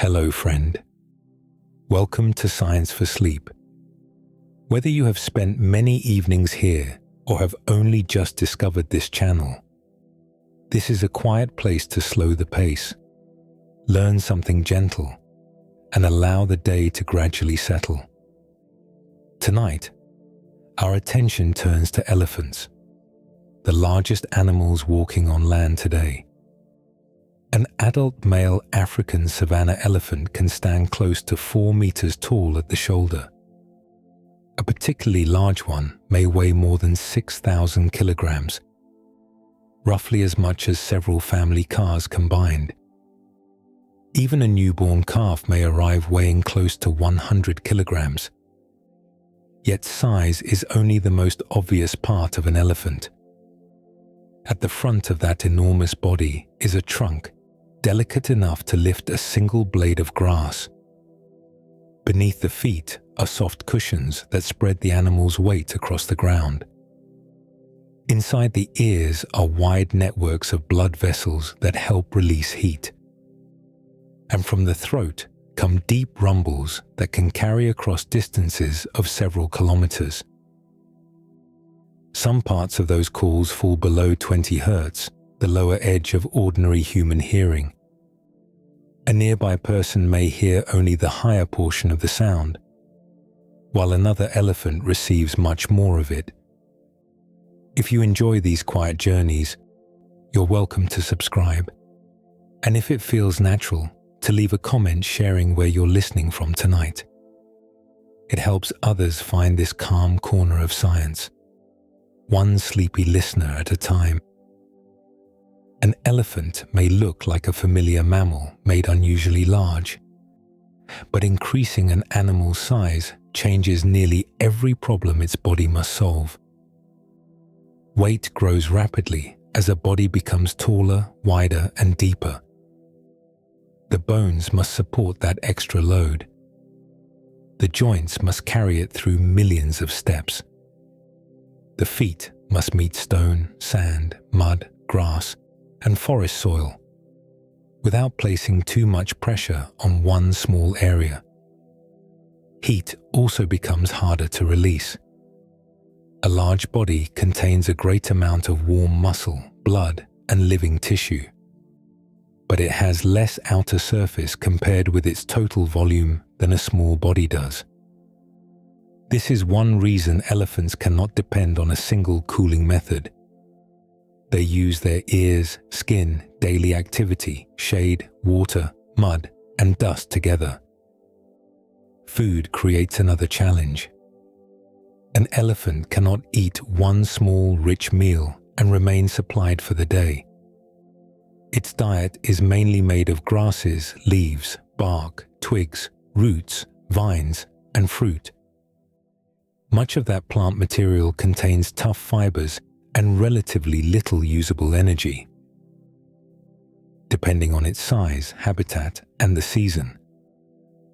Hello, friend. Welcome to Science for Sleep. Whether you have spent many evenings here or have only just discovered this channel, this is a quiet place to slow the pace, learn something gentle, and allow the day to gradually settle. Tonight, our attention turns to elephants, the largest animals walking on land today. An adult male African savannah elephant can stand close to 4 meters tall at the shoulder. A particularly large one may weigh more than 6,000 kilograms, roughly as much as several family cars combined. Even a newborn calf may arrive weighing close to 100 kilograms. Yet size is only the most obvious part of an elephant. At the front of that enormous body is a trunk, delicate enough to lift a single blade of grass. Beneath the feet are soft cushions that spread the animal's weight across the ground. Inside the ears are wide networks of blood vessels that help release heat. And from the throat come deep rumbles that can carry across distances of several kilometers. Some parts of those calls fall below 20 hertz, the lower edge of ordinary human hearing. A nearby person may hear only the higher portion of the sound, while another elephant receives much more of it. If you enjoy these quiet journeys, you're welcome to subscribe, and if it feels natural, to leave a comment sharing where you're listening from tonight. It helps others find this calm corner of science, one sleepy listener at a time. An elephant may look like a familiar mammal made unusually large, but increasing an animal's size changes nearly every problem its body must solve. Weight grows rapidly as a body becomes taller, wider, and deeper. The bones must support that extra load. The joints must carry it through millions of steps. The feet must meet stone, sand, mud, grass, and forest soil, without placing too much pressure on one small area. Heat also becomes harder to release. A large body contains a great amount of warm muscle, blood, and living tissue, but it has less outer surface compared with its total volume than a small body does. This is one reason elephants cannot depend on a single cooling method. They use their ears, skin, daily activity, shade, water, mud, and dust together. Food creates another challenge. An elephant cannot eat one small, rich meal and remain supplied for the day. Its diet is mainly made of grasses, leaves, bark, twigs, roots, vines, and fruit. Much of that plant material contains tough fibers and relatively little usable energy. Depending on its size, habitat, and the season,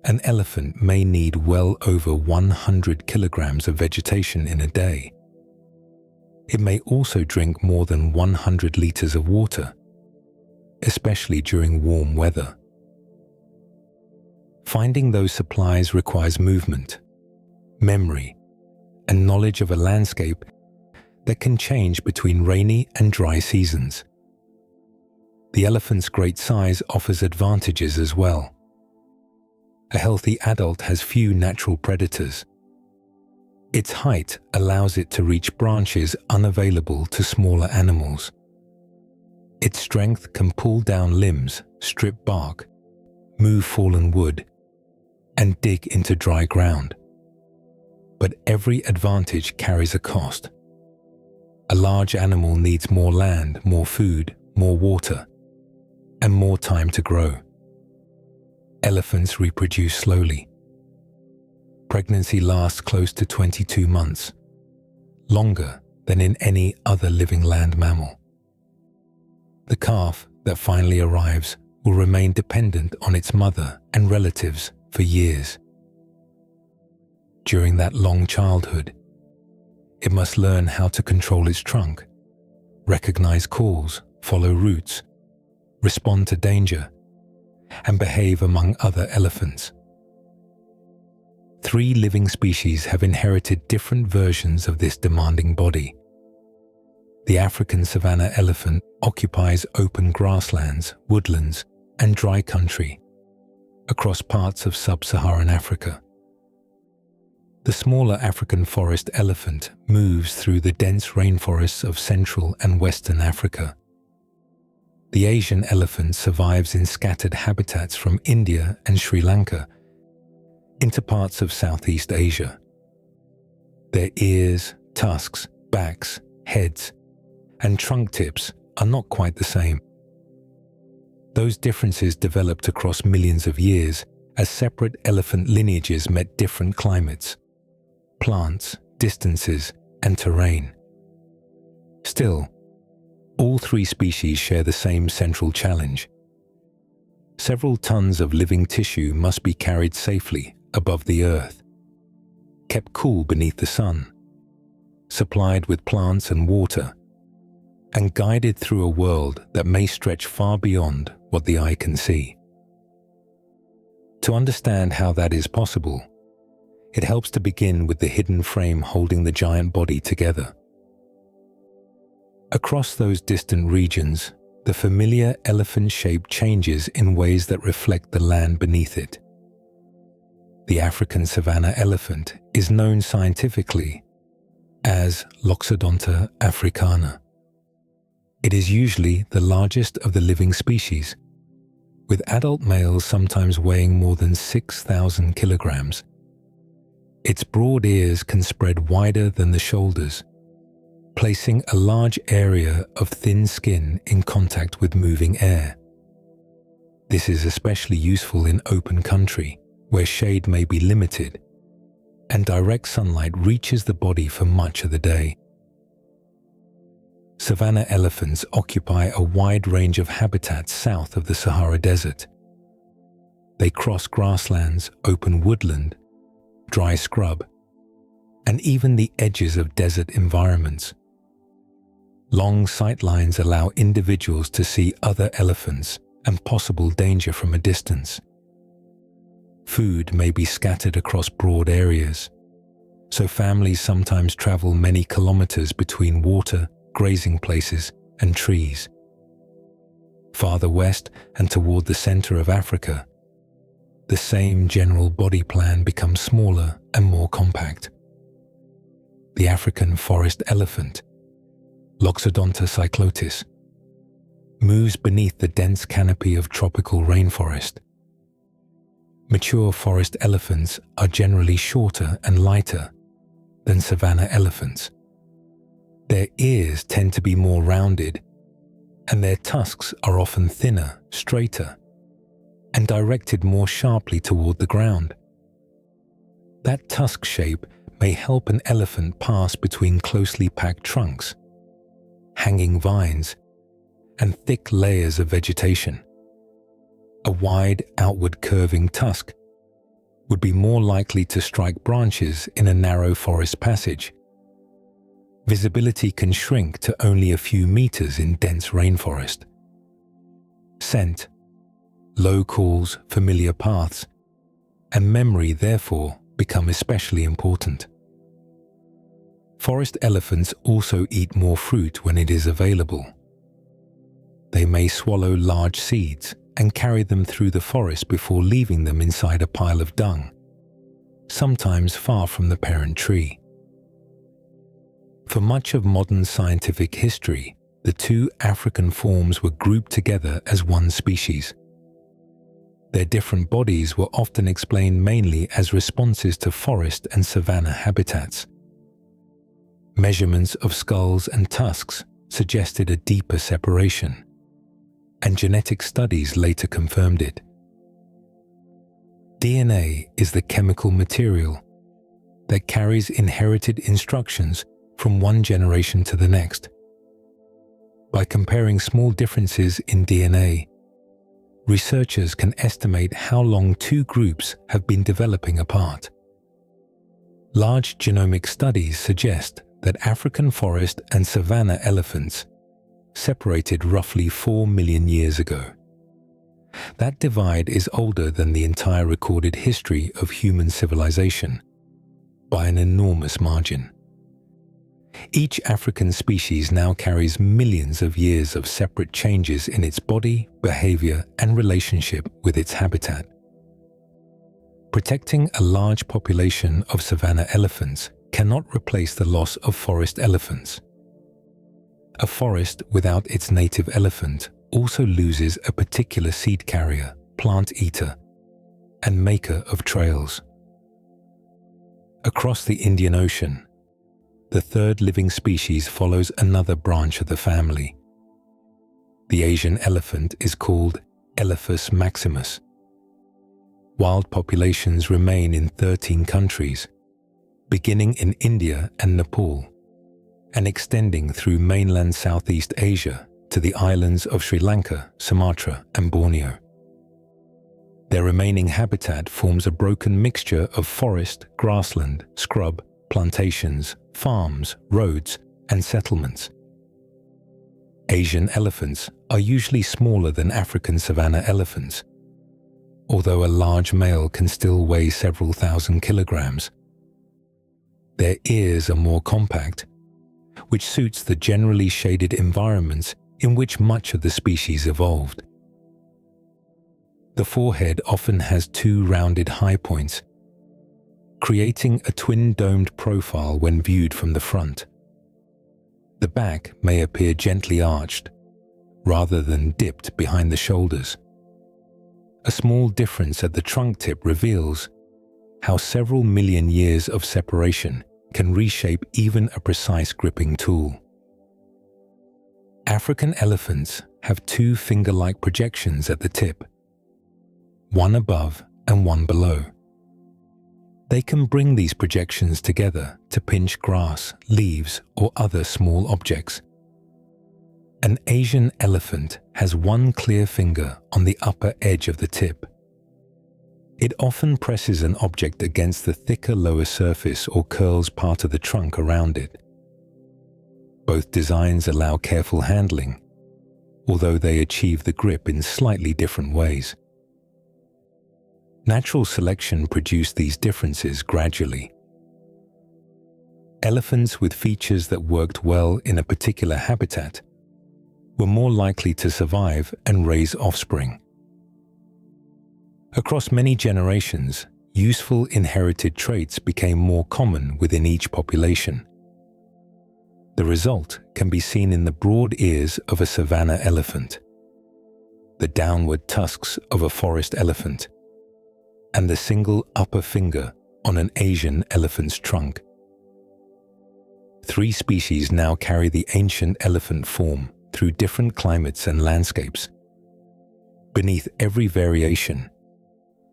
an elephant may need well over 100 kilograms of vegetation in a day. It may also drink more than 100 liters of water, especially during warm weather. Finding those supplies requires movement, memory, and knowledge of a landscape that can change between rainy and dry seasons. The elephant's great size offers advantages as well. A healthy adult has few natural predators. Its height allows it to reach branches unavailable to smaller animals. Its strength can pull down limbs, strip bark, move fallen wood, and dig into dry ground. But every advantage carries a cost. A large animal needs more land, more food, more water, and more time to grow. Elephants reproduce slowly. Pregnancy lasts close to 22 months, longer than in any other living land mammal. The calf that finally arrives will remain dependent on its mother and relatives for years. During that long childhood, it must learn how to control its trunk, recognize calls, follow routes, respond to danger, and behave among other elephants. 3 living species have inherited different versions of this demanding body. The African savanna elephant occupies open grasslands, woodlands, and dry country across parts of sub-Saharan Africa. The smaller African forest elephant moves through the dense rainforests of Central and Western Africa. The Asian elephant survives in scattered habitats from India and Sri Lanka into parts of Southeast Asia. Their ears, tusks, backs, heads, and trunk tips are not quite the same. Those differences developed across millions of years as separate elephant lineages met different climates, plants, distances, and terrain. Still, all 3 species share the same central challenge. Several tons of living tissue must be carried safely above the earth, kept cool beneath the sun, supplied with plants and water, and guided through a world that may stretch far beyond what the eye can see. To understand how that is possible, it helps to begin with the hidden frame holding the giant body together. Across those distant regions, the familiar elephant shape changes in ways that reflect the land beneath it. The African savanna elephant is known scientifically as Loxodonta africana. It is usually the largest of the living species, with adult males sometimes weighing more than 6,000 kilograms. Its broad ears can spread wider than the shoulders, placing a large area of thin skin in contact with moving air. This is especially useful in open country, where shade may be limited, and direct sunlight reaches the body for much of the day. Savanna elephants occupy a wide range of habitats south of the Sahara Desert. They cross grasslands, open woodland, dry scrub, and even the edges of desert environments. Long sight lines allow individuals to see other elephants and possible danger from a distance. Food may be scattered across broad areas, so families sometimes travel many kilometers between water, grazing places, and trees. Farther west and toward the center of Africa, the same general body plan becomes smaller and more compact. The African forest elephant, Loxodonta cyclotis, moves beneath the dense canopy of tropical rainforest. Mature forest elephants are generally shorter and lighter than savanna elephants. Their ears tend to be more rounded, and their tusks are often thinner, straighter, and directed more sharply toward the ground. That tusk shape may help an elephant pass between closely packed trunks, hanging vines, and thick layers of vegetation. A wide, outward curving tusk would be more likely to strike branches in a narrow forest passage. Visibility can shrink to only a few meters in dense rainforest. Scent, low calls, familiar paths, and memory therefore become especially important. Forest elephants also eat more fruit when it is available. They may swallow large seeds and carry them through the forest before leaving them inside a pile of dung, sometimes far from the parent tree. For much of modern scientific history, the 2 African forms were grouped together as one species. Their different bodies were often explained mainly as responses to forest and savanna habitats. Measurements of skulls and tusks suggested a deeper separation, and genetic studies later confirmed it. DNA is the chemical material that carries inherited instructions from one generation to the next. By comparing small differences in DNA, researchers can estimate how long 2 groups have been developing apart. Large genomic studies suggest that African forest and savanna elephants separated roughly 4 million years ago. That divide is older than the entire recorded history of human civilization, by an enormous margin. Each African species now carries millions of years of separate changes in its body, behavior, and relationship with its habitat. Protecting a large population of savanna elephants cannot replace the loss of forest elephants. A forest without its native elephant also loses a particular seed carrier, plant eater, and maker of trails. Across the Indian Ocean, the third living species follows another branch of the family. The Asian elephant is called Elephas maximus. Wild populations remain in 13 countries, beginning in India and Nepal, and extending through mainland Southeast Asia to the islands of Sri Lanka, Sumatra, and Borneo. Their remaining habitat forms a broken mixture of forest, grassland, scrub, plantations, farms, roads, and settlements. Asian elephants are usually smaller than African savanna elephants, although a large male can still weigh several thousand kilograms. Their ears are more compact, which suits the generally shaded environments in which much of the species evolved. The forehead often has two rounded high points, creating a twin-domed profile when viewed from the front. The back may appear gently arched, rather than dipped behind the shoulders. A small difference at the trunk tip reveals how several million years of separation can reshape even a precise gripping tool. African elephants have two finger-like projections at the tip, one above and one below. They can bring these projections together to pinch grass, leaves, or other small objects. An Asian elephant has one clear finger on the upper edge of the tip. It often presses an object against the thicker lower surface or curls part of the trunk around it. Both designs allow careful handling, although they achieve the grip in slightly different ways. Natural selection produced these differences gradually. Elephants with features that worked well in a particular habitat were more likely to survive and raise offspring. Across many generations, useful inherited traits became more common within each population. The result can be seen in the broad ears of a savanna elephant, the downward tusks of a forest elephant, and the single upper finger on an Asian elephant's trunk. 3 species now carry the ancient elephant form through different climates and landscapes. Beneath every variation,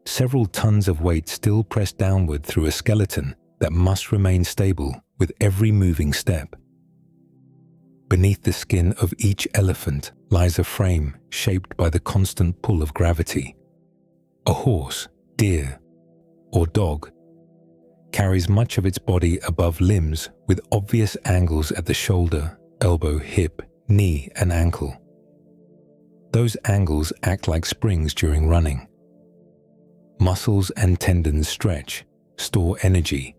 several tons of weight still press downward through a skeleton that must remain stable with every moving step. Beneath the skin of each elephant lies a frame shaped by the constant pull of gravity. A horse, deer, or dog carries much of its body above limbs with obvious angles at the shoulder, elbow, hip, knee, and ankle. Those angles act like springs during running. Muscles and tendons stretch, store energy,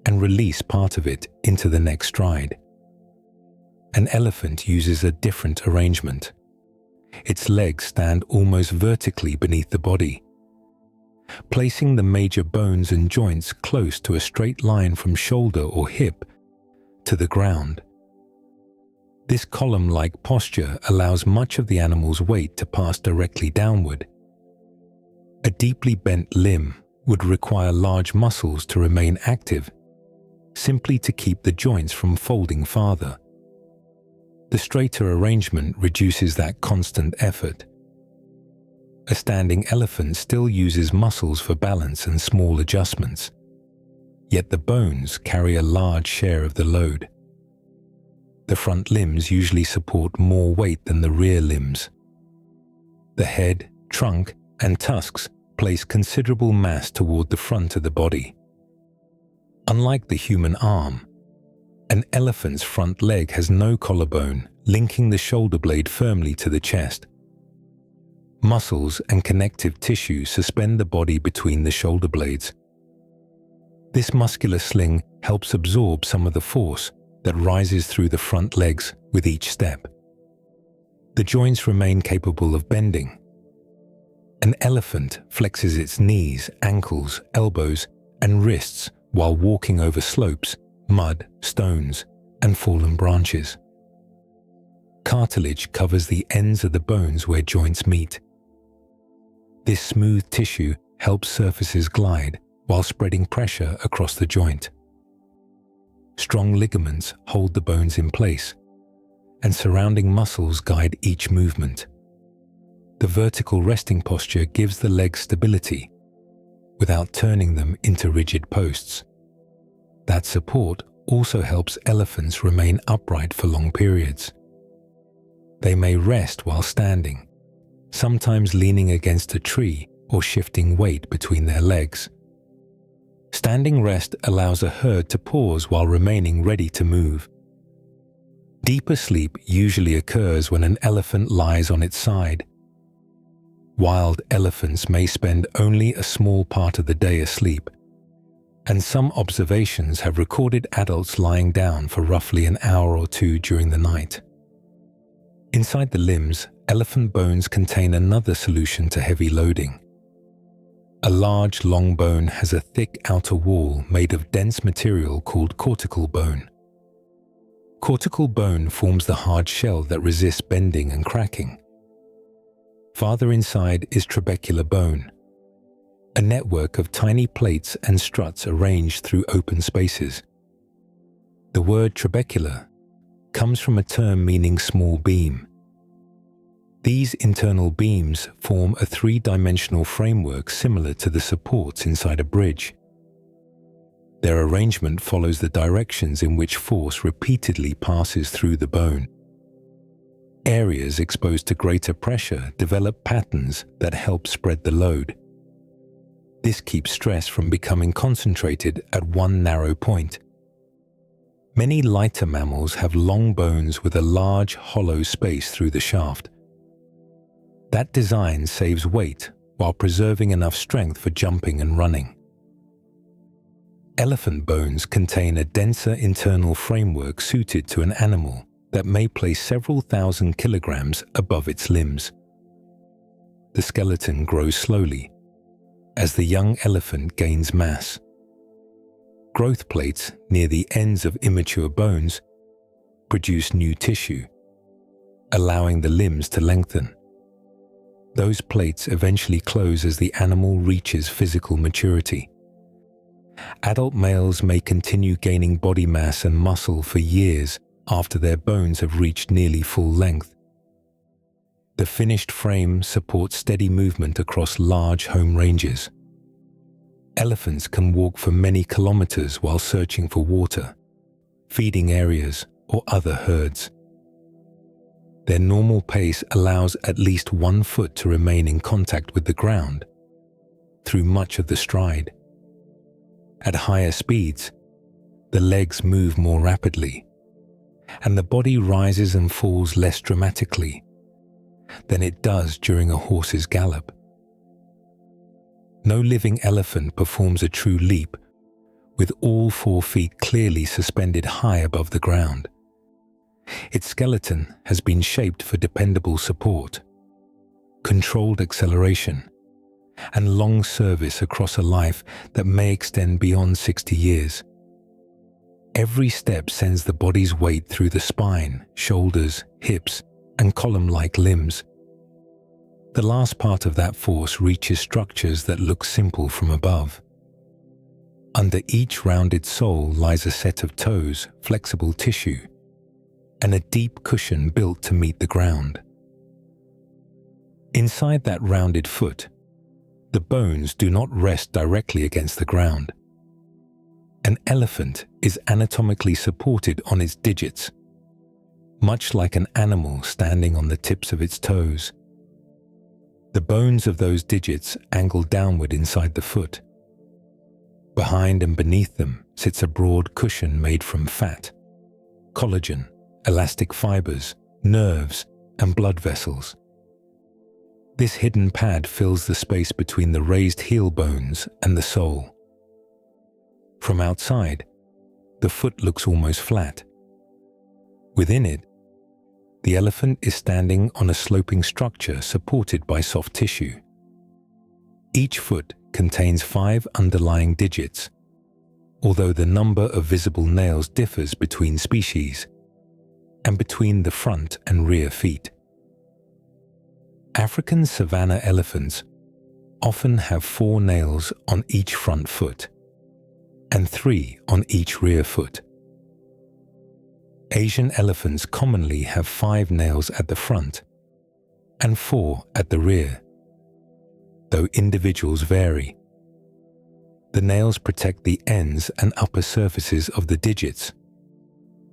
and release part of it into the next stride. An elephant uses a different arrangement. Its legs stand almost vertically beneath the body, placing the major bones and joints close to a straight line from shoulder or hip to the ground. This column-like posture allows much of the animal's weight to pass directly downward. A deeply bent limb would require large muscles to remain active, simply to keep the joints from folding farther. The straighter arrangement reduces that constant effort. A standing elephant still uses muscles for balance and small adjustments, yet the bones carry a large share of the load. The front limbs usually support more weight than the rear limbs. The head, trunk, and tusks place considerable mass toward the front of the body. Unlike the human arm, an elephant's front leg has no collarbone, linking the shoulder blade firmly to the chest. Muscles and connective tissue suspend the body between the shoulder blades. This muscular sling helps absorb some of the force that rises through the front legs with each step. The joints remain capable of bending. An elephant flexes its knees, ankles, elbows, and wrists while walking over slopes, mud, stones, and fallen branches. Cartilage covers the ends of the bones where joints meet. This smooth tissue helps surfaces glide while spreading pressure across the joint. Strong ligaments hold the bones in place, and surrounding muscles guide each movement. The vertical resting posture gives the legs stability without turning them into rigid posts. That support also helps elephants remain upright for long periods. They may rest while standing, sometimes leaning against a tree or shifting weight between their legs. Standing rest allows a herd to pause while remaining ready to move. Deeper sleep usually occurs when an elephant lies on its side. Wild elephants may spend only a small part of the day asleep, and some observations have recorded adults lying down for roughly an hour or two during the night. Inside the limbs, elephant bones contain another solution to heavy loading. A large, long bone has a thick outer wall made of dense material called cortical bone. Cortical bone forms the hard shell that resists bending and cracking. Farther inside is trabecular bone, a network of tiny plates and struts arranged through open spaces. The word trabecular comes from a term meaning small beam. These internal beams form a three-dimensional framework similar to the supports inside a bridge. Their arrangement follows the directions in which force repeatedly passes through the bone. Areas exposed to greater pressure develop patterns that help spread the load. This keeps stress from becoming concentrated at one narrow point. Many lighter mammals have long bones with a large, hollow space through the shaft. That design saves weight while preserving enough strength for jumping and running. Elephant bones contain a denser internal framework suited to an animal that may place several thousand kilograms above its limbs. The skeleton grows slowly as the young elephant gains mass. Growth plates near the ends of immature bones produce new tissue, allowing the limbs to lengthen. Those plates eventually close as the animal reaches physical maturity. Adult males may continue gaining body mass and muscle for years after their bones have reached nearly full length. The finished frame supports steady movement across large home ranges. Elephants can walk for many kilometers while searching for water, feeding areas, or other herds. Their normal pace allows at least 1 foot to remain in contact with the ground through much of the stride. At higher speeds, the legs move more rapidly, and the body rises and falls less dramatically than it does during a horse's gallop. No living elephant performs a true leap with all 4 feet clearly suspended high above the ground. Its skeleton has been shaped for dependable support, controlled acceleration, and long service across a life that may extend beyond 60 years. Every step sends the body's weight through the spine, shoulders, hips, and column-like limbs. The last part of that force reaches structures that look simple from above. Under each rounded sole lies a set of toes, flexible tissue, and a deep cushion built to meet the ground. Inside that rounded foot, the bones do not rest directly against the ground. An elephant is anatomically supported on its digits, much like an animal standing on the tips of its toes. The bones of those digits angle downward inside the foot. Behind and beneath them sits a broad cushion made from fat, collagen, elastic fibers, nerves, and blood vessels. This hidden pad fills the space between the raised heel bones and the sole. From outside, the foot looks almost flat. Within it, the elephant is standing on a sloping structure supported by soft tissue. Each foot contains 5 underlying digits, although the number of visible nails differs between species and between the front and rear feet. African savannah elephants often have 4 nails on each front foot and 3 on each rear foot. Asian elephants commonly have 5 nails at the front and 4 at the rear, though individuals vary. The nails protect the ends and upper surfaces of the digits,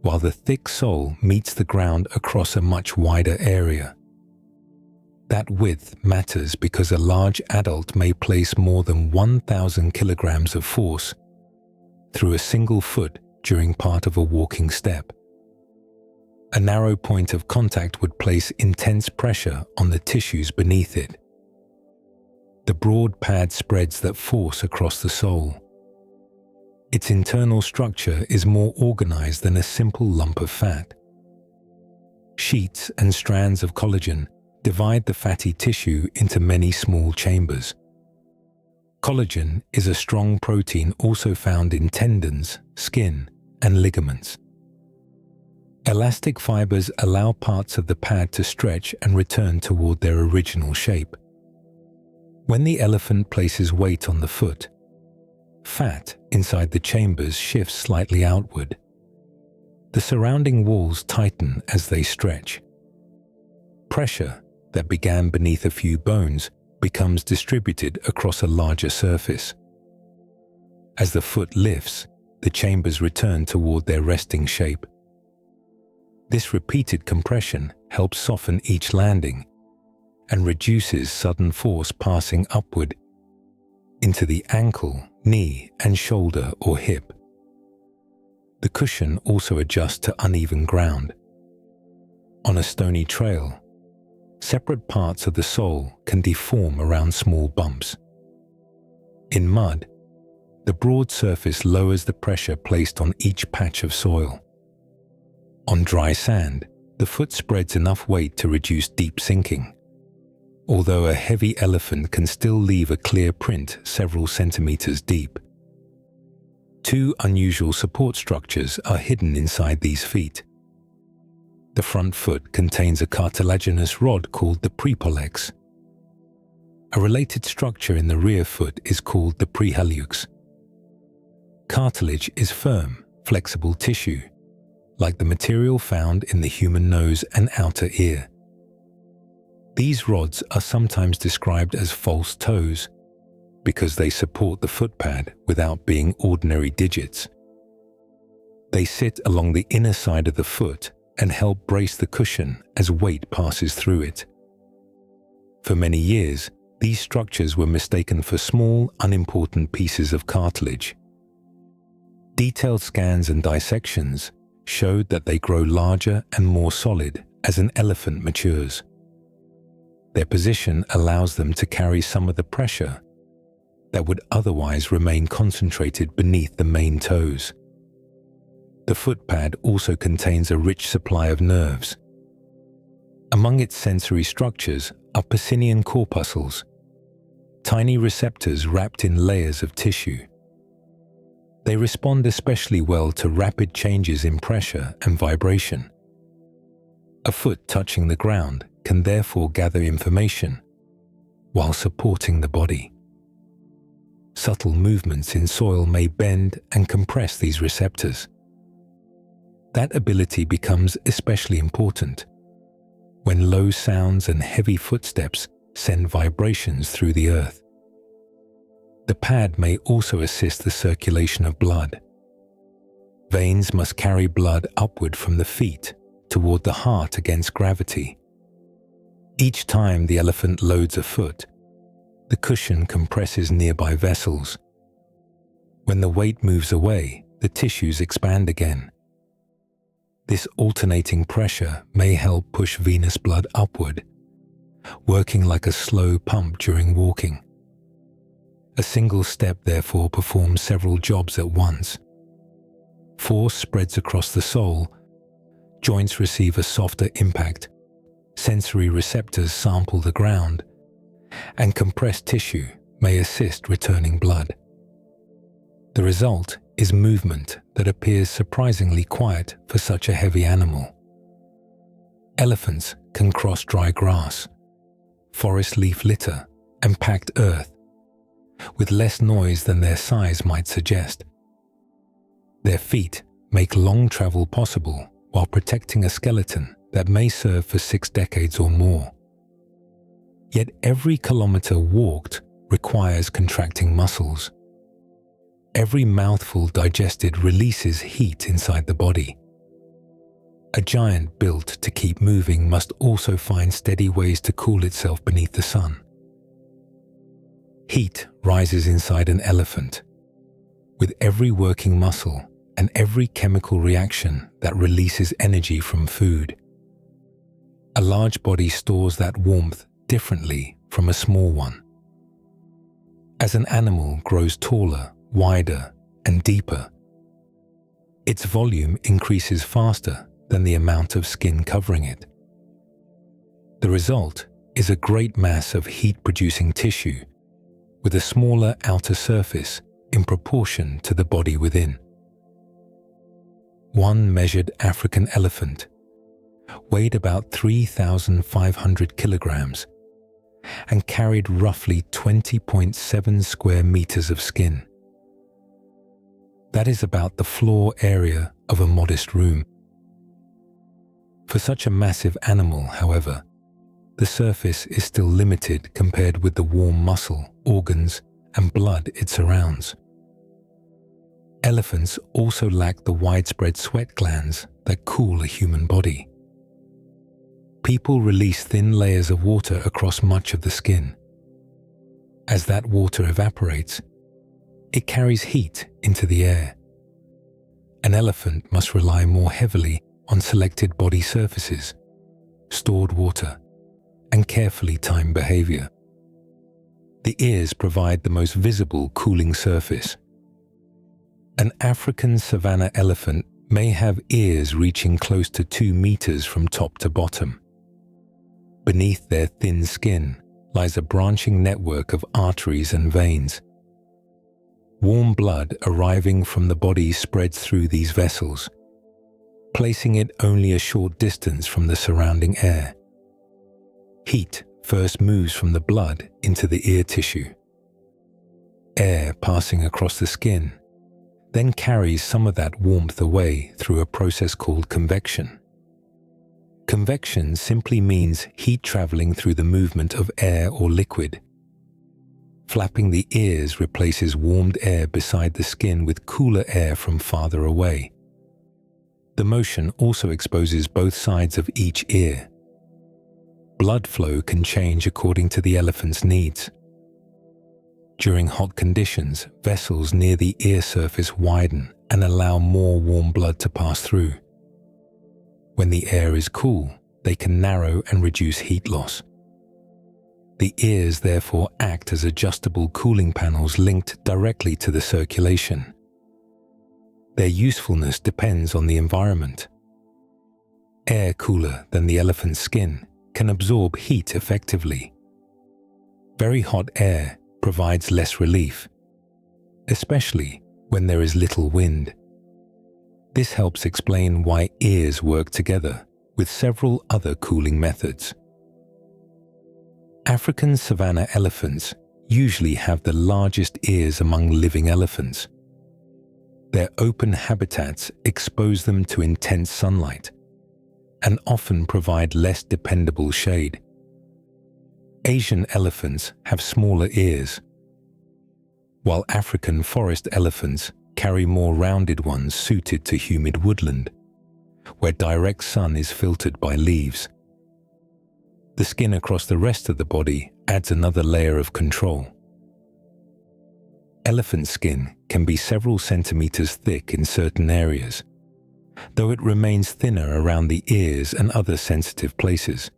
while the thick sole meets the ground across a much wider area. That width matters because a large adult may place more than 1,000 kilograms of force through a single foot during part of a walking step. A narrow point of contact would place intense pressure on the tissues beneath it. The broad pad spreads that force across the sole. Its internal structure is more organized than a simple lump of fat. Sheets and strands of collagen divide the fatty tissue into many small chambers. Collagen is a strong protein also found in tendons, skin, and ligaments. Elastic fibers allow parts of the pad to stretch and return toward their original shape. When the elephant places weight on the foot, fat inside the chambers shifts slightly outward. The surrounding walls tighten as they stretch. Pressure that began beneath a few bones becomes distributed across a larger surface. As the foot lifts, the chambers return toward their resting shape. This repeated compression helps soften each landing and reduces sudden force passing upward into the ankle, knee, and shoulder or hip. The cushion also adjusts to uneven ground. On a stony trail, separate parts of the sole can deform around small bumps. In mud, the broad surface lowers the pressure placed on each patch of soil. On dry sand, the foot spreads enough weight to reduce deep sinking, although a heavy elephant can still leave a clear print several centimeters deep. 2 unusual support structures are hidden inside these feet. The front foot contains a cartilaginous rod called the prepollex. A related structure in the rear foot is called the prehallux. Cartilage is firm, flexible tissue, like the material found in the human nose and outer ear. These rods are sometimes described as false toes because they support the footpad without being ordinary digits. They sit along the inner side of the foot and help brace the cushion as weight passes through it. For many years, these structures were mistaken for small, unimportant pieces of cartilage. Detailed scans and dissections showed that they grow larger and more solid as an elephant matures. Their position allows them to carry some of the pressure that would otherwise remain concentrated beneath the main toes. The footpad also contains a rich supply of nerves. Among its sensory structures are Pacinian corpuscles, tiny receptors wrapped in layers of tissue. They respond especially well to rapid changes in pressure and vibration. A foot touching the ground can therefore gather information while supporting the body. Subtle movements in soil may bend and compress these receptors. That ability becomes especially important when low sounds and heavy footsteps send vibrations through the earth. The pad may also assist the circulation of blood. Veins must carry blood upward from the feet toward the heart against gravity. Each time the elephant loads a foot, the cushion compresses nearby vessels. When the weight moves away, the tissues expand again. This alternating pressure may help push venous blood upward working like a slow pump during walking. A single step therefore performs several jobs at once. Force spreads across the sole, joints receive a softer impact, sensory receptors sample the ground, and compressed tissue may assist returning blood. The result is movement that appears surprisingly quiet for such a heavy animal. Elephants can cross dry grass, forest leaf litter, and packed earth, with less noise than their size might suggest. Their feet make long travel possible while protecting a skeleton that may serve for 6 decades or more. Yet every kilometer walked requires contracting muscles. Every mouthful digested releases heat inside the body. A giant built to keep moving must also find steady ways to cool itself beneath the sun. Heat rises inside an elephant, with every working muscle and every chemical reaction that releases energy from food. A large body stores that warmth differently from a small one. As an animal grows taller, wider, and deeper, its volume increases faster than the amount of skin covering it. The result is a great mass of heat-producing tissue with a smaller outer surface in proportion to the body within. One measured African elephant weighed about 3,500 kilograms and carried roughly 20.7 square meters of skin. That is about the floor area of a modest room. For such a massive animal, however, the surface is still limited compared with the warm muscle, organs, and blood it surrounds. Elephants also lack the widespread sweat glands that cool a human body. People release thin layers of water across much of the skin. As that water evaporates, it carries heat into the air. An elephant must rely more heavily on selected body surfaces, stored water, and carefully timed behavior. The ears provide the most visible cooling surface. An African savannah elephant may have ears reaching close to 2 meters from top to bottom. Beneath their thin skin lies a branching network of arteries and veins. Warm blood arriving from the body spreads through these vessels, placing it only a short distance from the surrounding air. Heat first moves from the blood into the ear tissue. Air passing across the skin then carries some of that warmth away through a process called convection. Convection simply means heat traveling through the movement of air or liquid. Flapping the ears replaces warmed air beside the skin with cooler air from farther away. The motion also exposes both sides of each ear. Blood flow can change according to the elephant's needs. During hot conditions, vessels near the ear surface widen and allow more warm blood to pass through. When the air is cool, they can narrow and reduce heat loss. The ears therefore act as adjustable cooling panels linked directly to the circulation. Their usefulness depends on the environment. Air cooler than the elephant's skin can absorb heat effectively. Very hot air provides less relief, especially when there is little wind. This helps explain why ears work together with several other cooling methods. African savanna elephants usually have the largest ears among living elephants. Their open habitats expose them to intense sunlight and often provide less dependable shade. Asian elephants have smaller ears, while African forest elephants carry more rounded ones suited to humid woodland, where direct sun is filtered by leaves. The skin across the rest of the body adds another layer of control. Elephant skin can be several centimeters thick in certain areas, though it remains thinner around the ears and other sensitive places.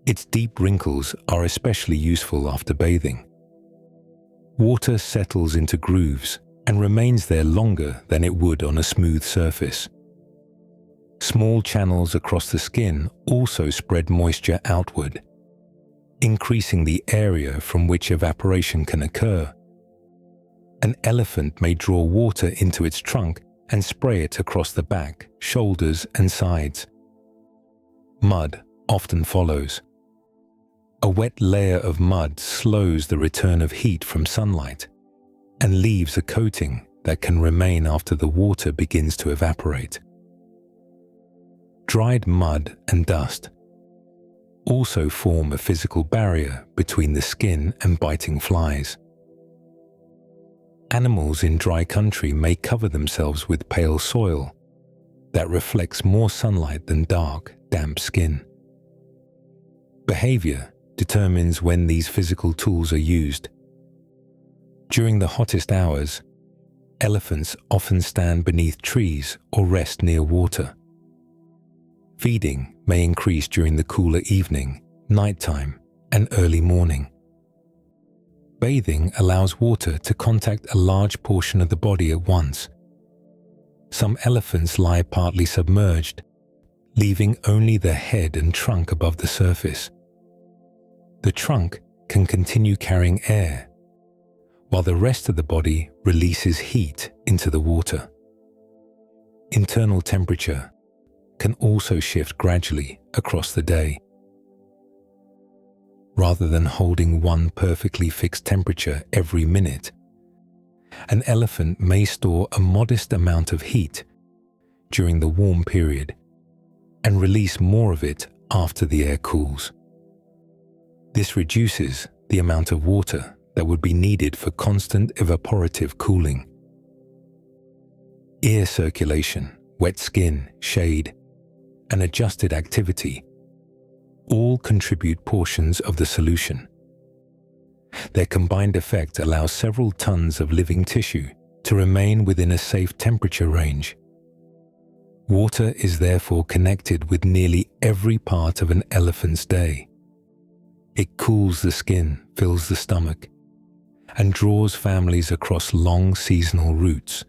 Its deep wrinkles are especially useful after bathing. Water settles into grooves and remains there longer than it would on a smooth surface. Small channels across the skin also spread moisture outward, increasing the area from which evaporation can occur. An elephant may draw water into its trunk and spray it across the back, shoulders, and sides. Mud often follows. A wet layer of mud slows the return of heat from sunlight and leaves a coating that can remain after the water begins to evaporate. Dried mud and dust also form a physical barrier between the skin and biting flies. Animals in dry country may cover themselves with pale soil that reflects more sunlight than dark, damp skin. Behavior determines when these physical tools are used. During the hottest hours, elephants often stand beneath trees or rest near water. Feeding may increase during the cooler evening, nighttime, and early morning. Bathing allows water to contact a large portion of the body at once. Some elephants lie partly submerged, leaving only the head and trunk above the surface. The trunk can continue carrying air, while the rest of the body releases heat into the water. Internal temperature can also shift gradually across the day. Rather than holding one perfectly fixed temperature every minute, an elephant may store a modest amount of heat during the warm period and release more of it after the air cools. This reduces the amount of water that would be needed for constant evaporative cooling. Ear circulation, wet skin, shade, and adjusted activity all contribute portions of the solution. Their combined effect allows several tons of living tissue to remain within a safe temperature range. Water is therefore connected with nearly every part of an elephant's day. It cools the skin, fills the stomach, and draws families across long seasonal routes.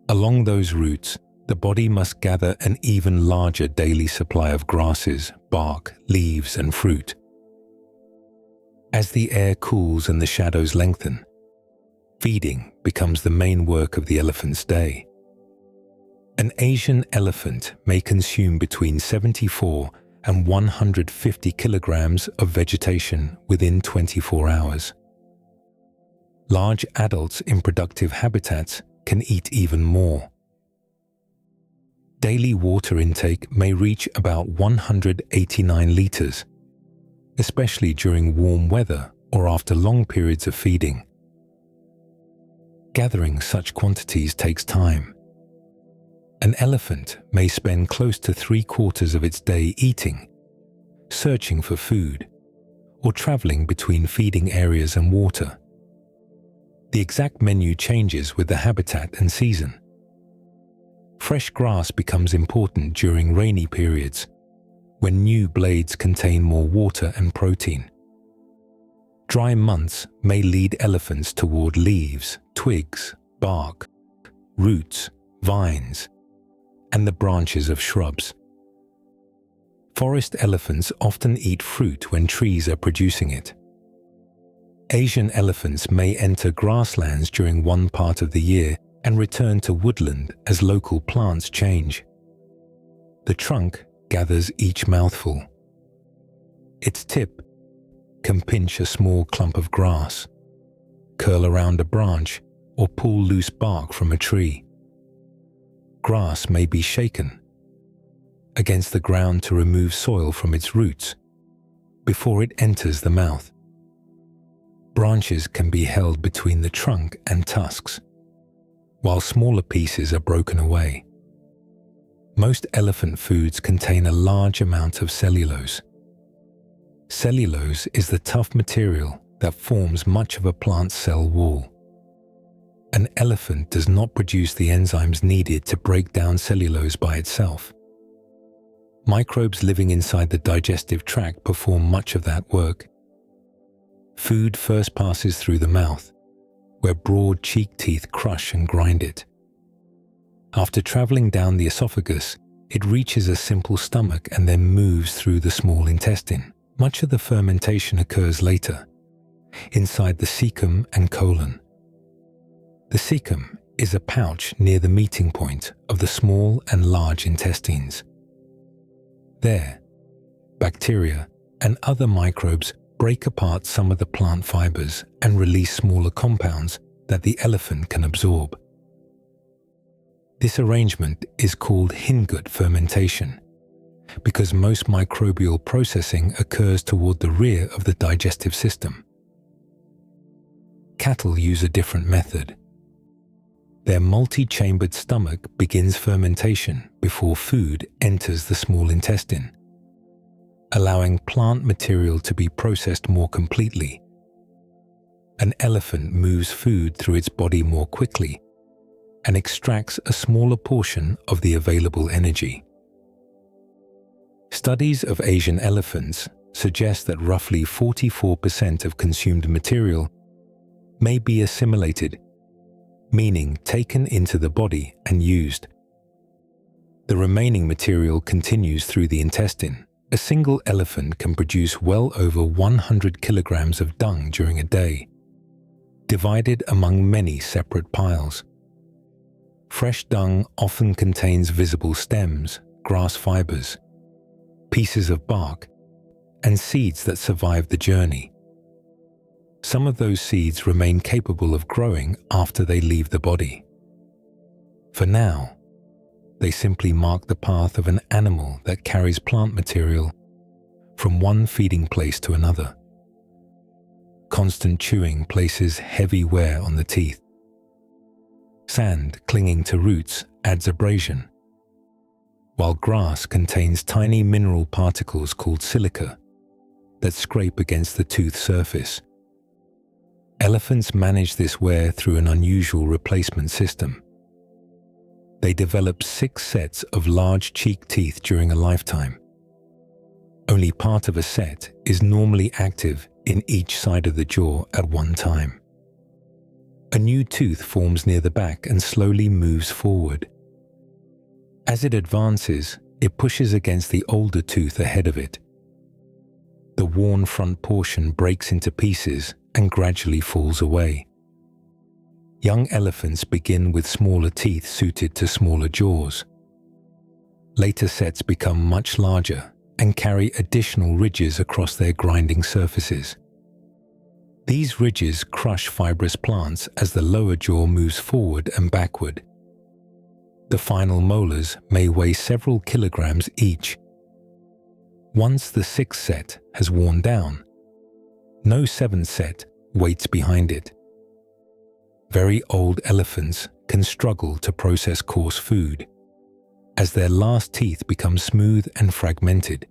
Along those routes, the body must gather an even larger daily supply of grasses, bark, leaves, and fruit. As the air cools and the shadows lengthen, feeding becomes the main work of the elephant's day. An Asian elephant may consume between 74 and 150 kilograms of vegetation within 24 hours. Large adults in productive habitats can eat even more. Daily water intake may reach about 189 liters, especially during warm weather or after long periods of feeding. Gathering such quantities takes time. An elephant may spend close to 3/4 of its day eating, searching for food, or traveling between feeding areas and water. The exact menu changes with the habitat and season. Fresh grass becomes important during rainy periods, when new blades contain more water and protein. Dry months may lead elephants toward leaves, twigs, bark, roots, vines, and the branches of shrubs. Forest elephants often eat fruit when trees are producing it. Asian elephants may enter grasslands during one part of the year and return to woodland as local plants change. The trunk gathers each mouthful. Its tip can pinch a small clump of grass, curl around a branch, or pull loose bark from a tree. Grass may be shaken against the ground to remove soil from its roots before it enters the mouth. Branches can be held between the trunk and tusks, while smaller pieces are broken away. Most elephant foods contain a large amount of cellulose. Cellulose is the tough material that forms much of a plant's cell wall. An elephant does not produce the enzymes needed to break down cellulose by itself. Microbes living inside the digestive tract perform much of that work. Food first passes through the mouth, where broad cheek teeth crush and grind it. After traveling down the esophagus, it reaches a simple stomach and then moves through the small intestine. Much of the fermentation occurs later, inside the cecum and colon. The cecum is a pouch near the meeting point of the small and large intestines. There, bacteria and other microbes break apart some of the plant fibers and release smaller compounds that the elephant can absorb. This arrangement is called hindgut fermentation, because most microbial processing occurs toward the rear of the digestive system. Cattle use a different method. Their multi-chambered stomach begins fermentation before food enters the small intestine, allowing plant material to be processed more completely. An elephant moves food through its body more quickly and extracts a smaller portion of the available energy. Studies of Asian elephants suggest that roughly 44% of consumed material may be assimilated, meaning taken into the body and used. The remaining material continues through the intestine. A single elephant can produce well over 100 kilograms of dung during a day, divided among many separate piles. Fresh dung often contains visible stems, grass fibers, pieces of bark, and seeds that survive the journey. Some of those seeds remain capable of growing after they leave the body. For now, they simply mark the path of an animal that carries plant material from one feeding place to another. Constant chewing places heavy wear on the teeth. Sand clinging to roots adds abrasion, while grass contains tiny mineral particles called silica that scrape against the tooth surface. Elephants manage this wear through an unusual replacement system. They develop 6 sets of large cheek teeth during a lifetime. Only part of a set is normally active in each side of the jaw at one time. A new tooth forms near the back and slowly moves forward. As it advances, it pushes against the older tooth ahead of it. The worn front portion breaks into pieces and gradually falls away. Young elephants begin with smaller teeth suited to smaller jaws. Later sets become much larger and carry additional ridges across their grinding surfaces. These ridges crush fibrous plants as the lower jaw moves forward and backward. The final molars may weigh several kilograms each. Once the 6th set has worn down, no 7th set waits behind it. Very old elephants can struggle to process coarse food, as their last teeth become smooth and fragmented.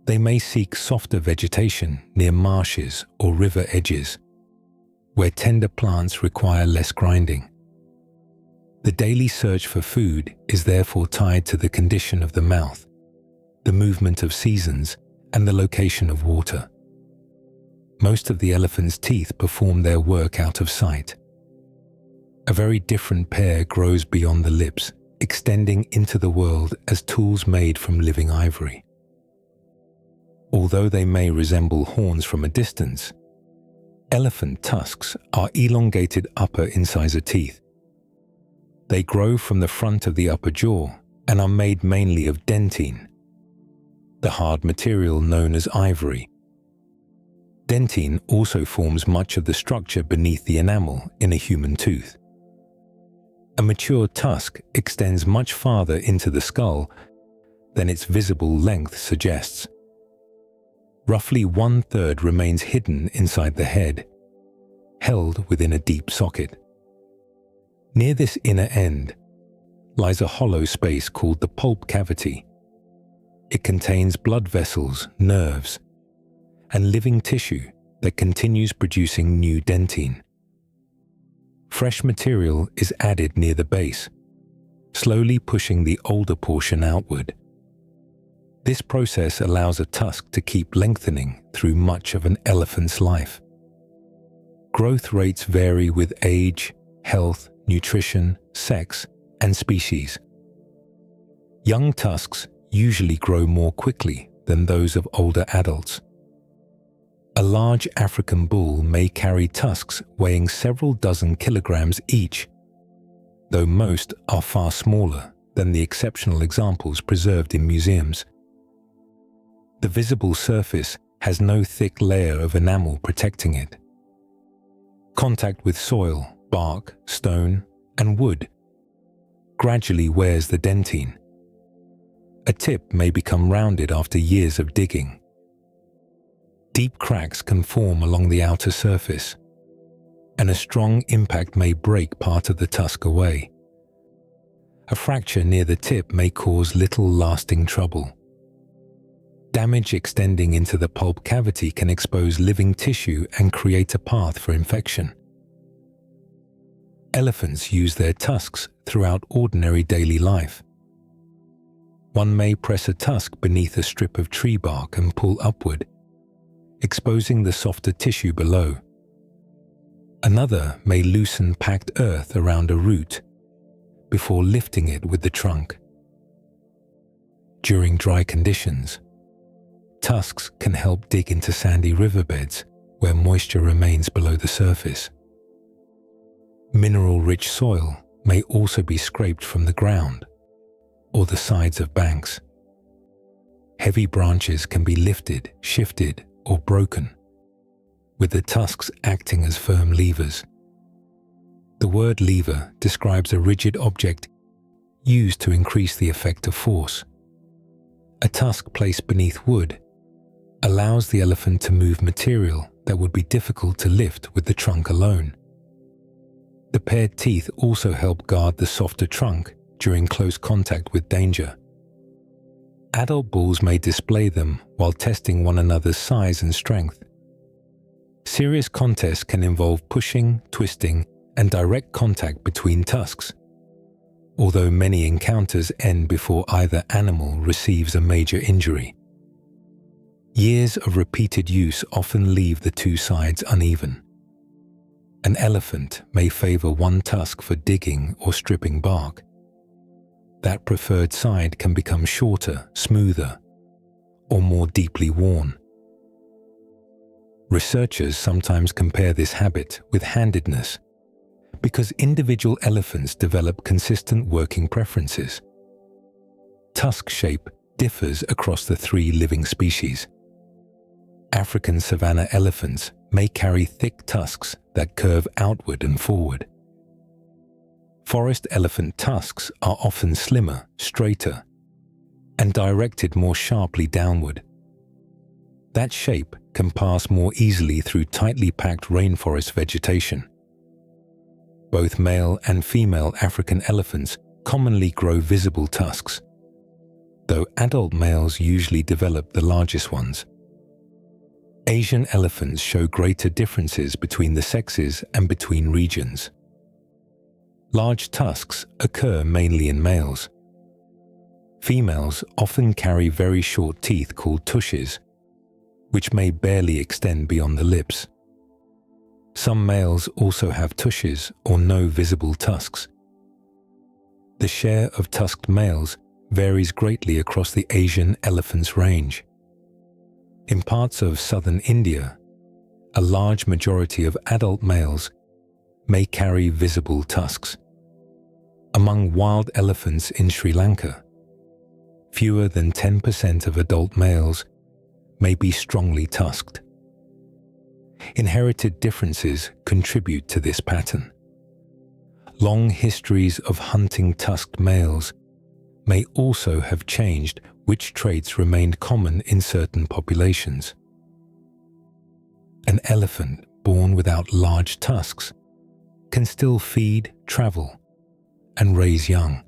They may seek softer vegetation near marshes or river edges, where tender plants require less grinding. The daily search for food is therefore tied to the condition of the mouth, the movement of seasons, and the location of water. Most of the elephant's teeth perform their work out of sight. A very different pair grows beyond the lips, extending into the world as tools made from living ivory. Although they may resemble horns from a distance, elephant tusks are elongated upper incisor teeth. They grow from the front of the upper jaw and are made mainly of dentine, the hard material known as ivory. Dentine also forms much of the structure beneath the enamel in a human tooth. A mature tusk extends much farther into the skull than its visible length suggests. Roughly 1/3 remains hidden inside the head, held within a deep socket. Near this inner end lies a hollow space called the pulp cavity. It contains blood vessels, nerves, and living tissue that continues producing new dentine. Fresh material is added near the base, slowly pushing the older portion outward. This process allows a tusk to keep lengthening through much of an elephant's life. Growth rates vary with age, health, nutrition, sex, and species. Young tusks usually grow more quickly than those of older adults. A large African bull may carry tusks weighing several dozen kilograms each, though most are far smaller than the exceptional examples preserved in museums. The visible surface has no thick layer of enamel protecting it. Contact with soil, bark, stone, and wood gradually wears the dentine. A tip may become rounded after years of digging. Deep cracks can form along the outer surface, and a strong impact may break part of the tusk away. A fracture near the tip may cause little lasting trouble. Damage extending into the pulp cavity can expose living tissue and create a path for infection. Elephants use their tusks throughout ordinary daily life. One may press a tusk beneath a strip of tree bark and pull upward, exposing the softer tissue below. Another may loosen packed earth around a root before lifting it with the trunk. During dry conditions, tusks can help dig into sandy riverbeds where moisture remains below the surface. Mineral-rich soil may also be scraped from the ground or the sides of banks. Heavy branches can be lifted, shifted, or broken, with the tusks acting as firm levers. The word lever describes a rigid object used to increase the effect of force. A tusk placed beneath wood allows the elephant to move material that would be difficult to lift with the trunk alone. The paired teeth also help guard the softer trunk during close contact with danger. Adult bulls may display them while testing one another's size and strength. Serious contests can involve pushing, twisting, and direct contact between tusks, although many encounters end before either animal receives a major injury. Years of repeated use often leave the two sides uneven. An elephant may favor one tusk for digging or stripping bark. That preferred side can become shorter, smoother, or more deeply worn. Researchers sometimes compare this habit with handedness because individual elephants develop consistent working preferences. Tusk shape differs across the three living species. African savannah elephants may carry thick tusks that curve outward and forward. Forest elephant tusks are often slimmer, straighter, and directed more sharply downward. That shape can pass more easily through tightly packed rainforest vegetation. Both male and female African elephants commonly grow visible tusks, though adult males usually develop the largest ones. Asian elephants show greater differences between the sexes and between regions. Large tusks occur mainly in males. Females often carry very short teeth called tushes, which may barely extend beyond the lips. Some males also have tushes or no visible tusks. The share of tusked males varies greatly across the Asian elephant's range. In parts of southern India, a large majority of adult males may carry visible tusks. Among wild elephants in Sri Lanka, fewer than 10% of adult males may be strongly tusked. Inherited differences contribute to this pattern. Long histories of hunting tusked males may also have changed which traits remained common in certain populations. An elephant born without large tusks can still feed, travel, and raise young.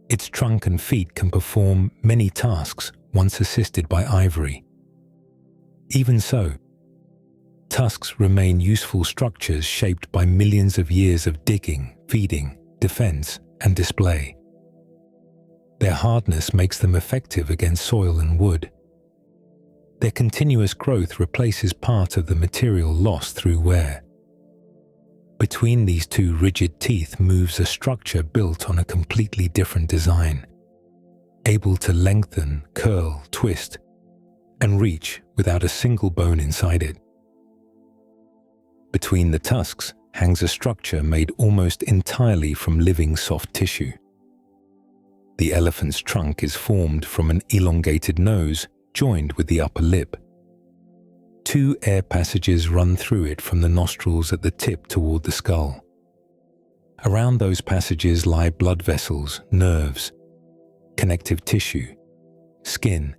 Its trunk and feet can perform many tasks once assisted by ivory. Even so, tusks remain useful structures shaped by millions of years of digging, feeding, defense, and display. Their hardness makes them effective against soil and wood. Their continuous growth replaces part of the material lost through wear. Between these two rigid teeth moves a structure built on a completely different design, able to lengthen, curl, twist, and reach without a single bone inside it. Between the tusks hangs a structure made almost entirely from living soft tissue. The elephant's trunk is formed from an elongated nose joined with the upper lip. Two air passages run through it from the nostrils at the tip toward the skull. Around those passages lie blood vessels, nerves, connective tissue, skin,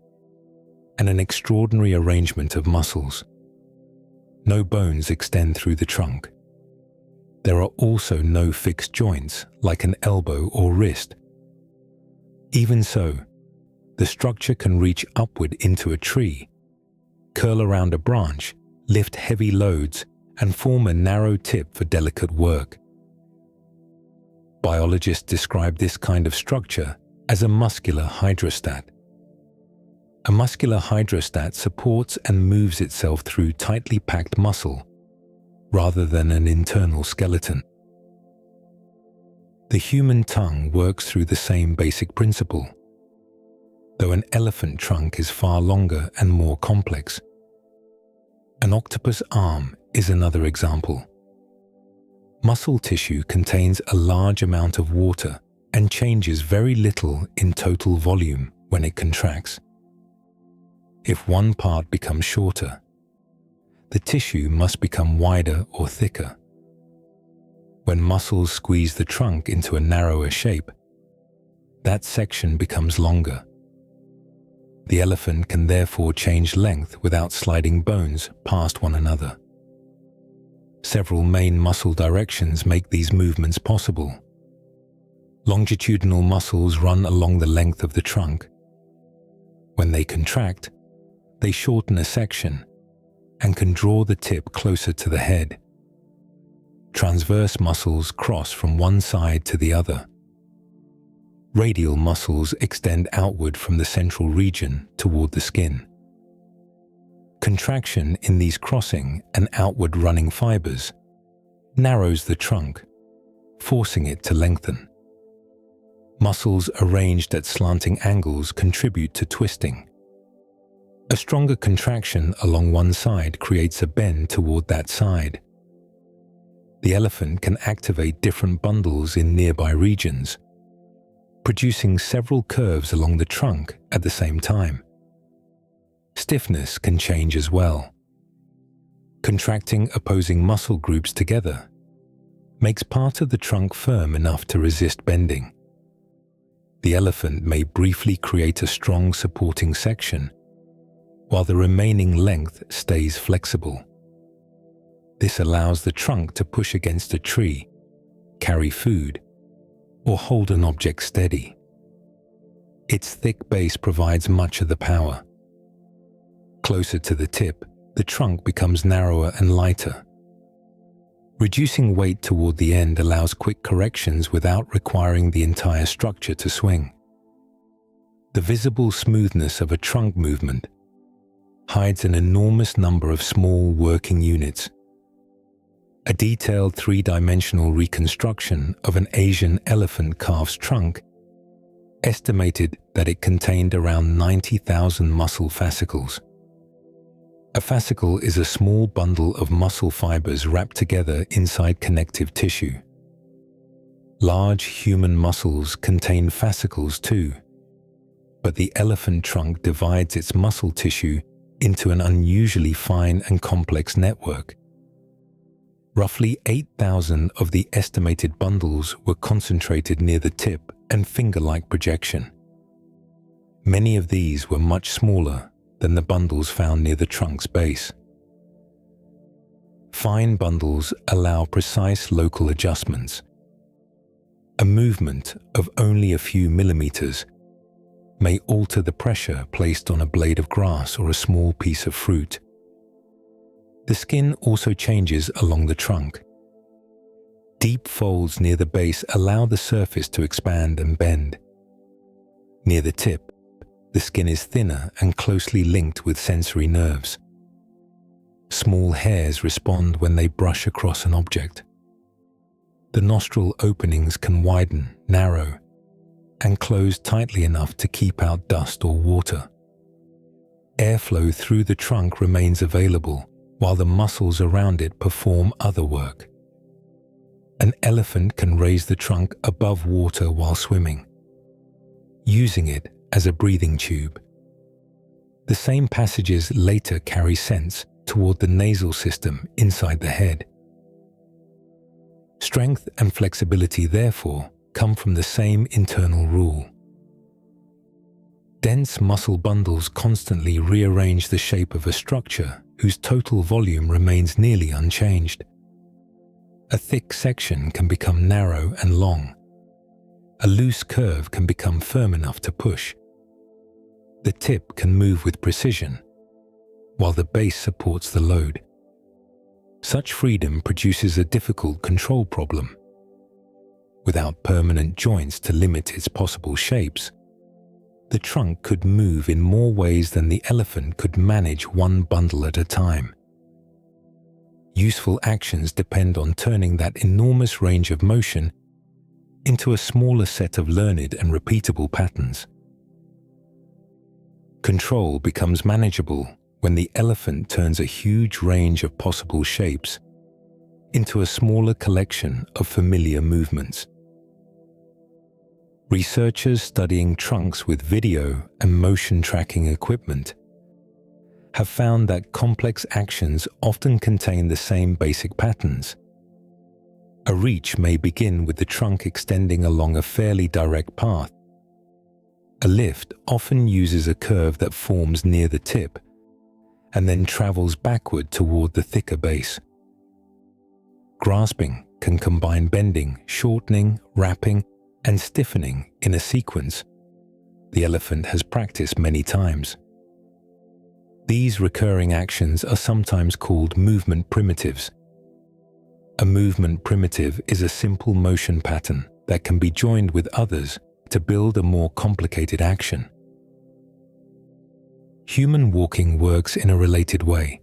and an extraordinary arrangement of muscles. No bones extend through the trunk. There are also no fixed joints like an elbow or wrist. Even so, the structure can reach upward into a tree, curl around a branch, lift heavy loads, and form a narrow tip for delicate work. Biologists describe this kind of structure as a muscular hydrostat. A muscular hydrostat supports and moves itself through tightly packed muscle, rather than an internal skeleton. The human tongue works through the same basic principle, though an elephant trunk is far longer and more complex. An octopus arm is another example. Muscle tissue contains a large amount of water and changes very little in total volume when it contracts. If one part becomes shorter, the tissue must become wider or thicker. When muscles squeeze the trunk into a narrower shape, that section becomes longer. The elephant can therefore change length without sliding bones past one another. Several main muscle directions make these movements possible. Longitudinal muscles run along the length of the trunk. When they contract, they shorten a section and can draw the tip closer to the head. Transverse muscles cross from one side to the other. Radial muscles extend outward from the central region toward the skin. Contraction in these crossing and outward running fibers narrows the trunk, forcing it to lengthen. Muscles arranged at slanting angles contribute to twisting. A stronger contraction along one side creates a bend toward that side. The elephant can activate different bundles in nearby regions, producing several curves along the trunk at the same time. Stiffness can change as well. Contracting opposing muscle groups together makes part of the trunk firm enough to resist bending. The elephant may briefly create a strong supporting section, while the remaining length stays flexible. This allows the trunk to push against a tree, carry food, or hold an object steady. Its thick base provides much of the power. Closer to the tip, the trunk becomes narrower and lighter. Reducing weight toward the end allows quick corrections without requiring the entire structure to swing. The visible smoothness of a trunk movement hides an enormous number of small working units. A detailed three-dimensional reconstruction of an Asian elephant calf's trunk estimated that it contained around 90,000 muscle fascicles. A fascicle is a small bundle of muscle fibers wrapped together inside connective tissue. Large human muscles contain fascicles too, but the elephant trunk divides its muscle tissue into an unusually fine and complex network. Roughly 8,000 of the estimated bundles were concentrated near the tip and finger-like projection. Many of these were much smaller than the bundles found near the trunk's base. Fine bundles allow precise local adjustments. A movement of only a few millimeters may alter the pressure placed on a blade of grass or a small piece of fruit. The skin also changes along the trunk. Deep folds near the base allow the surface to expand and bend. Near the tip, the skin is thinner and closely linked with sensory nerves. Small hairs respond when they brush across an object. The nostril openings can widen, narrow, and close tightly enough to keep out dust or water. Airflow through the trunk remains available while the muscles around it perform other work. An elephant can raise the trunk above water while swimming, using it as a breathing tube. The same passages later carry sense toward the nasal system inside the head. Strength and flexibility, therefore, come from the same internal rule. Dense muscle bundles constantly rearrange the shape of a structure whose total volume remains nearly unchanged. A thick section can become narrow and long. A loose curve can become firm enough to push. The tip can move with precision, while the base supports the load. Such freedom produces a difficult control problem. Without permanent joints to limit its possible shapes, the trunk could move in more ways than the elephant could manage one bundle at a time. Useful actions depend on turning that enormous range of motion into a smaller set of learned and repeatable patterns. Control becomes manageable when the elephant turns a huge range of possible shapes into a smaller collection of familiar movements. Researchers studying trunks with video and motion tracking equipment have found that complex actions often contain the same basic patterns. A reach may begin with the trunk extending along a fairly direct path. A lift often uses a curve that forms near the tip and then travels backward toward the thicker base. Grasping can combine bending, shortening, wrapping, and stiffening in a sequence the elephant has practiced many times. These recurring actions are sometimes called movement primitives. A movement primitive is a simple motion pattern that can be joined with others to build a more complicated action. Human walking works in a related way.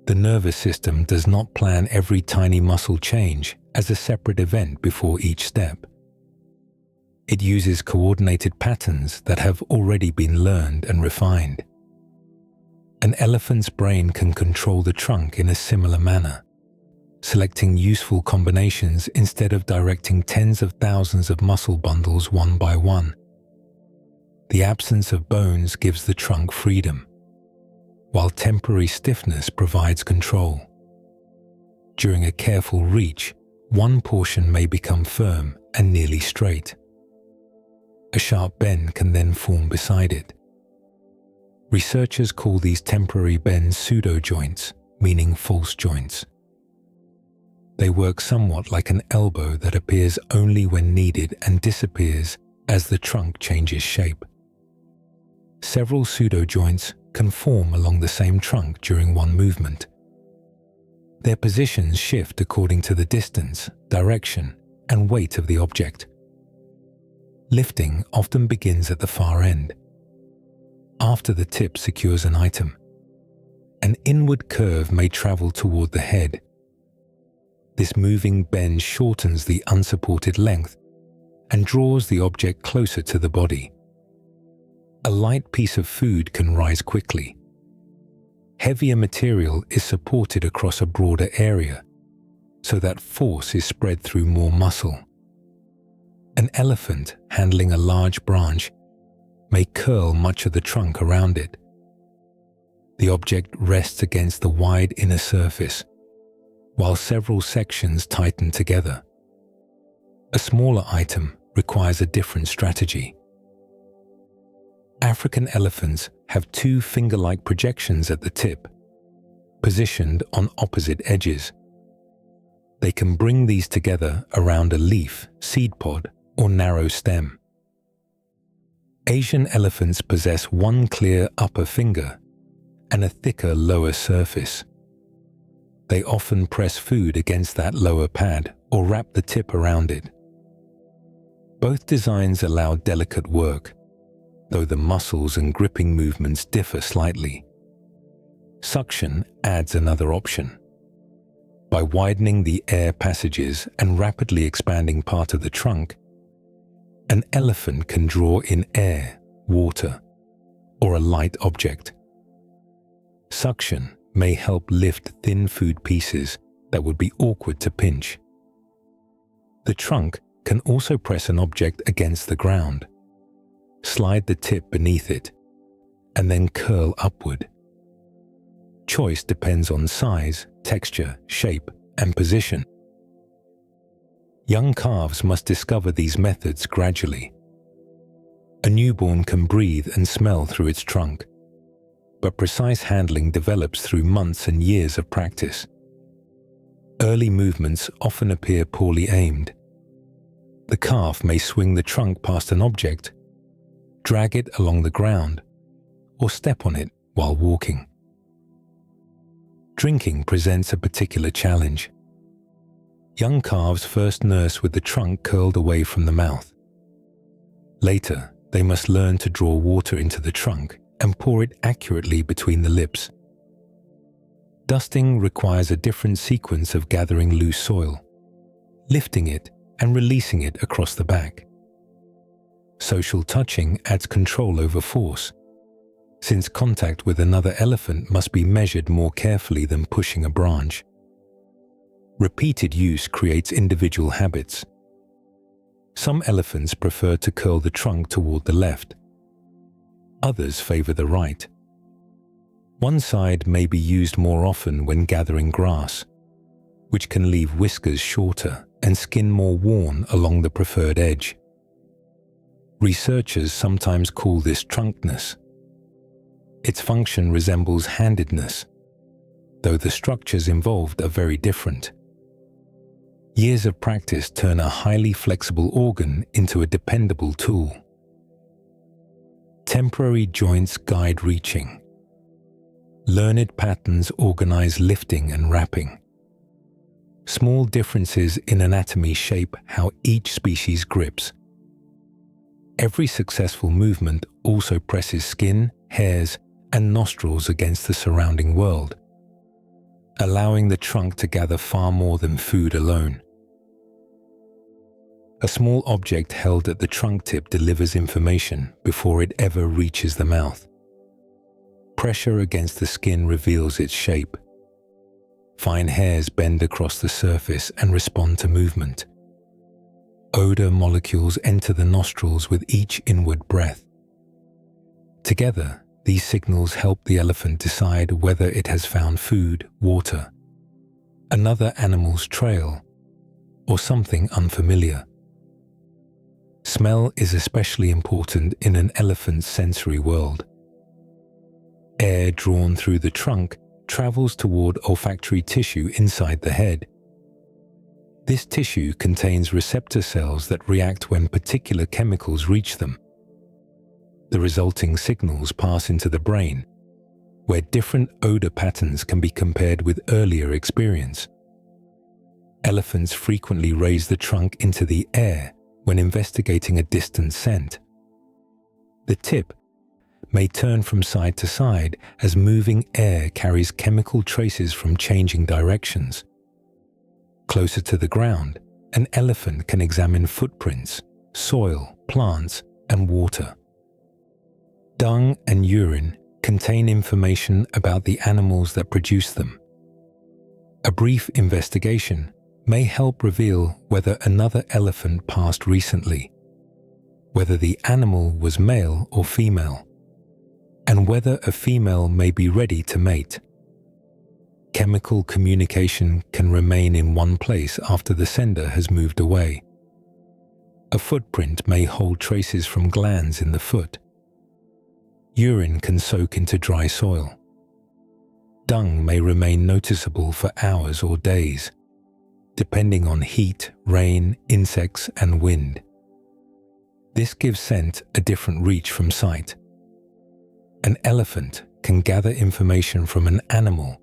The nervous system does not plan every tiny muscle change as a separate event before each step. It uses coordinated patterns that have already been learned and refined. An elephant's brain can control the trunk in a similar manner, selecting useful combinations instead of directing tens of thousands of muscle bundles one by one. The absence of bones gives the trunk freedom, while temporary stiffness provides control. During a careful reach, one portion may become firm and nearly straight. A sharp bend can then form beside it. Researchers call these temporary bends pseudo-joints, meaning false joints. They work somewhat like an elbow that appears only when needed and disappears as the trunk changes shape. Several pseudo-joints can form along the same trunk during one movement. Their positions shift according to the distance, direction, and weight of the object. Lifting often begins at the far end. After the tip secures an item, an inward curve may travel toward the head. This moving bend shortens the unsupported length and draws the object closer to the body. A light piece of food can rise quickly. Heavier material is supported across a broader area, so that force is spread through more muscle. An elephant handling a large branch may curl much of the trunk around it. The object rests against the wide inner surface, while several sections tighten together. A smaller item requires a different strategy. African elephants have two finger-like projections at the tip, positioned on opposite edges. They can bring these together around a leaf, seed pod, or narrow stem. Asian elephants possess one clear upper finger and a thicker lower surface. They often press food against that lower pad or wrap the tip around it. Both designs allow delicate work, though the muscles and gripping movements differ slightly. Suction adds another option. By widening the air passages and rapidly expanding part of the trunk, an elephant can draw in air, water, or a light object. Suction may help lift thin food pieces that would be awkward to pinch. The trunk can also press an object against the ground, slide the tip beneath it, and then curl upward. Choice depends on size, texture, shape, and position. Young calves must discover these methods gradually. A newborn can breathe and smell through its trunk, but precise handling develops through months and years of practice. Early movements often appear poorly aimed. The calf may swing the trunk past an object, drag it along the ground, or step on it while walking. Drinking presents a particular challenge. Young calves first nurse with the trunk curled away from the mouth. Later, they must learn to draw water into the trunk and pour it accurately between the lips. Dusting requires a different sequence of gathering loose soil, lifting it and releasing it across the back. Social touching adds control over force, since contact with another elephant must be measured more carefully than pushing a branch. Repeated use creates individual habits. Some elephants prefer to curl the trunk toward the left. Others favor the right. One side may be used more often when gathering grass, which can leave whiskers shorter and skin more worn along the preferred edge. Researchers sometimes call this trunkness. Its function resembles handedness, though the structures involved are very different. Years of practice turn a highly flexible organ into a dependable tool. Temporary joints guide reaching. Learned patterns organize lifting and wrapping. Small differences in anatomy shape how each species grips. Every successful movement also presses skin, hairs, and nostrils against the surrounding world, allowing the trunk to gather far more than food alone. A small object held at the trunk tip delivers information before it ever reaches the mouth. Pressure against the skin reveals its shape. Fine hairs bend across the surface and respond to movement. Odor molecules enter the nostrils with each inward breath. Together, these signals help the elephant decide whether it has found food, water, another animal's trail, or something unfamiliar. Smell is especially important in an elephant's sensory world. Air drawn through the trunk travels toward olfactory tissue inside the head. This tissue contains receptor cells that react when particular chemicals reach them. The resulting signals pass into the brain, where different odor patterns can be compared with earlier experience. Elephants frequently raise the trunk into the air when investigating a distant scent. The tip may turn from side to side as moving air carries chemical traces from changing directions. Closer to the ground, an elephant can examine footprints, soil, plants, and water. Dung and urine contain information about the animals that produce them. A brief investigation may help reveal whether another elephant passed recently, whether the animal was male or female, and whether a female may be ready to mate. Chemical communication can remain in one place after the sender has moved away. A footprint may hold traces from glands in the foot. Urine can soak into dry soil. Dung may remain noticeable for hours or days, depending on heat, rain, insects, and wind. This gives scent a different reach from sight. An elephant can gather information from an animal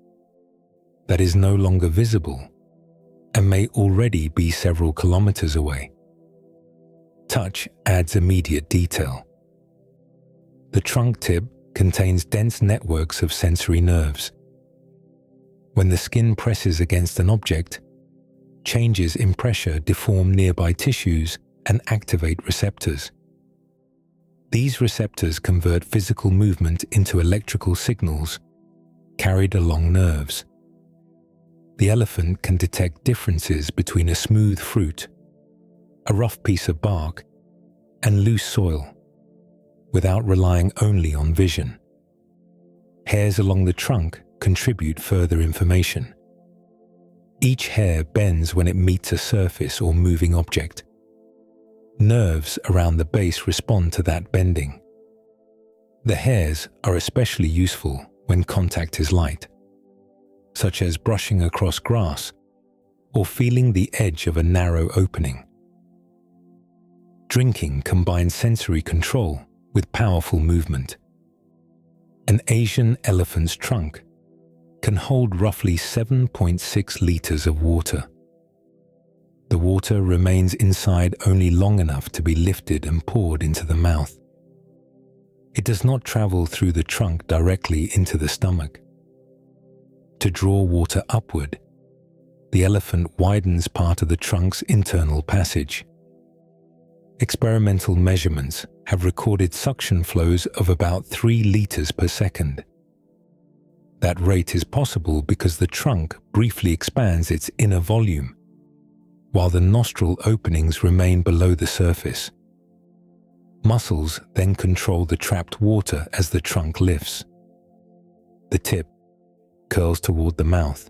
that is no longer visible and may already be several kilometers away. touch adds immediate detail. The trunk tip contains dense networks of sensory nerves. When the skin presses against an object, changes in pressure deform nearby tissues and activate receptors. These receptors convert physical movement into electrical signals carried along nerves. The elephant can detect differences between a smooth fruit, a rough piece of bark, and loose soil, without relying only on vision. Hairs along the trunk contribute further information. Each hair bends when it meets a surface or moving object. Nerves around the base respond to that bending. The hairs are especially useful when contact is light, such as brushing across grass or feeling the edge of a narrow opening. Drinking combines sensory control with powerful movement. An Asian elephant's trunk can hold roughly 7.6 liters of water. The water remains inside only long enough to be lifted and poured into the mouth. It does not travel through the trunk directly into the stomach. To draw water upward, the elephant widens part of the trunk's internal passage. Experimental measurements have recorded suction flows of about 3 liters per second. That rate is possible because the trunk briefly expands its inner volume, while the nostril openings remain below the surface. Muscles then control the trapped water as the trunk lifts. The tip curls toward the mouth,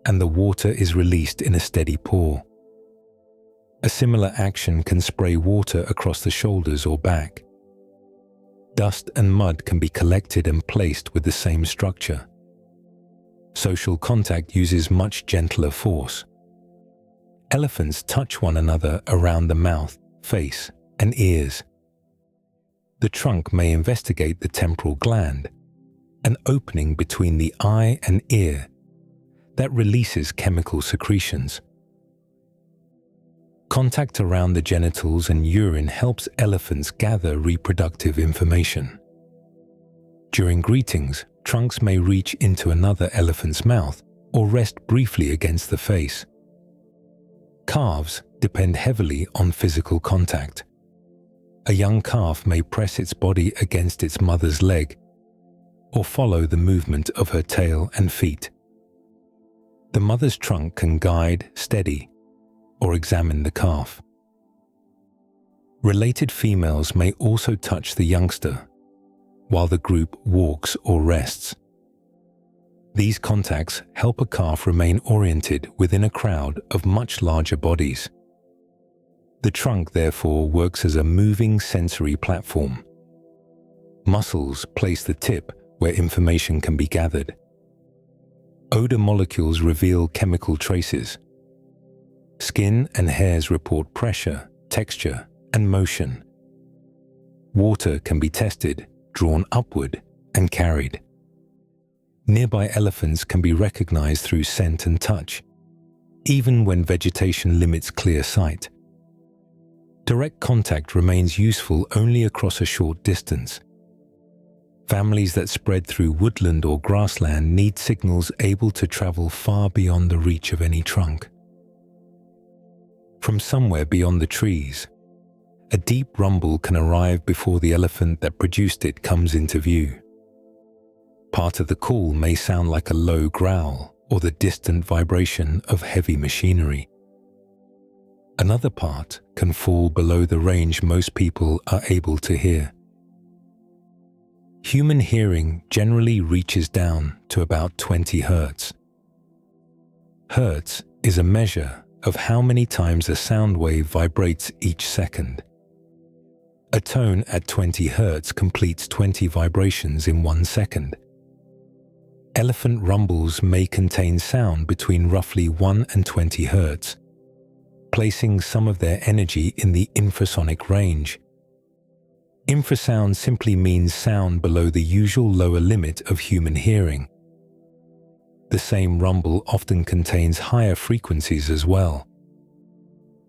and the water is released in a steady pour. A similar action can spray water across the shoulders or back. Dust and mud can be collected and placed with the same structure. Social contact uses much gentler force. Elephants touch one another around the mouth, face, and ears. The trunk may investigate the temporal gland, an opening between the eye and ear that releases chemical secretions. Contact around the genitals and urine helps elephants gather reproductive information. During greetings, trunks may reach into another elephant's mouth or rest briefly against the face. Calves depend heavily on physical contact. A young calf may press its body against its mother's leg or follow the movement of her tail and feet. The mother's trunk can guide, steady, or examine the calf. Related females may also touch the youngster while the group walks or rests. These contacts help a calf remain oriented within a crowd of much larger bodies. The trunk, therefore, works as a moving sensory platform. Muscles place the tip where information can be gathered. Odor molecules reveal chemical traces. Skin and hairs report pressure, texture, and motion. Water can be tested, drawn upward, and carried. Nearby elephants can be recognized through scent and touch, even when vegetation limits clear sight. Direct contact remains useful only across a short distance. Families that spread through woodland or grassland need signals able to travel far beyond the reach of any trunk. From somewhere beyond the trees, a deep rumble can arrive before the elephant that produced it comes into view. Part of the call may sound like a low growl or the distant vibration of heavy machinery. Another part can fall below the range most people are able to hear. Human hearing generally reaches down to about 20 Hz. Hertz is a measure of how many times a sound wave vibrates each second. A tone at 20 Hz completes 20 vibrations in 1 second. Elephant rumbles may contain sound between roughly 1 and 20 Hz, placing some of their energy in the infrasonic range. Infrasound simply means sound below the usual lower limit of human hearing. The same rumble often contains higher frequencies as well.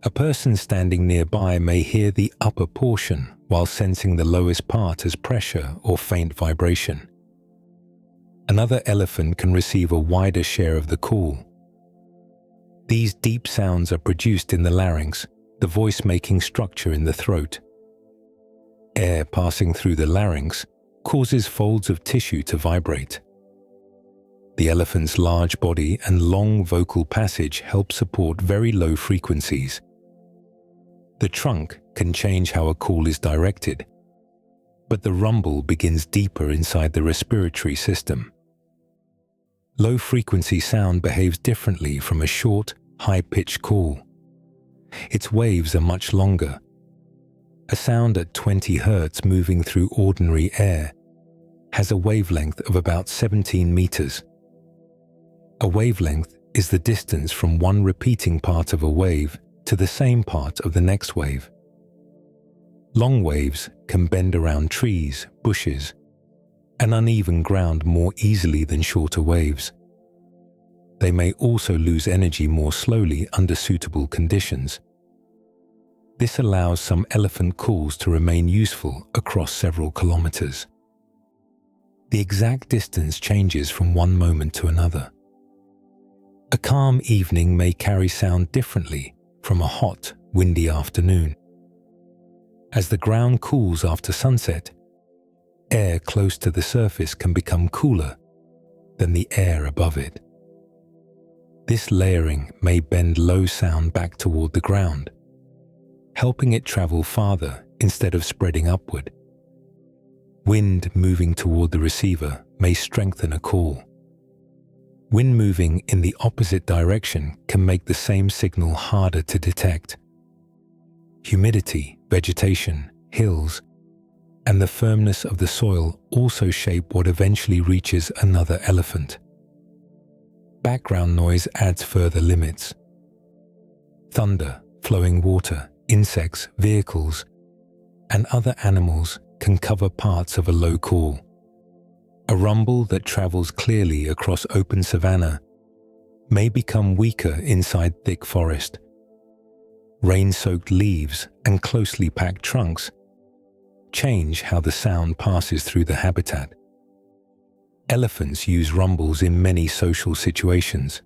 A person standing nearby may hear the upper portion while sensing the lowest part as pressure or faint vibration. Another elephant can receive a wider share of the call. These deep sounds are produced in the larynx, the voice-making structure in the throat. Air passing through the larynx causes folds of tissue to vibrate. The elephant's large body and long vocal passage help support very low frequencies. The trunk can change how a call is directed, but the rumble begins deeper inside the respiratory system. Low-frequency sound behaves differently from a short, high-pitched call. Its waves are much longer. A sound at 20 Hz moving through ordinary air has a wavelength of about 17 meters. A wavelength is the distance from one repeating part of a wave to the same part of the next wave. Long waves can bend around trees, bushes, and uneven ground more easily than shorter waves. They may also lose energy more slowly under suitable conditions. This allows some elephant calls to remain useful across several kilometers. The exact distance changes from one moment to another. A calm evening may carry sound differently from a hot, windy afternoon. As the ground cools after sunset, air close to the surface can become cooler than the air above it. This layering may bend low sound back toward the ground, helping it travel farther instead of spreading upward. Wind moving toward the receiver may strengthen a call. Wind moving in the opposite direction can make the same signal harder to detect. Humidity, vegetation, hills, and the firmness of the soil also shape what eventually reaches another elephant. Background noise adds further limits. Thunder, flowing water, insects, vehicles, and other animals can cover parts of a low call. A rumble that travels clearly across open savannah may become weaker inside thick forest. Rain-soaked leaves and closely packed trunks change how the sound passes through the habitat. Elephants use rumbles in many social situations.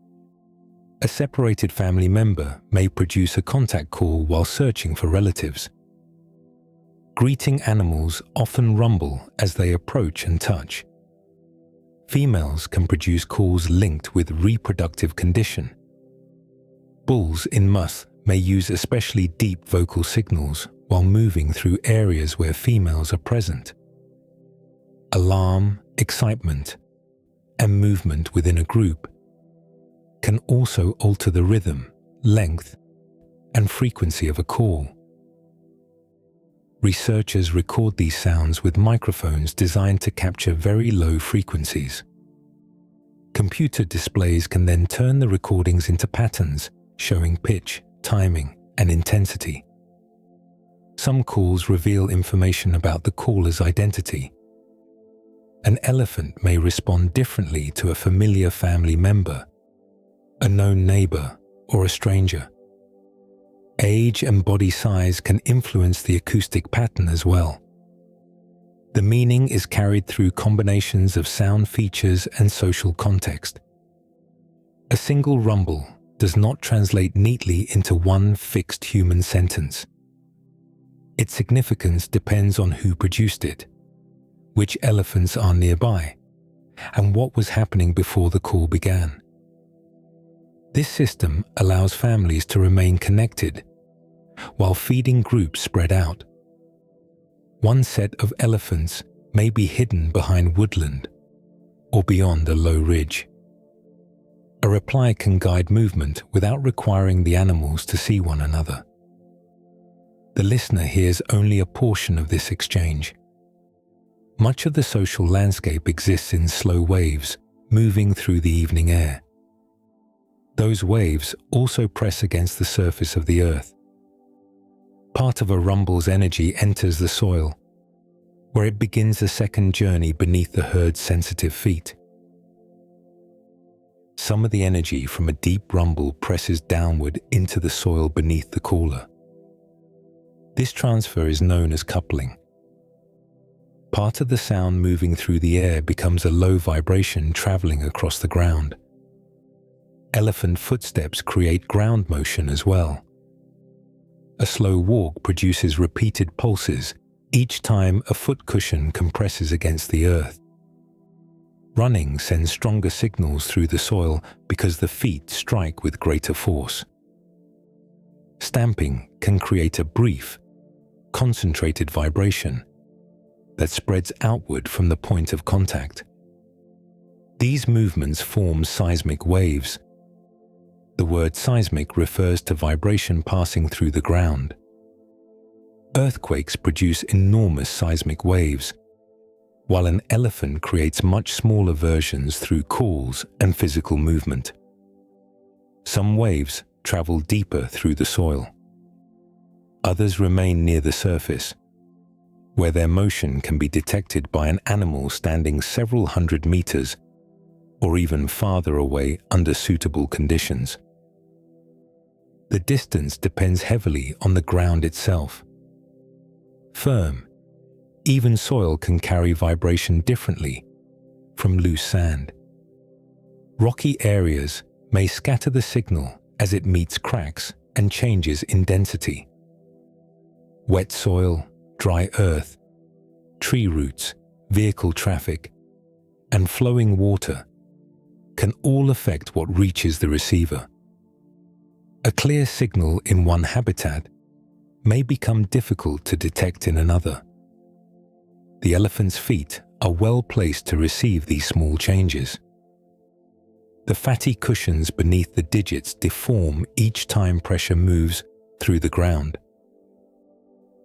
A separated family member may produce a contact call while searching for relatives. Greeting animals often rumble as they approach and touch. Females can produce calls linked with reproductive condition. Bulls in Musth may use especially deep vocal signals while moving through areas where females are present. Alarm, excitement, and movement within a group can also alter the rhythm, length, and frequency of a call. Researchers record these sounds with microphones designed to capture very low frequencies. Computer displays can then turn the recordings into patterns, showing pitch, timing, and intensity. Some calls reveal information about the caller's identity. An elephant may respond differently to a familiar family member, a known neighbor, or a stranger. Age and body size can influence the acoustic pattern as well. The meaning is carried through combinations of sound features and social context. A single rumble does not translate neatly into one fixed human sentence. Its significance depends on who produced it, which elephants are nearby, and what was happening before the call began. This system allows families to remain connected while feeding groups spread out. One set of elephants may be hidden behind woodland or beyond a low ridge. A reply can guide movement without requiring the animals to see one another. The listener hears only a portion of this exchange. Much of the social landscape exists in slow waves, moving through the evening air. Those waves also press against the surface of the earth. Part of a rumble's energy enters the soil, where it begins a second journey beneath the herd's sensitive feet. some of the energy from a deep rumble presses downward into the soil beneath the caller. This transfer is known as coupling. Part of the sound moving through the air becomes a low vibration traveling across the ground. Elephant footsteps create ground motion as well. A slow walk produces repeated pulses each time a foot cushion compresses against the earth. Running sends stronger signals through the soil because the feet strike with greater force. Stamping can create a brief, concentrated vibration that spreads outward from the point of contact. These movements form seismic waves. The word seismic refers to vibration passing through the ground. Earthquakes produce enormous seismic waves, while an elephant creates much smaller versions through calls and physical movement. Some waves travel deeper through the soil. Others remain near the surface, where their motion can be detected by an animal standing several hundred meters or even farther away under suitable conditions. The distance depends heavily on the ground itself. Firm, even soil can carry vibration differently from loose sand. Rocky areas may scatter the signal as it meets cracks and changes in density. Wet soil, dry earth, tree roots, vehicle traffic, and flowing water can all affect what reaches the receiver. A clear signal in one habitat may become difficult to detect in another. The elephant's feet are well placed to receive these small changes. The fatty cushions beneath the digits deform each time pressure moves through the ground.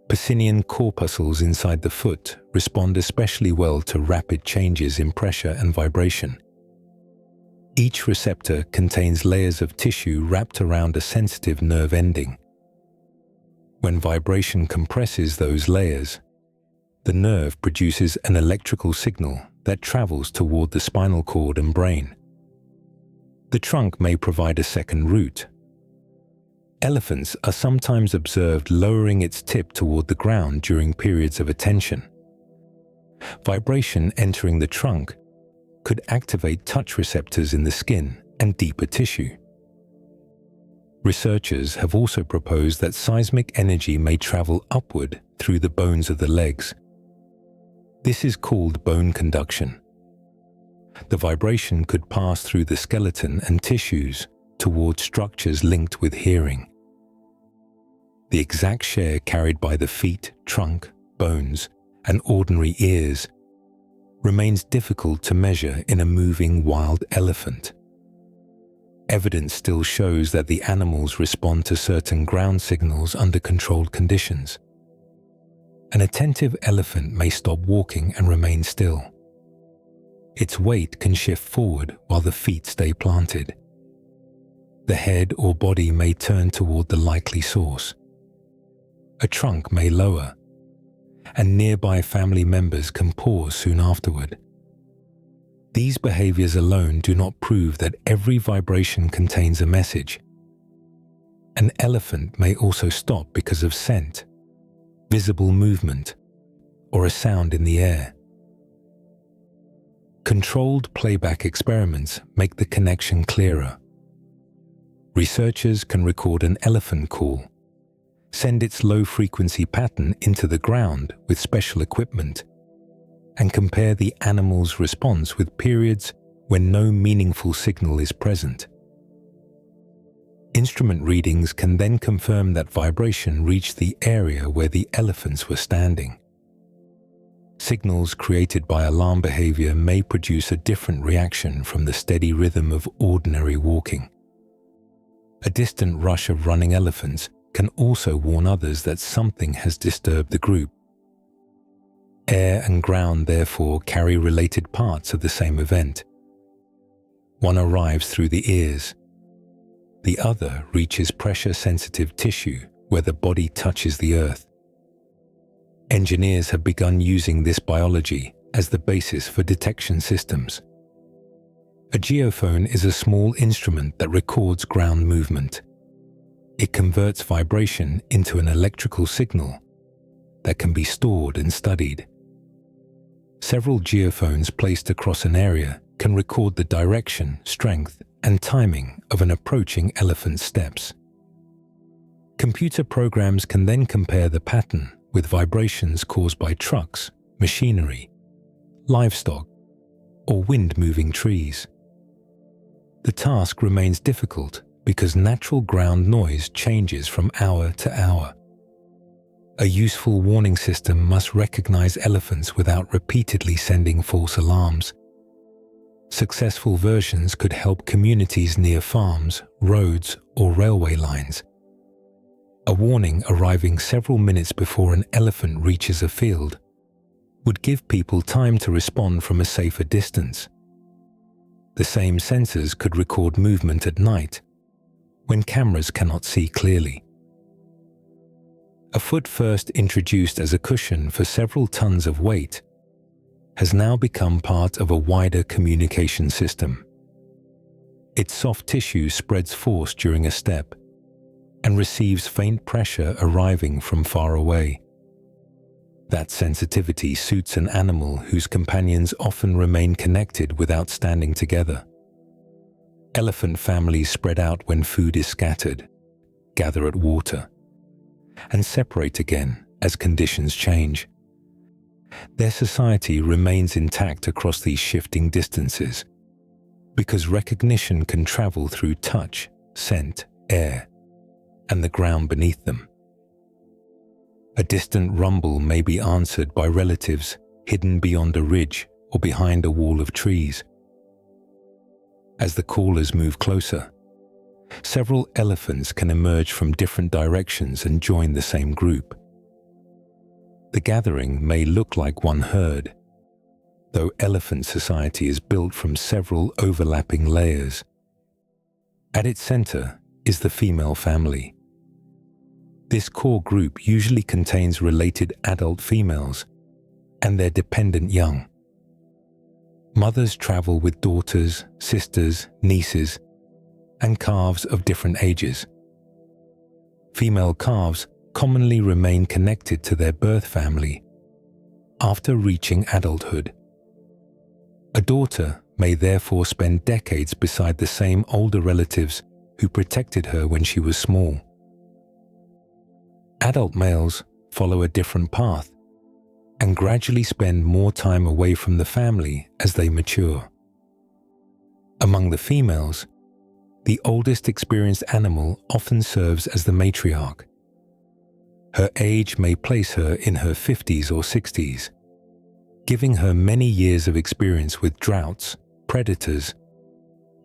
Piscinian corpuscles inside the foot respond especially well to rapid changes in pressure and vibration. Each receptor contains layers of tissue wrapped around a sensitive nerve ending. When vibration compresses those layers, the nerve produces an electrical signal that travels toward the spinal cord and brain. The trunk may provide a second route. Elephants are sometimes observed lowering its tip toward the ground during periods of attention. Vibration entering the trunk could activate touch receptors in the skin and deeper tissue. Researchers have also proposed that seismic energy may travel upward through the bones of the legs. This is called bone conduction. The vibration could pass through the skeleton and tissues toward structures linked with hearing. The exact share carried by the feet, trunk, bones, and ordinary ears remains difficult to measure in a moving wild elephant. Evidence still shows that the animals respond to certain ground signals under controlled conditions. An attentive elephant may stop walking and remain still. Its weight can shift forward while the feet stay planted. The head or body may turn toward the likely source. A trunk may lower, and nearby family members can pause soon afterward. These behaviors alone do not prove that every vibration contains a message. An elephant may also stop because of scent, visible movement, or a sound in the air. Controlled playback experiments make the connection clearer. Researchers can record an elephant call, send its low-frequency pattern into the ground with special equipment, and compare the animal's response with periods when no meaningful signal is present. Instrument readings can then confirm that vibration reached the area where the elephants were standing. Signals created by alarm behavior may produce a different reaction from the steady rhythm of ordinary walking. A distant rush of running elephants can also warn others that something has disturbed the group. Air and ground therefore carry related parts of the same event. One arrives through the ears. The other reaches pressure-sensitive tissue where the body touches the earth. Engineers have begun using this biology as the basis for detection systems. A geophone is a small instrument that records ground movement. It converts vibration into an electrical signal that can be stored and studied. Several geophones placed across an area can record the direction, strength, and timing of an approaching elephant's steps. Computer programs can then compare the pattern with vibrations caused by trucks, machinery, livestock, or wind-moving trees. The task remains difficult because natural ground noise changes from hour to hour. A useful warning system must recognize elephants without repeatedly sending false alarms. Successful versions could help communities near farms, roads, or railway lines. A warning arriving several minutes before an elephant reaches a field would give people time to respond from a safer distance. The same sensors could record movement at night, when cameras cannot see clearly. A foot first introduced as a cushion for several tons of weight has now become part of a wider communication system. Its soft tissue spreads force during a step and receives faint pressure arriving from far away. That sensitivity suits an animal whose companions often remain connected without standing together. Elephant families spread out when food is scattered, gather at water, and separate again as conditions change. Their society remains intact across these shifting distances because recognition can travel through touch, scent, air, and the ground beneath them. A distant rumble may be answered by relatives hidden beyond a ridge or behind a wall of trees. As the callers move closer, several elephants can emerge from different directions and join the same group. The gathering may look like one herd, though elephant society is built from several overlapping layers. At its center is the female family. This core group usually contains related adult females and their dependent young. Mothers travel with daughters, sisters, nieces, and calves of different ages. Female calves commonly remain connected to their birth family after reaching adulthood. A daughter may therefore spend decades beside the same older relatives who protected her when she was small. Adult males follow a different path and gradually spend more time away from the family as they mature. Among the females, the oldest experienced animal often serves as the matriarch. Her age may place her in her 50s or 60s, giving her many years of experience with droughts, predators,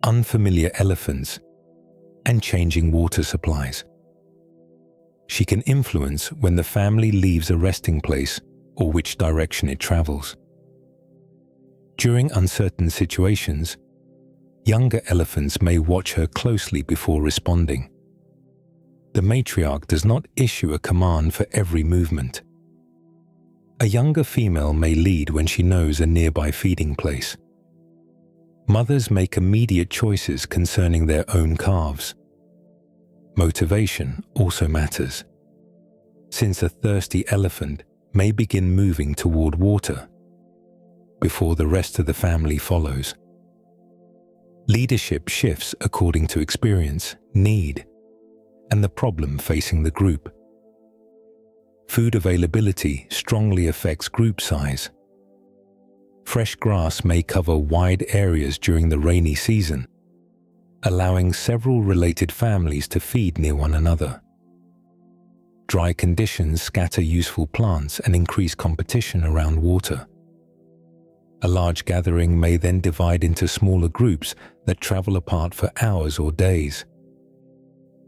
unfamiliar elephants, and changing water supplies. She can influence when the family leaves a resting place or which direction it travels. During uncertain situations, younger elephants may watch her closely before responding. The matriarch does not issue a command for every movement. A younger female may lead when she knows a nearby feeding place. Mothers make immediate choices concerning their own calves. Motivation also matters, since a thirsty elephant may begin moving toward water before the rest of the family follows. Leadership shifts according to experience, need, and the problem facing the group. Food availability strongly affects group size. Fresh grass may cover wide areas during the rainy season, allowing several related families to feed near one another. Dry conditions scatter useful plants and increase competition around water. A large gathering may then divide into smaller groups that travel apart for hours or days.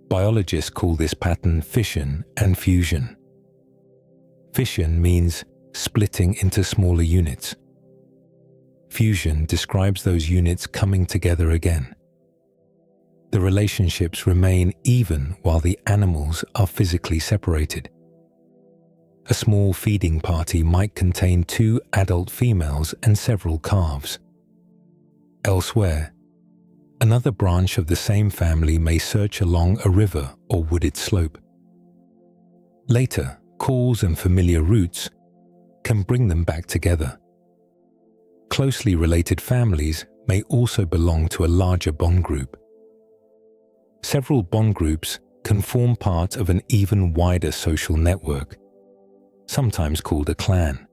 Biologists call this pattern fission and fusion. Fission means splitting into smaller units. Fusion describes those units coming together again. The relationships remain even while the animals are physically separated. A small feeding party might contain 2 adult females and several calves. Elsewhere, Another branch of the same family may search along a river or wooded slope. Later, calls and familiar routes can bring them back together. Closely related families may also belong to a larger bond group. Several bond groups can form part of an even wider social network, sometimes called a clan.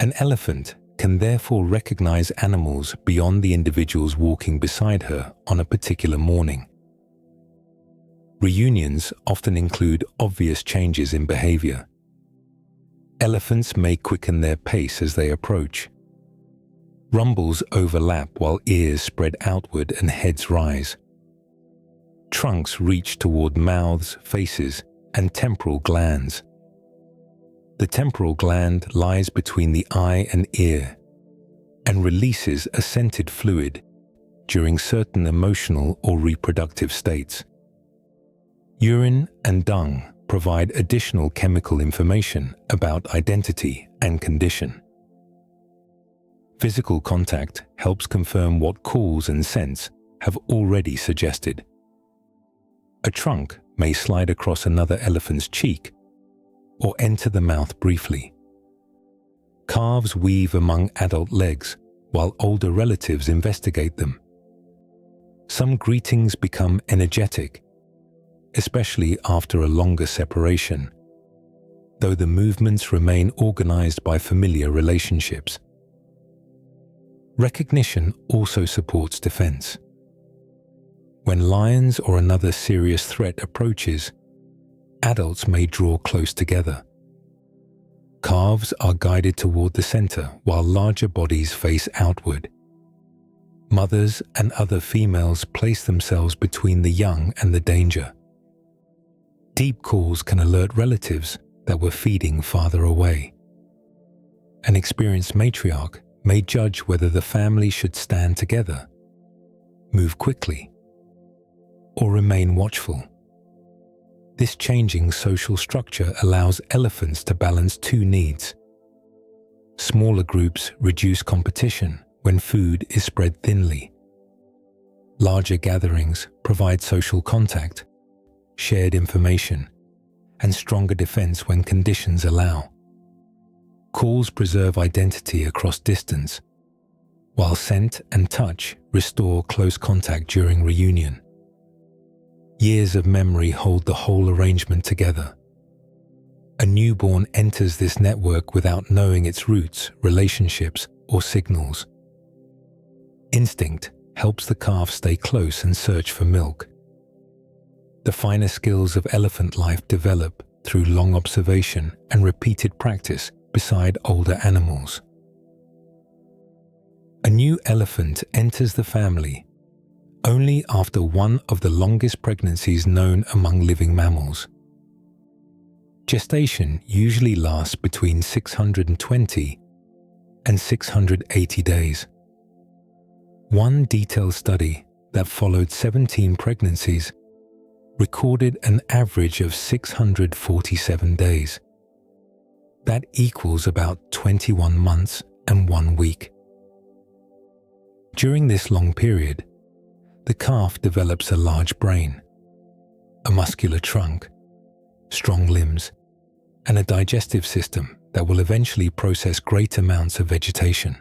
An elephant can therefore recognize animals beyond the individuals walking beside her on a particular morning. Reunions often include obvious changes in behavior. Elephants may quicken their pace as they approach. Rumbles overlap while ears spread outward and heads rise. Trunks reach toward mouths, faces, and temporal glands. The temporal gland lies between the eye and ear and releases a scented fluid during certain emotional or reproductive states. Urine and dung provide additional chemical information about identity and condition. Physical contact helps confirm what calls and scents have already suggested. A trunk may slide across another elephant's cheek or enter the mouth briefly. Calves weave among adult legs while older relatives investigate them. Some greetings become energetic, especially after a longer separation, though the movements remain organized by familiar relationships. Recognition also supports defense. When lions or another serious threat approaches, adults may draw close together. Calves are guided toward the center while larger bodies face outward. Mothers and other females place themselves between the young and the danger. Deep calls can alert relatives that were feeding farther away. An experienced matriarch may judge whether the family should stand together, move quickly, or remain watchful. This changing social structure allows elephants to balance two needs. Smaller groups reduce competition when food is spread thinly. Larger gatherings provide social contact, shared information, and stronger defense when conditions allow. Calls preserve identity across distance, while scent and touch restore close contact during reunion. Years of memory hold the whole arrangement together. A newborn enters this network without knowing its roots, relationships, or signals. Instinct helps the calf stay close and search for milk. The finer skills of elephant life develop through long observation and repeated practice beside older animals. A new elephant enters the family only after one of the longest pregnancies known among living mammals. Gestation usually lasts between 620 and 680 days. One detailed study that followed 17 pregnancies recorded an average of 647 days. That equals about 21 months and 1 week. During this long period, the calf develops a large brain, a muscular trunk, strong limbs, and a digestive system that will eventually process great amounts of vegetation.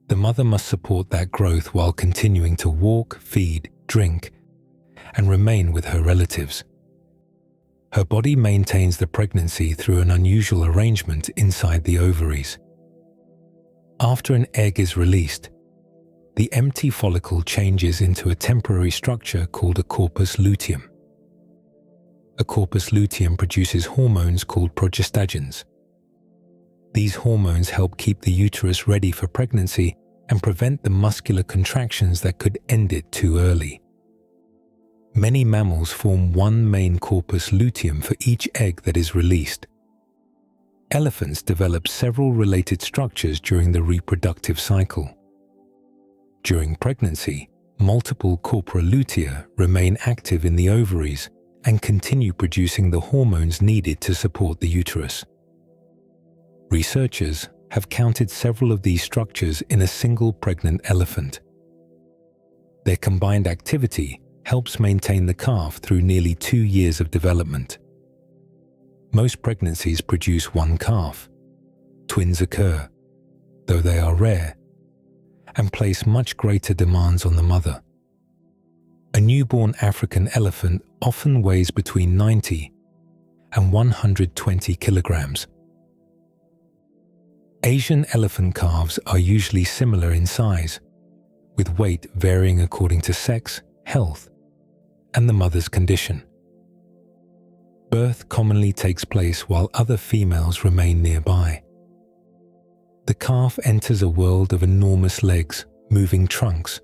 The mother must support that growth while continuing to walk, feed, drink, and remain with her relatives. Her body maintains the pregnancy through an unusual arrangement inside the ovaries. After an egg is released, the empty follicle changes into a temporary structure called a corpus luteum. A corpus luteum produces hormones called progestagens. These hormones help keep the uterus ready for pregnancy and prevent the muscular contractions that could end it too early. Many mammals form one main corpus luteum for each egg that is released. Elephants develop several related structures during the reproductive cycle. During pregnancy, multiple corpora lutea remain active in the ovaries and continue producing the hormones needed to support the uterus. Researchers have counted several of these structures in a single pregnant elephant. Their combined activity helps maintain the calf through nearly 2 years of development. Most pregnancies produce one calf. Twins occur, though they are rare, and place much greater demands on the mother. A newborn African elephant often weighs between 90 and 120 kilograms. Asian elephant calves are usually similar in size, with weight varying according to sex, health, and the mother's condition. Birth commonly takes place while other females remain nearby. The calf enters a world of enormous legs, moving trunks,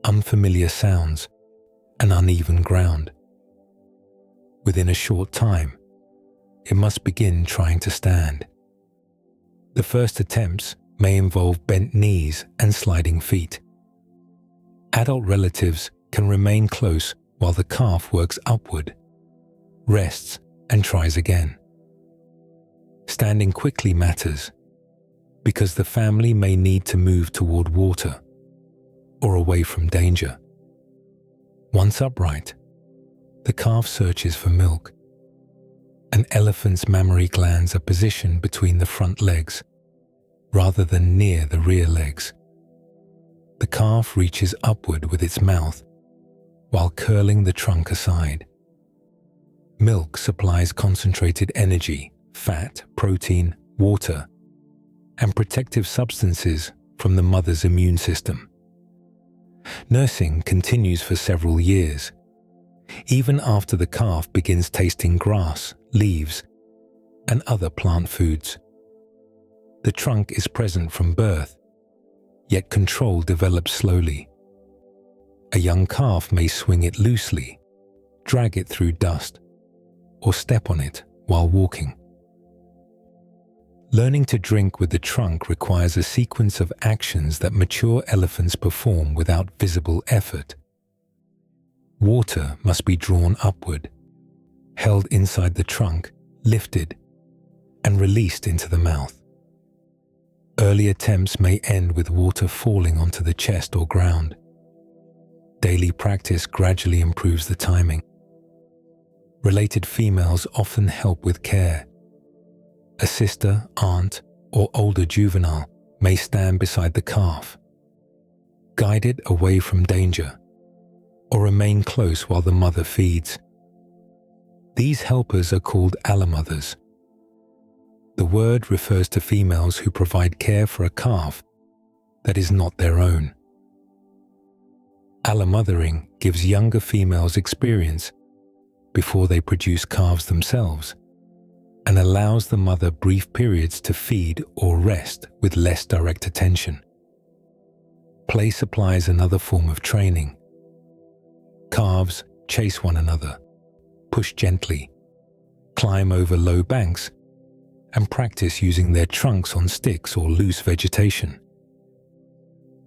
unfamiliar sounds, and uneven ground. Within a short time, it must begin trying to stand. The first attempts may involve bent knees and sliding feet. Adult relatives can remain close while the calf works upward, rests, and tries again. Standing quickly matters because the family may need to move toward water or away from danger. Once upright, the calf searches for milk. An elephant's mammary glands are positioned between the front legs rather than near the rear legs. The calf reaches upward with its mouth while curling the trunk aside. Milk supplies concentrated energy, fat, protein, water, and protective substances from the mother's immune system. Nursing continues for several years, even after the calf begins tasting grass, leaves, and other plant foods. The trunk is present from birth, yet control develops slowly. A young calf may swing it loosely, drag it through dust, or step on it while walking. Learning to drink with the trunk requires a sequence of actions that mature elephants perform without visible effort. Water must be drawn upward, held inside the trunk, lifted, and released into the mouth. Early attempts may end with water falling onto the chest or ground. Daily practice gradually improves the timing. Related females often help with care. A sister, aunt, or older juvenile may stand beside the calf, guide it away from danger, or remain close while the mother feeds. These helpers are called allamothers. The word refers to females who provide care for a calf that is not their own. Allamothering gives younger females experience before they produce calves themselves and allows the mother brief periods to feed or rest with less direct attention. Play supplies another form of training. Calves chase one another, push gently, climb over low banks, and practice using their trunks on sticks or loose vegetation.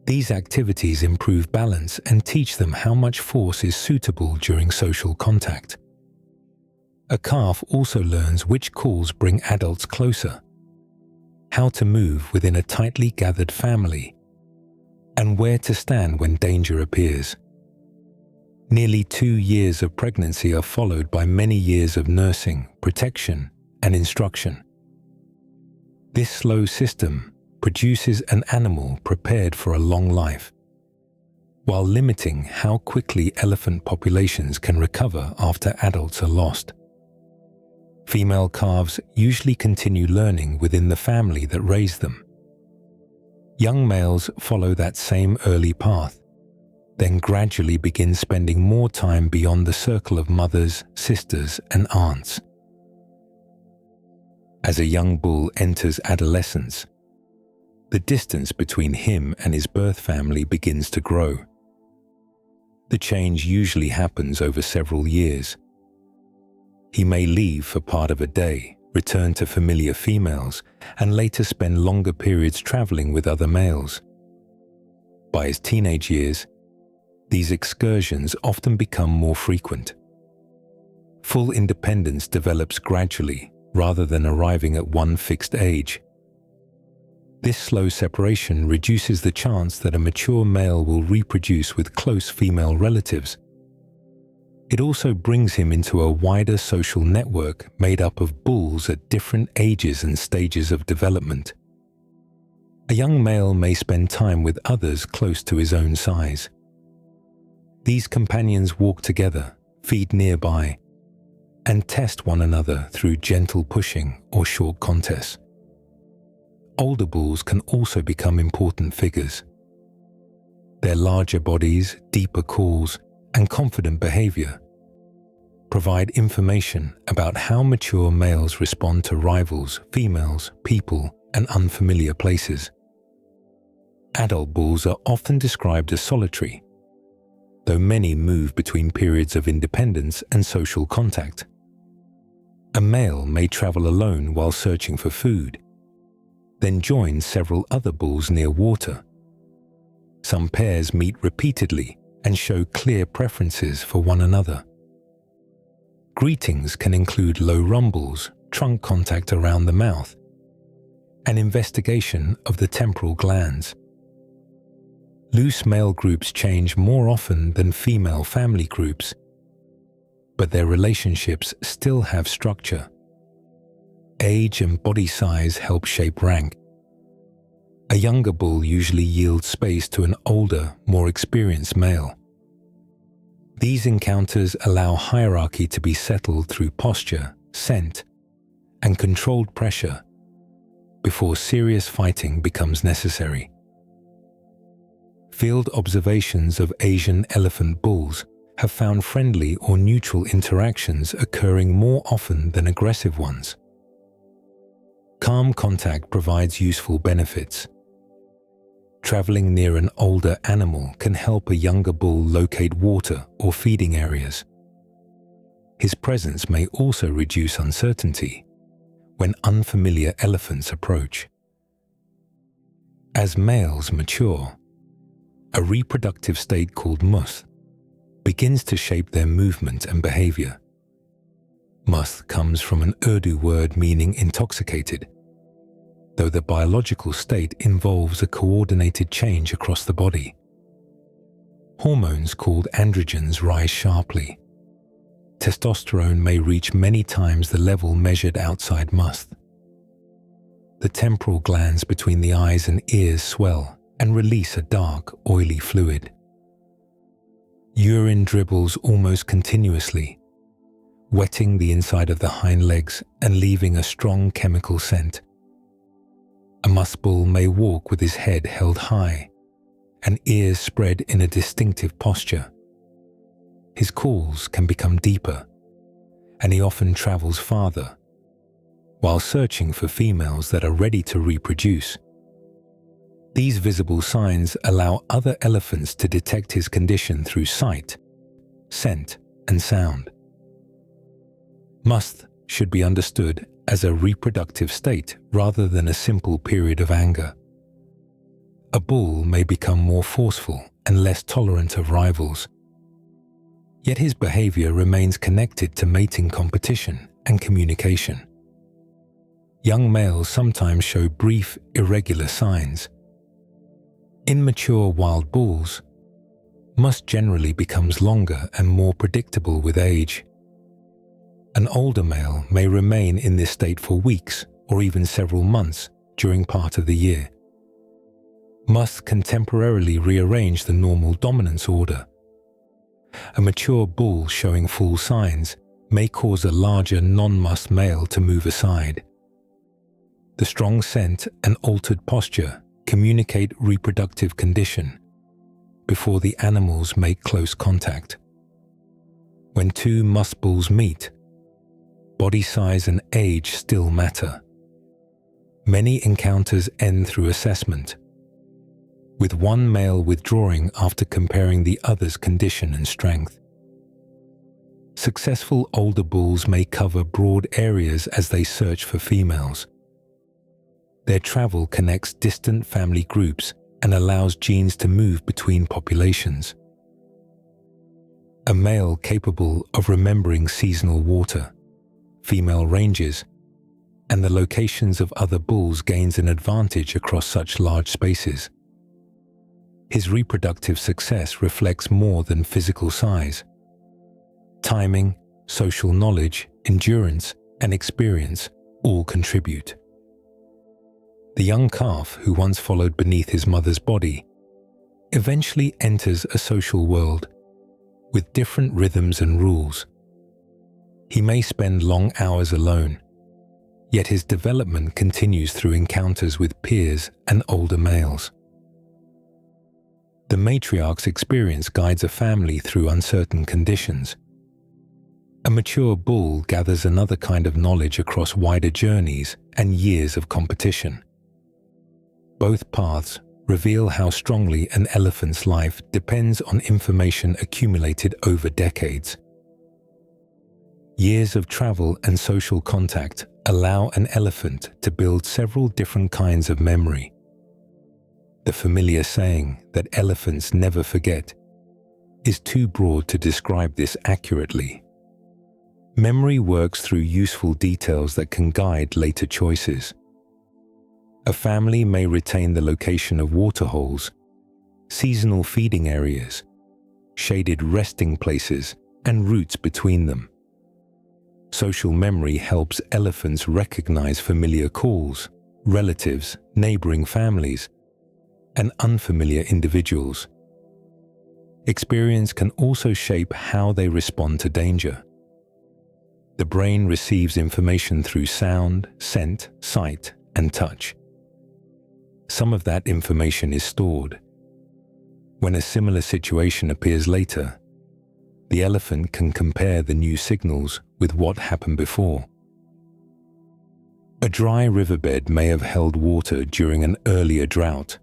These activities improve balance and teach them how much force is suitable during social contact. A calf also learns which calls bring adults closer, how to move within a tightly gathered family, and where to stand when danger appears. Nearly 2 years of pregnancy are followed by many years of nursing, protection, and instruction. This slow system produces an animal prepared for a long life, while limiting how quickly elephant populations can recover after adults are lost. Female calves usually continue learning within the family that raised them. Young males follow that same early path, then gradually begin spending more time beyond the circle of mothers, sisters, and aunts. As a young bull enters adolescence, the distance between him and his birth family begins to grow. The change usually happens over several years. He may leave for part of a day, return to familiar females, and later spend longer periods traveling with other males. By his teenage years, these excursions often become more frequent. Full independence develops gradually rather than arriving at one fixed age. This slow separation reduces the chance that a mature male will reproduce with close female relatives. It also brings him into a wider social network made up of bulls at different ages and stages of development. A young male may spend time with others close to his own size. These companions walk together, feed nearby, and test one another through gentle pushing or short contests. Older bulls can also become important figures. Their larger bodies, deeper calls, and confident behavior provide information about how mature males respond to rivals, females, people, and unfamiliar places. Adult bulls are often described as solitary, though many move between periods of independence and social contact. A male may travel alone while searching for food, then join several other bulls near water. Some pairs meet repeatedly and show clear preferences for one another. Greetings can include low rumbles, trunk contact around the mouth, and investigation of the temporal glands. Loose male groups change more often than female family groups, but their relationships still have structure. Age and body size help shape rank. A younger bull usually yields space to an older, more experienced male. These encounters allow hierarchy to be settled through posture, scent, and controlled pressure before serious fighting becomes necessary. Field observations of Asian elephant bulls have found friendly or neutral interactions occurring more often than aggressive ones. Calm contact provides useful benefits. Traveling near an older animal can help a younger bull locate water or feeding areas. His presence may also reduce uncertainty when unfamiliar elephants approach. As males mature, a reproductive state called musth begins to shape their movement and behavior. Musth comes from an Urdu word meaning intoxicated, though the biological state involves a coordinated change across the body. Hormones called androgens rise sharply. Testosterone may reach many times the level measured outside musth. The temporal glands between the eyes and ears swell and release a dark, oily fluid. Urine dribbles almost continuously, wetting the inside of the hind legs and leaving a strong chemical scent. A musth bull may walk with his head held high and ears spread in a distinctive posture. His calls can become deeper, and he often travels farther, while searching for females that are ready to reproduce. These visible signs allow other elephants to detect his condition through sight, scent, and sound. Musth should be understood as a reproductive state rather than a simple period of anger. A bull may become more forceful and less tolerant of rivals, yet his behavior remains connected to mating competition and communication. Young males sometimes show brief, irregular signs. In mature wild bulls, musth generally becomes longer and more predictable with age. An older male may remain in this state for weeks or even several months during part of the year. Musth can temporarily rearrange the normal dominance order. A mature bull showing full signs may cause a larger non-musth male to move aside. The strong scent and altered posture communicate reproductive condition before the animals make close contact. When two musth bulls meet, body size and age still matter. Many encounters end through assessment, with one male withdrawing after comparing the other's condition and strength. Successful older bulls may cover broad areas as they search for females. Their travel connects distant family groups and allows genes to move between populations. A male capable of remembering seasonal water, female ranges, and the locations of other bulls gains an advantage across such large spaces. His reproductive success reflects more than physical size. Timing, social knowledge, endurance, and experience all contribute. The young calf, who once followed beneath his mother's body, eventually enters a social world with different rhythms and rules. He may spend long hours alone, yet his development continues through encounters with peers and older males. The matriarch's experience guides a family through uncertain conditions. A mature bull gathers another kind of knowledge across wider journeys and years of competition. Both paths reveal how strongly an elephant's life depends on information accumulated over decades. Years of travel and social contact allow an elephant to build several different kinds of memory. The familiar saying that elephants never forget is too broad to describe this accurately. Memory works through useful details that can guide later choices. A family may retain the location of waterholes, seasonal feeding areas, shaded resting places, and routes between them. Social memory helps elephants recognize familiar calls, relatives, neighboring families, and unfamiliar individuals. Experience can also shape how they respond to danger. The brain receives information through sound, scent, sight, and touch. Some of that information is stored. When a similar situation appears later, the elephant can compare the new signals with what happened before. A dry riverbed may have held water during an earlier drought.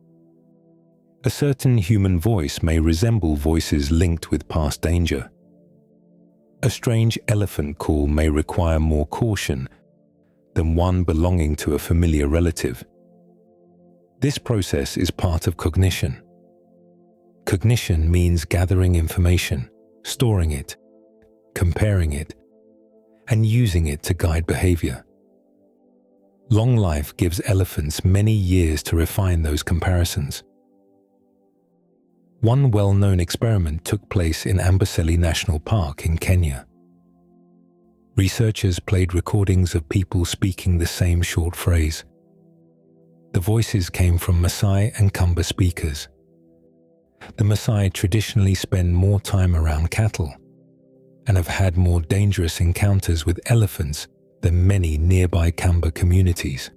A certain human voice may resemble voices linked with past danger. A strange elephant call may require more caution than one belonging to a familiar relative. This process is part of cognition. Cognition means gathering information, storing it, comparing it, and using it to guide behavior. Long life gives elephants many years to refine those comparisons. One well-known experiment took place in Amboseli National Park in Kenya. Researchers played recordings of people speaking the same short phrase. The voices came from Maasai and Kamba speakers. The Maasai traditionally spend more time around cattle and have had more dangerous encounters with elephants than many nearby Kamba communities.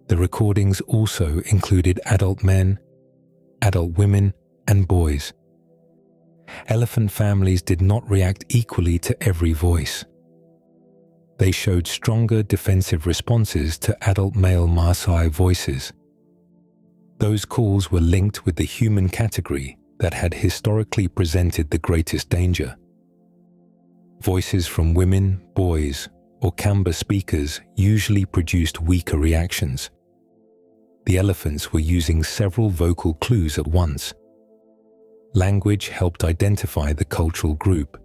The recordings also included adult men, adult women, and boys. Elephant families did not react equally to every voice. They showed stronger defensive responses to adult male Maasai voices. Those calls were linked with the human category that had historically presented the greatest danger. Voices from women, boys, or Kamba speakers usually produced weaker reactions. The elephants were using several vocal clues at once. Language helped identify the cultural group.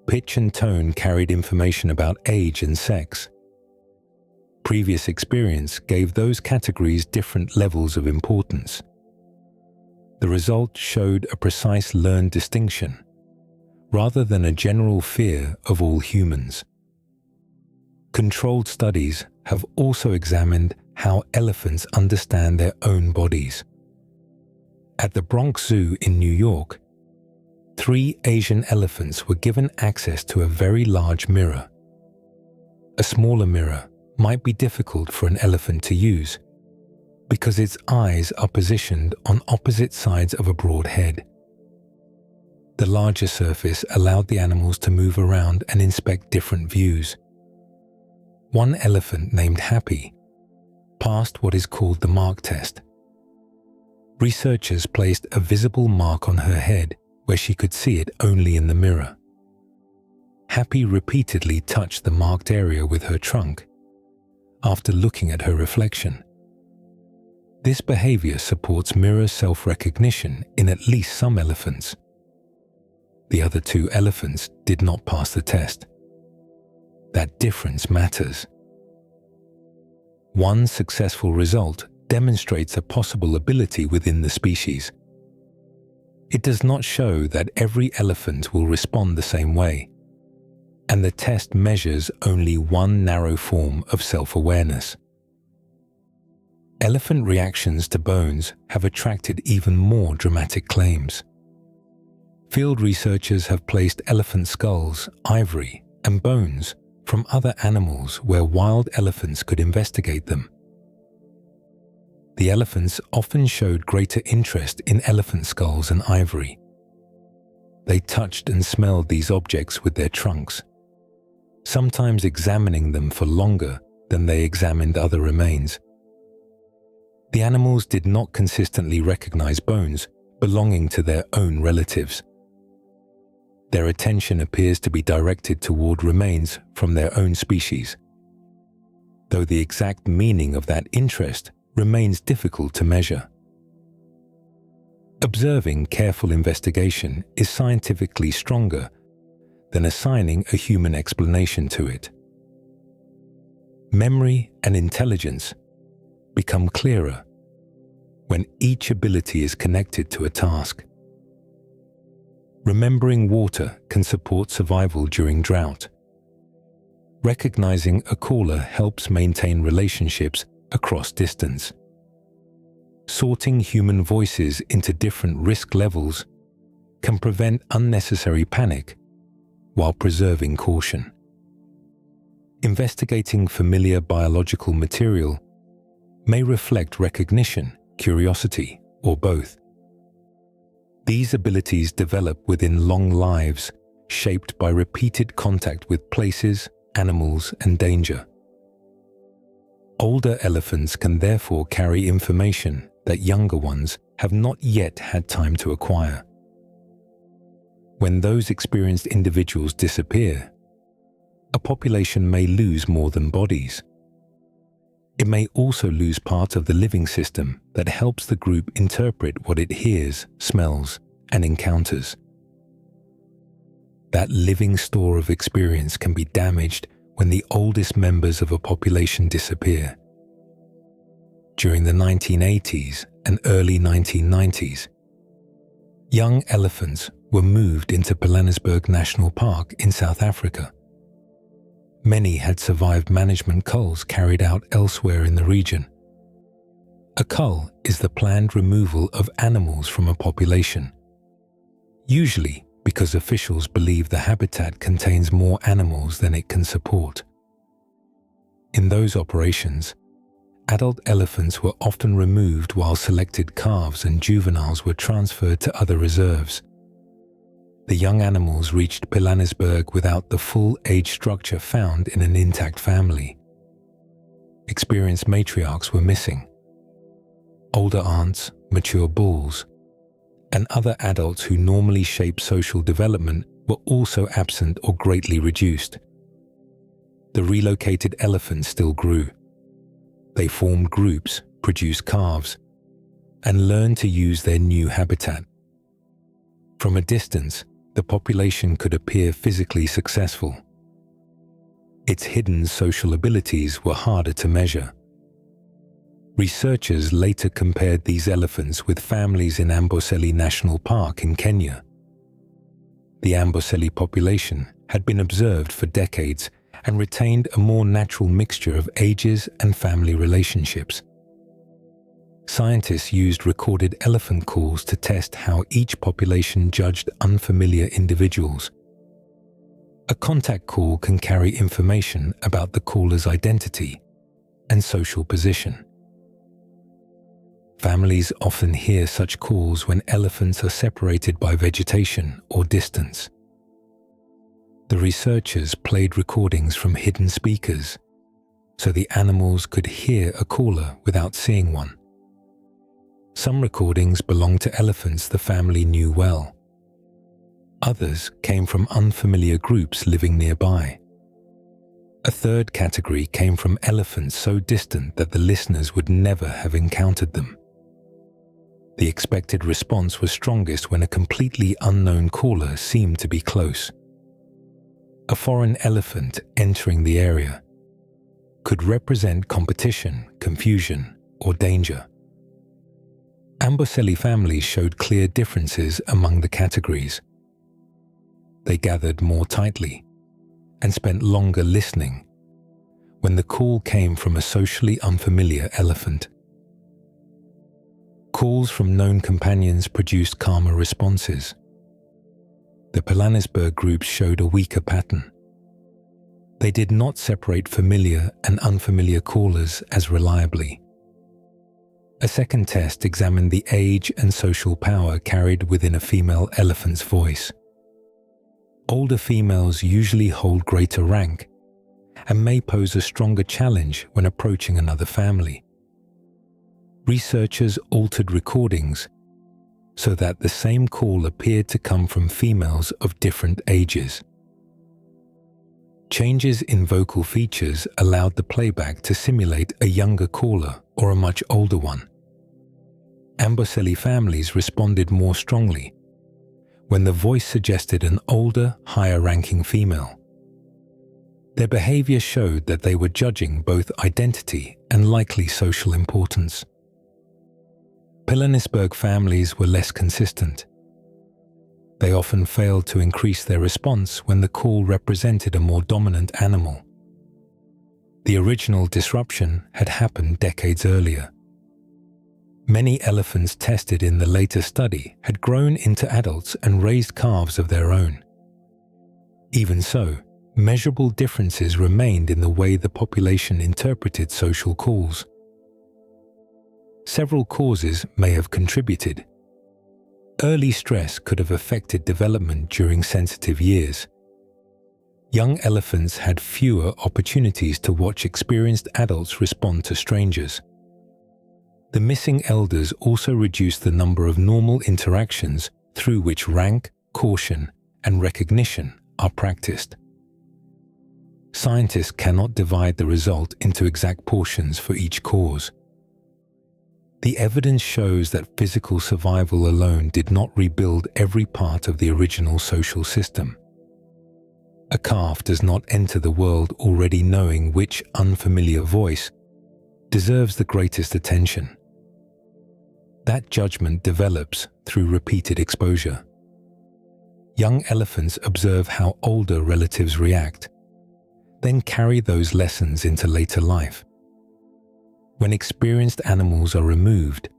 Pitch and tone carried information about age and sex. Previous experience gave those categories different levels of importance. The result showed a precise learned distinction, rather than a general fear of all humans. Controlled studies have also examined how elephants understand their own bodies. At the Bronx Zoo in New York, 3 Asian elephants were given access to a very large mirror. A smaller mirror might be difficult for an elephant to use because its eyes are positioned on opposite sides of a broad head. The larger surface allowed the animals to move around and inspect different views. One elephant named Happy passed what is called the mark test. Researchers placed a visible mark on her head where she could see it only in the mirror. Happy repeatedly touched the marked area with her trunk after looking at her reflection. This behavior supports mirror self-recognition in at least some elephants. The other 2 elephants did not pass the test. That difference matters One successful result demonstrates a possible ability within the species. It does not show that every elephant will respond the same way, and the test measures only one narrow form of self-awareness. Elephant reactions to bones have attracted even more dramatic claims. Field researchers have placed elephant skulls, ivory, and bones from other animals where wild elephants could investigate them. The elephants often showed greater interest in elephant skulls and ivory. They touched and smelled these objects with their trunks, sometimes examining them for longer than they examined other remains. The animals did not consistently recognize bones belonging to their own relatives. Their attention appears to be directed toward remains from their own species, though the exact meaning of that interest remains difficult to measure. Observing careful investigation is scientifically stronger than assigning a human explanation to it. Memory and intelligence become clearer when each ability is connected to a task. Remembering water can support survival during drought. Recognizing a caller helps maintain relationships across distance. Sorting human voices into different risk levels can prevent unnecessary panic while preserving caution. Investigating familiar biological material may reflect recognition, curiosity, or both. These abilities develop within long lives, shaped by repeated contact with places, animals, and danger. Older elephants can therefore carry information that younger ones have not yet had time to acquire. When those experienced individuals disappear, a population may lose more than bodies. It may also lose part of the living system that helps the group interpret what it hears, smells, and encounters. That living store of experience can be damaged when the oldest members of a population disappear. During the 1980s and early 1990s, young elephants were moved into Pilanesberg National Park in South Africa. Many had survived management culls carried out elsewhere in the region. A cull is the planned removal of animals from a population, usually because officials believe the habitat contains more animals than it can support. In those operations, adult elephants were often removed while selected calves and juveniles were transferred to other reserves. The young animals reached Pilanesberg without the full age structure found in an intact family. Experienced matriarchs were missing. Older aunts, mature bulls, and other adults who normally shape social development were also absent or greatly reduced. The relocated elephants still grew. They formed groups, produced calves, and learned to use their new habitat. From a distance, the population could appear physically successful. Its hidden social abilities were harder to measure. Researchers later compared these elephants with families in Amboseli National Park in Kenya. The Amboseli population had been observed for decades and retained a more natural mixture of ages and family relationships. Scientists used recorded elephant calls to test how each population judged unfamiliar individuals. A contact call can carry information about the caller's identity and social position. Families often hear such calls when elephants are separated by vegetation or distance. The researchers played recordings from hidden speakers so the animals could hear a caller without seeing one. Some recordings belonged to elephants the family knew well. Others came from unfamiliar groups living nearby. A third category came from elephants so distant that the listeners would never have encountered them. The expected response was strongest when a completely unknown caller seemed to be close. A foreign elephant entering the area could represent competition, confusion, or danger. Ambocelli families showed clear differences among the categories. They gathered more tightly and spent longer listening when the call came from a socially unfamiliar elephant. Calls from known companions produced calmer responses. The Pilanesberg groups showed a weaker pattern. They did not separate familiar and unfamiliar callers as reliably. A second test examined the age and social power carried within a female elephant's voice. Older females usually hold greater rank and may pose a stronger challenge when approaching another family. Researchers altered recordings so that the same call appeared to come from females of different ages. Changes in vocal features allowed the playback to simulate a younger caller or a much older one. Ambocelli families responded more strongly when the voice suggested an older, higher-ranking female. Their behavior showed that they were judging both identity and likely social importance. Pilanesberg families were less consistent. They often failed to increase their response when the call represented a more dominant animal. The original disruption had happened decades earlier. Many elephants tested in the later study had grown into adults and raised calves of their own. Even so, measurable differences remained in the way the population interpreted social calls. Several causes may have contributed. Early stress could have affected development during sensitive years. Young elephants had fewer opportunities to watch experienced adults respond to strangers. The missing elders also reduced the number of normal interactions through which rank, caution, and recognition are practiced. Scientists cannot divide the result into exact portions for each cause. The evidence shows that physical survival alone did not rebuild every part of the original social system. A calf does not enter the world already knowing which unfamiliar voice deserves the greatest attention. That judgment develops through repeated exposure. Young elephants observe how older relatives react, then carry those lessons into later life. When experienced animals are removed,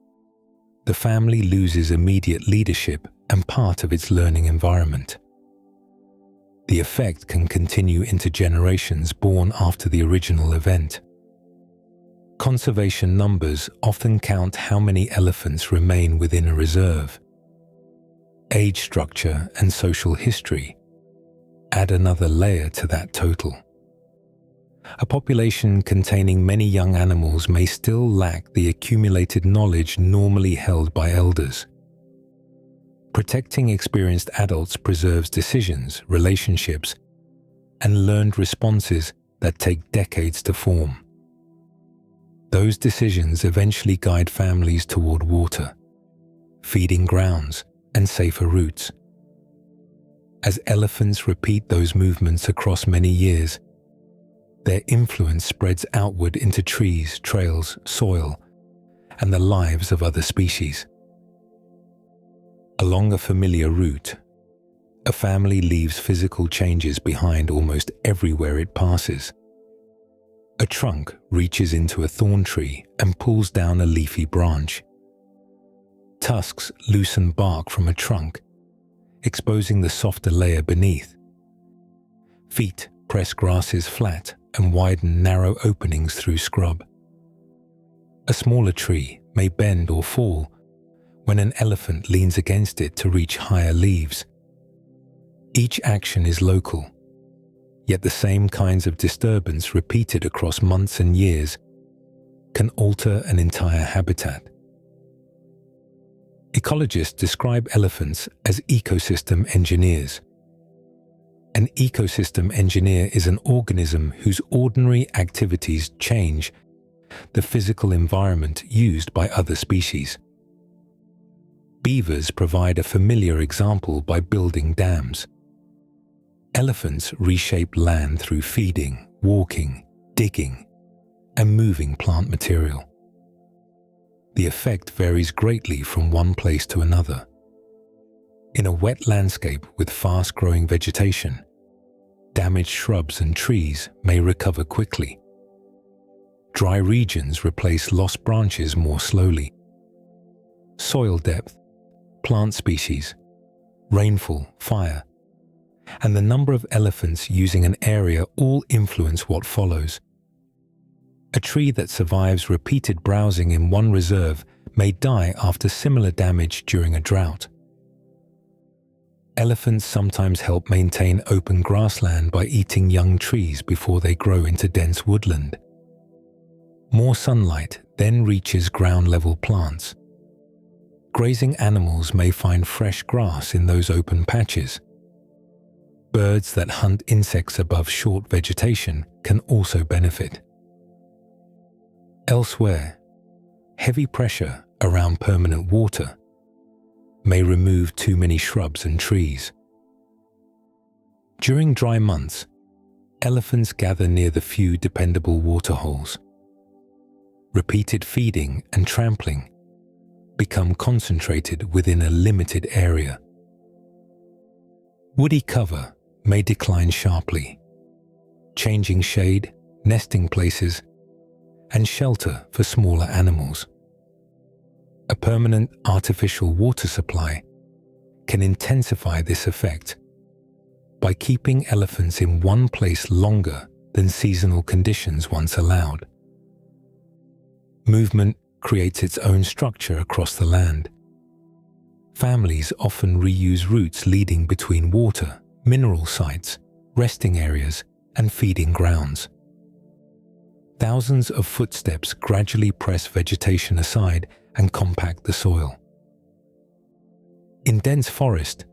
the family loses immediate leadership and part of its learning environment. The effect can continue into generations born after the original event. Conservation numbers often count how many elephants remain within a reserve. Age structure and social history add another layer to that total. A population containing many young animals may still lack the accumulated knowledge normally held by elders. Protecting experienced adults preserves decisions, relationships, and learned responses that take decades to form. Those decisions eventually guide families toward water, feeding grounds, and safer routes. As elephants repeat those movements across many years, their influence spreads outward into trees, trails, soil, and the lives of other species. Along a familiar route, a family leaves physical changes behind almost everywhere it passes. A trunk reaches into a thorn tree and pulls down a leafy branch. Tusks loosen bark from a trunk, exposing the softer layer beneath. Feet press grasses flat and widen narrow openings through scrub. A smaller tree may bend or fall when an elephant leans against it to reach higher leaves. Each action is local, yet the same kinds of disturbance repeated across months and years can alter an entire habitat. Ecologists describe elephants as ecosystem engineers. An ecosystem engineer is an organism whose ordinary activities change the physical environment used by other species. Beavers provide a familiar example by building dams. Elephants reshape land through feeding, walking, digging, and moving plant material. The effect varies greatly from one place to another. In a wet landscape with fast-growing vegetation, damaged shrubs and trees may recover quickly. Dry regions replace lost branches more slowly. Soil depth, plant species, rainfall, fire, and the number of elephants using an area all influence what follows. A tree that survives repeated browsing in one reserve may die after similar damage during a drought. Elephants sometimes help maintain open grassland by eating young trees before they grow into dense woodland. More sunlight then reaches ground-level plants. Grazing animals may find fresh grass in those open patches. Birds that hunt insects above short vegetation can also benefit. Elsewhere, heavy pressure around permanent water may remove too many shrubs and trees. During dry months, elephants gather near the few dependable waterholes. Repeated feeding and trampling become concentrated within a limited area. Woody cover may decline sharply, changing shade, nesting places, and shelter for smaller animals. A permanent artificial water supply can intensify this effect by keeping elephants in one place longer than seasonal conditions once allowed. Movement creates its own structure across the land. Families often reuse routes leading between water, mineral sites, resting areas, and feeding grounds. Thousands of footsteps gradually press vegetation aside and compact the soil. In dense forest,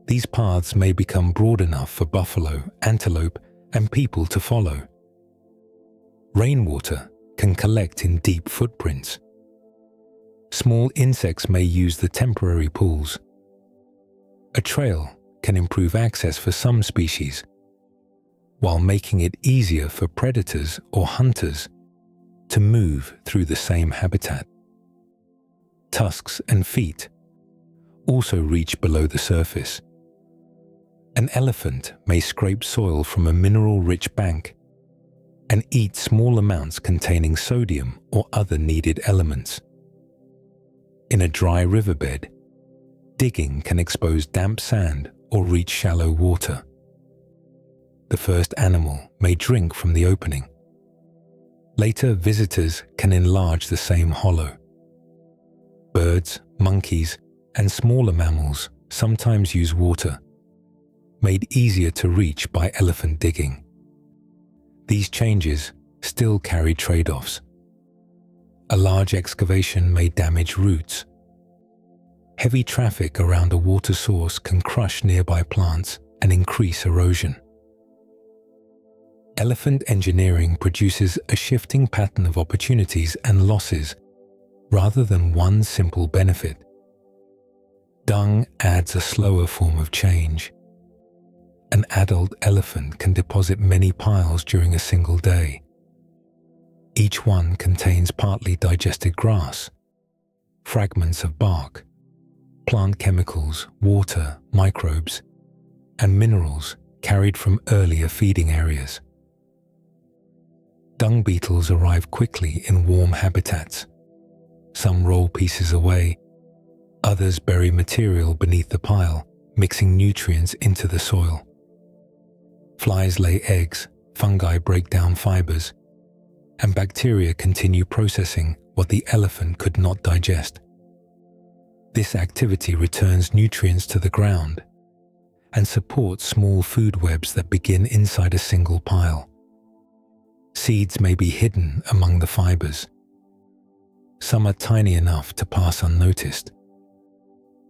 these paths may become broad enough for buffalo, antelope, and people to follow. Rainwater can collect in deep footprints. Small insects may use the temporary pools. A trail can improve access for some species, while making it easier for predators or hunters to move through the same habitat. Tusks and feet also reach below the surface. An elephant may scrape soil from a mineral-rich bank and eat small amounts containing sodium or other needed elements. In a dry riverbed, digging can expose damp sand or reach shallow water. The first animal may drink from the opening. Later, visitors can enlarge the same hollow. Birds, monkeys, and smaller mammals sometimes use water, made easier to reach by elephant digging. These changes still carry trade-offs. A large excavation may damage roots. Heavy traffic around a water source can crush nearby plants and increase erosion. Elephant engineering produces a shifting pattern of opportunities and losses rather than one simple benefit. Dung adds a slower form of change. An adult elephant can deposit many piles during a single day. Each one contains partly digested grass, fragments of bark, plant chemicals, water, microbes, and minerals carried from earlier feeding areas. Dung beetles arrive quickly in warm habitats. Some roll pieces away, others bury material beneath the pile, mixing nutrients into the soil. Flies lay eggs, fungi break down fibers, and bacteria continue processing what the elephant could not digest. This activity returns nutrients to the ground and supports small food webs that begin inside a single pile. Seeds may be hidden among the fibers. Some are tiny enough to pass unnoticed.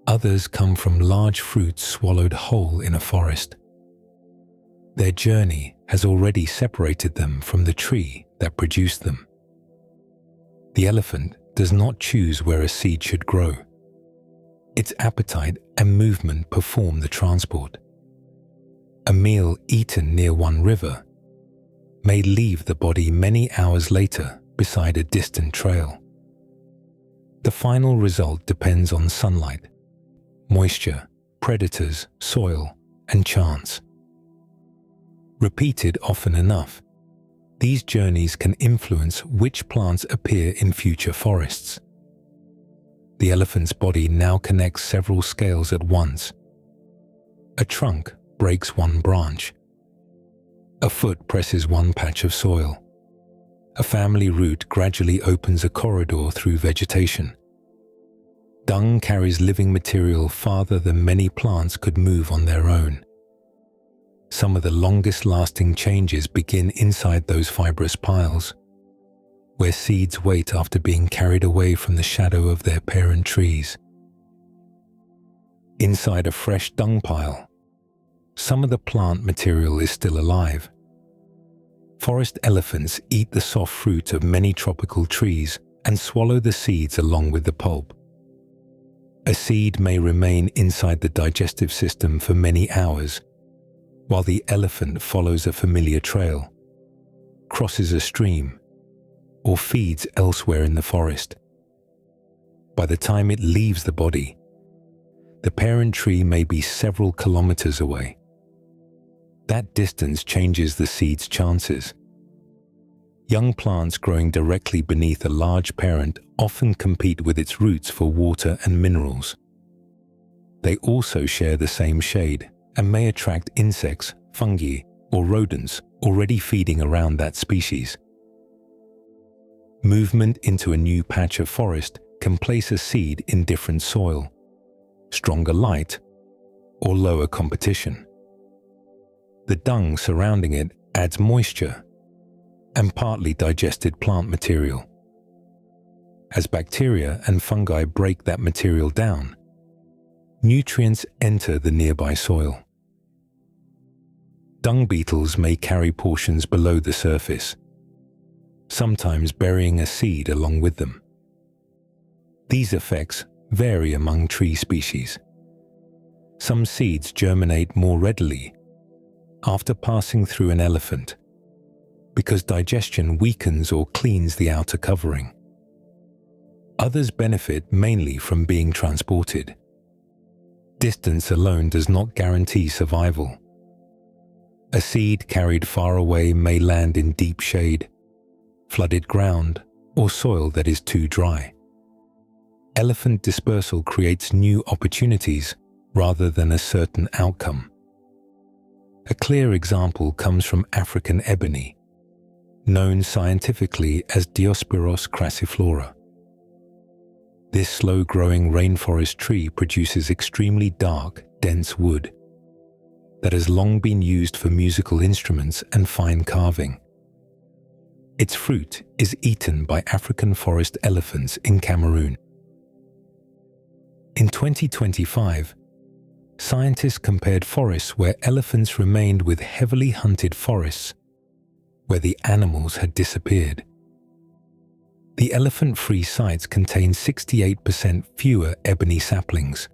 Others come from large fruits swallowed whole in a forest. Their journey has already separated them from the tree that produced them. The elephant does not choose where a seed should grow. Its appetite and movement perform the transport. A meal eaten near one river may leave the body many hours later beside a distant trail. The final result depends on sunlight, moisture, predators, soil, and chance. Repeated often enough, these journeys can influence which plants appear in future forests. The elephant's body now connects several scales at once. A trunk breaks one branch. A foot presses one patch of soil. A family root gradually opens a corridor through vegetation. Dung carries living material farther than many plants could move on their own. Some of the longest-lasting changes begin inside those fibrous piles, where seeds wait after being carried away from the shadow of their parent trees. Inside a fresh dung pile, some of the plant material is still alive. Forest elephants eat the soft fruit of many tropical trees and swallow the seeds along with the pulp. A seed may remain inside the digestive system for many hours, while the elephant follows a familiar trail, crosses a stream, or feeds elsewhere in the forest. By the time it leaves the body, the parent tree may be several kilometers away. That distance changes the seed's chances. Young plants growing directly beneath a large parent often compete with its roots for water and minerals. They also share the same shade and may attract insects, fungi, or rodents already feeding around that species. Movement into a new patch of forest can place a seed in different soil, stronger light, or lower competition. The dung surrounding it adds moisture and partly digested plant material. As bacteria and fungi break that material down, nutrients enter the nearby soil. Dung beetles may carry portions below the surface, sometimes burying a seed along with them. These effects vary among tree species. Some seeds germinate more readily after passing through an elephant, because digestion weakens or cleans the outer covering. Others benefit mainly from being transported. Distance alone does not guarantee survival. A seed carried far away may land in deep shade, flooded ground, or soil that is too dry. Elephant dispersal creates new opportunities rather than a certain outcome. A clear example comes from African ebony, known scientifically as Diospyros crassiflora. This slow-growing rainforest tree produces extremely dark, dense wood that has long been used for musical instruments and fine carving. Its fruit is eaten by African forest elephants in Cameroon. In 2025, scientists compared forests where elephants remained with heavily hunted forests where the animals had disappeared. The elephant-free sites contain 68% fewer ebony saplings.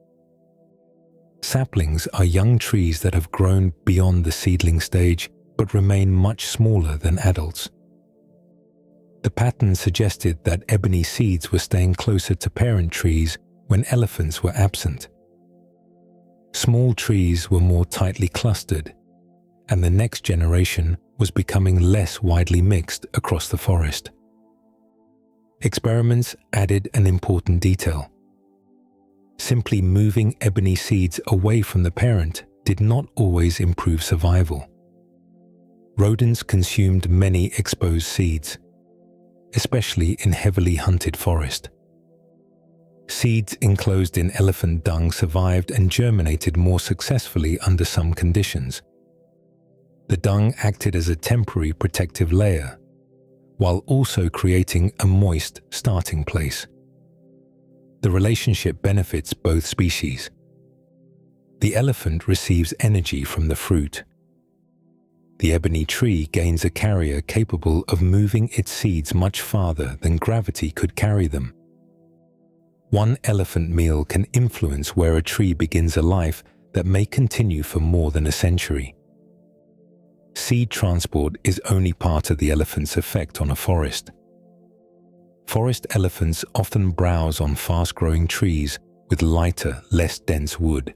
Saplings are young trees that have grown beyond the seedling stage but remain much smaller than adults. The pattern suggested that ebony seeds were staying closer to parent trees when elephants were absent. Small trees were more tightly clustered, and the next generation was becoming less widely mixed across the forest. Experiments added an important detail. Simply moving ebony seeds away from the parent did not always improve survival. Rodents consumed many exposed seeds, especially in heavily hunted forest. Seeds enclosed in elephant dung survived and germinated more successfully under some conditions. The dung acted as a temporary protective layer, while also creating a moist starting place. The relationship benefits both species. The elephant receives energy from the fruit. The ebony tree gains a carrier capable of moving its seeds much farther than gravity could carry them. One elephant meal can influence where a tree begins a life that may continue for more than a century. seed transport is only part of the elephant's effect on a forest. Forest elephants often browse on fast-growing trees with lighter, less dense wood.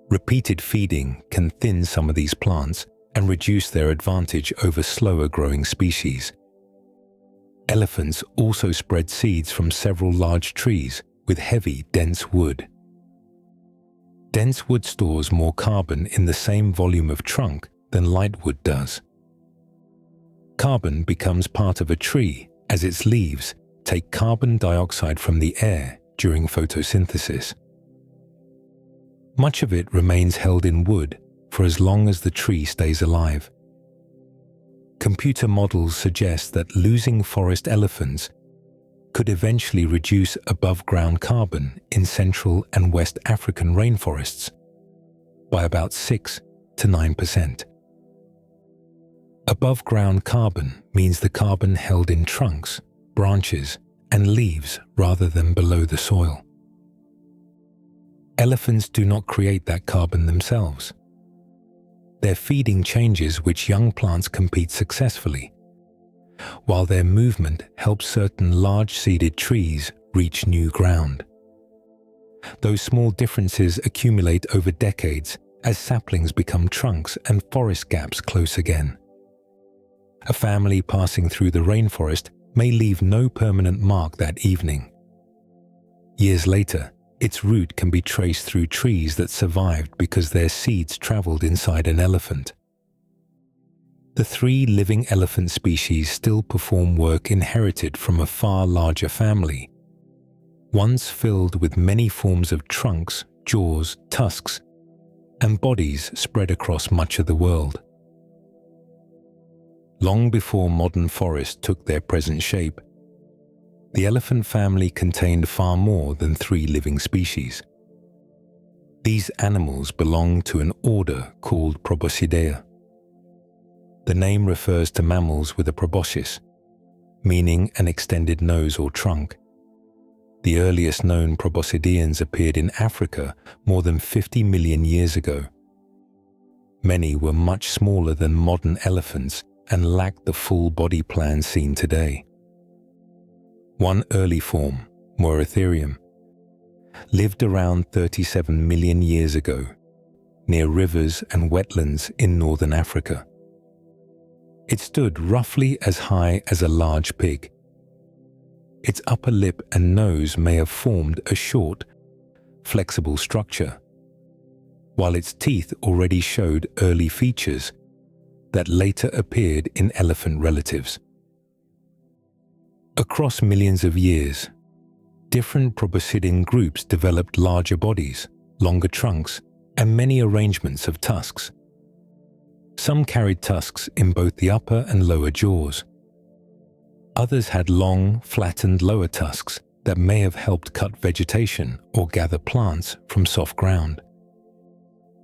Repeated feeding can thin some of these plants and reduce their advantage over slower-growing species. Elephants also spread seeds from several large trees with heavy, dense wood. Dense wood stores more carbon in the same volume of trunk than light wood does. Carbon becomes part of a tree as its leaves take carbon dioxide from the air during photosynthesis. Much of it remains held in wood for as long as the tree stays alive. Computer models suggest that losing forest elephants could eventually reduce above-ground carbon in Central and West African rainforests by about 6 to 9%. Above-ground carbon means the carbon held in trunks, branches, and leaves rather than below the soil. Elephants do not create that carbon themselves. Their feeding changes which young plants compete successfully, while their movement helps certain large-seeded trees reach new ground. Those small differences accumulate over decades as saplings become trunks and forest gaps close again. A family passing through the rainforest may leave no permanent mark that evening. Years later, its route can be traced through trees that survived because their seeds traveled inside an elephant. The 3 living elephant species still perform work inherited from a far larger family, once filled with many forms of trunks, jaws, tusks, and bodies spread across much of the world. Long before modern forests took their present shape, the elephant family contained far more than 3 living species. These animals belong to an order called Proboscidea. The name refers to mammals with a proboscis, meaning an extended nose or trunk. The earliest known proboscideans appeared in Africa more than 50 million years ago. Many were much smaller than modern elephants and lacked the full body plan seen today. One early form, Moeritherium, lived around 37 million years ago, near rivers and wetlands in northern Africa. It stood roughly as high as a large pig. Its upper lip and nose may have formed a short, flexible structure, while its teeth already showed early features that later appeared in elephant relatives. Across millions of years, different proboscidean groups developed larger bodies, longer trunks, and many arrangements of tusks. Some carried tusks in both the upper and lower jaws. Others had long, flattened lower tusks that may have helped cut vegetation or gather plants from soft ground.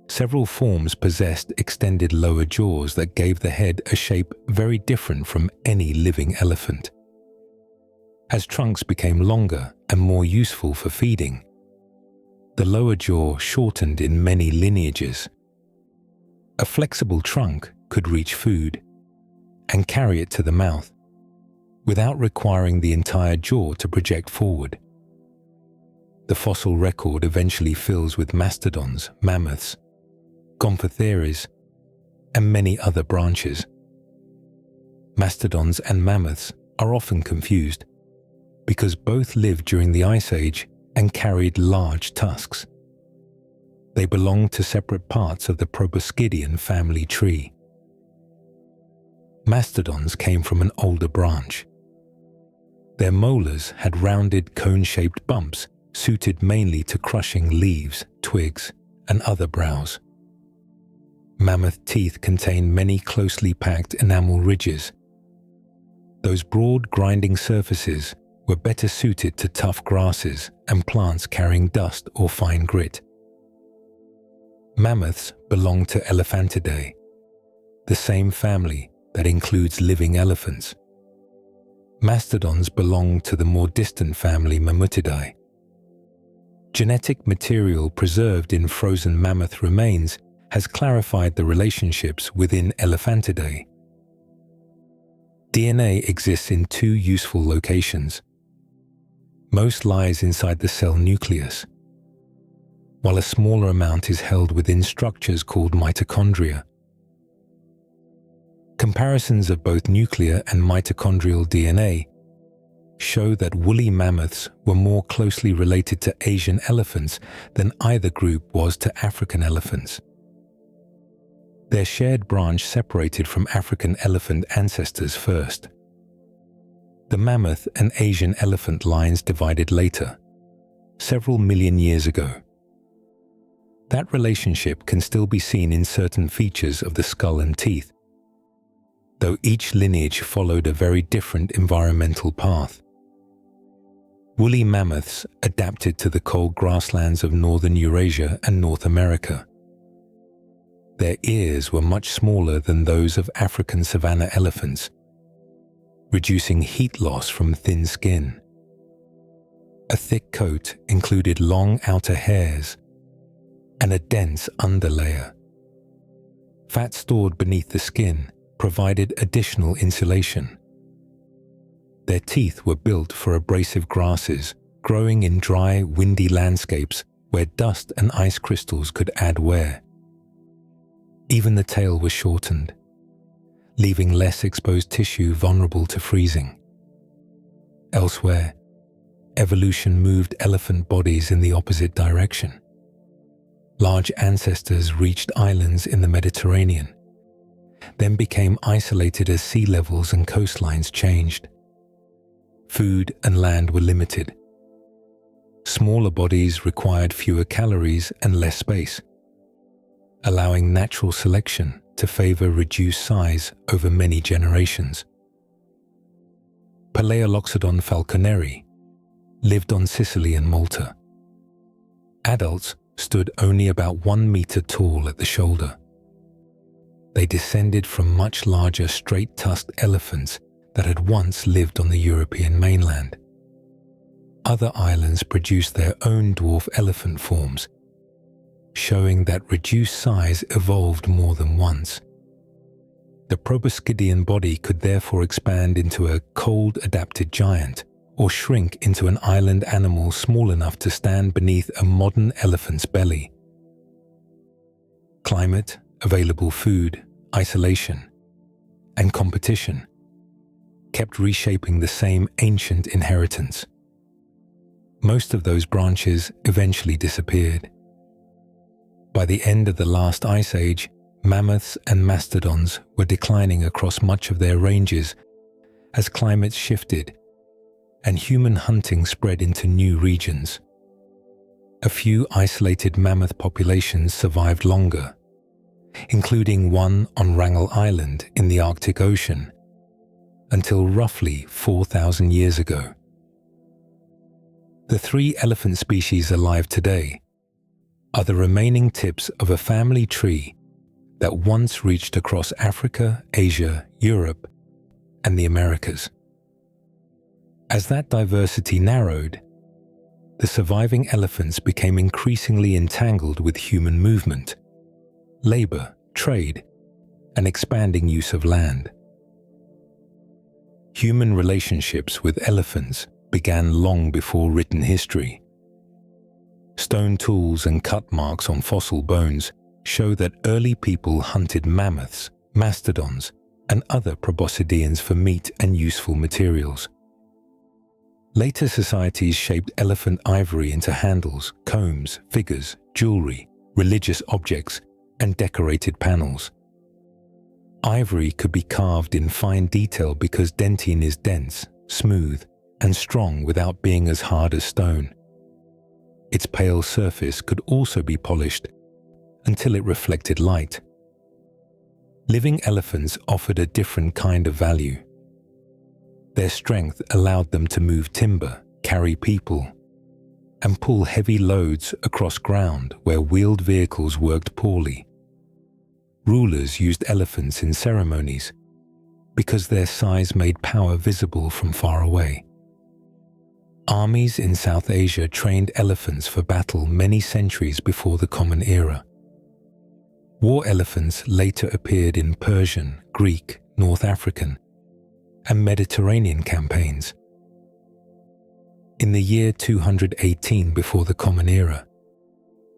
Several forms possessed extended lower jaws that gave the head a shape very different from any living elephant. As trunks became longer and more useful for feeding, the lower jaw shortened in many lineages. A flexible trunk could reach food and carry it to the mouth without requiring the entire jaw to project forward. The fossil record eventually fills with mastodons, mammoths, gomphotheres, and many other branches. Mastodons and mammoths are often confused because both lived during the Ice Age and carried large tusks. They belong to separate parts of the Proboscidean family tree. Mastodons came from an older branch. Their molars had rounded cone-shaped bumps suited mainly to crushing leaves, twigs, and other browse. Mammoth teeth contain many closely packed enamel ridges. Those broad grinding surfaces were better suited to tough grasses and plants carrying dust or fine grit. Mammoths belong to Elephantidae, the same family that includes living elephants. Mastodons belong to the more distant family Mammutidae. Genetic material preserved in frozen mammoth remains has clarified the relationships within Elephantidae. DNA exists in two useful locations. Most lies inside the cell nucleus, while a smaller amount is held within structures called mitochondria. Comparisons of both nuclear and mitochondrial DNA show that woolly mammoths were more closely related to Asian elephants than either group was to African elephants. Their shared branch separated from African elephant ancestors first. The mammoth and Asian elephant lines divided later, several million years ago. That relationship can still be seen in certain features of the skull and teeth, though each lineage followed a very different environmental path. Woolly mammoths adapted to the cold grasslands of northern Eurasia and North America. Their ears were much smaller than those of African savannah elephants, reducing heat loss from thin skin. A thick coat included long outer hairs and a dense underlayer. Fat stored beneath the skin provided additional insulation. Their teeth were built for abrasive grasses growing in dry, windy landscapes where dust and ice crystals could add wear. Even the tail was shortened, leaving less exposed tissue vulnerable to freezing. Elsewhere, evolution moved elephant bodies in the opposite direction. Large ancestors reached islands in the Mediterranean, then became isolated as sea levels and coastlines changed. Food and land were limited. Smaller bodies required fewer calories and less space, allowing natural selection to favor reduced size over many generations. Paleoloxodon falconeri lived on Sicily and Malta. Adults stood only about 1 meter tall at the shoulder. They descended from much larger straight-tusked elephants that had once lived on the European mainland. Other islands produced their own dwarf elephant forms, showing that reduced size evolved more than once. The proboscidean body could therefore expand into a cold-adapted giant or shrink into an island animal small enough to stand beneath a modern elephant's belly. Climate, available food, isolation, and competition kept reshaping the same ancient inheritance. Most of those branches eventually disappeared. By the end of the last ice age, mammoths and mastodons were declining across much of their ranges as climates shifted and human hunting spread into new regions. A few isolated mammoth populations survived longer, including one on Wrangel Island in the Arctic Ocean, until roughly 4,000 years ago. The 3 elephant species alive today are the remaining tips of a family tree that once reached across Africa, Asia, Europe, and the Americas. As that diversity narrowed, the surviving elephants became increasingly entangled with human movement, labor, trade, and expanding use of land. Human relationships with elephants began long before written history. Stone tools and cut marks on fossil bones show that early people hunted mammoths, mastodons, and other proboscideans for meat and useful materials. Later societies shaped elephant ivory into handles, combs, figures, jewelry, religious objects, and decorated panels. Ivory could be carved in fine detail because dentine is dense, smooth, and strong without being as hard as stone. Its pale surface could also be polished until it reflected light. Living elephants offered a different kind of value. Their strength allowed them to move timber, carry people, and pull heavy loads across ground where wheeled vehicles worked poorly. Rulers used elephants in ceremonies because their size made power visible from far away. Armies in South Asia trained elephants for battle many centuries before the Common Era. War elephants later appeared in Persian, Greek, North African, and Mediterranean campaigns. In the year 218 before the Common Era,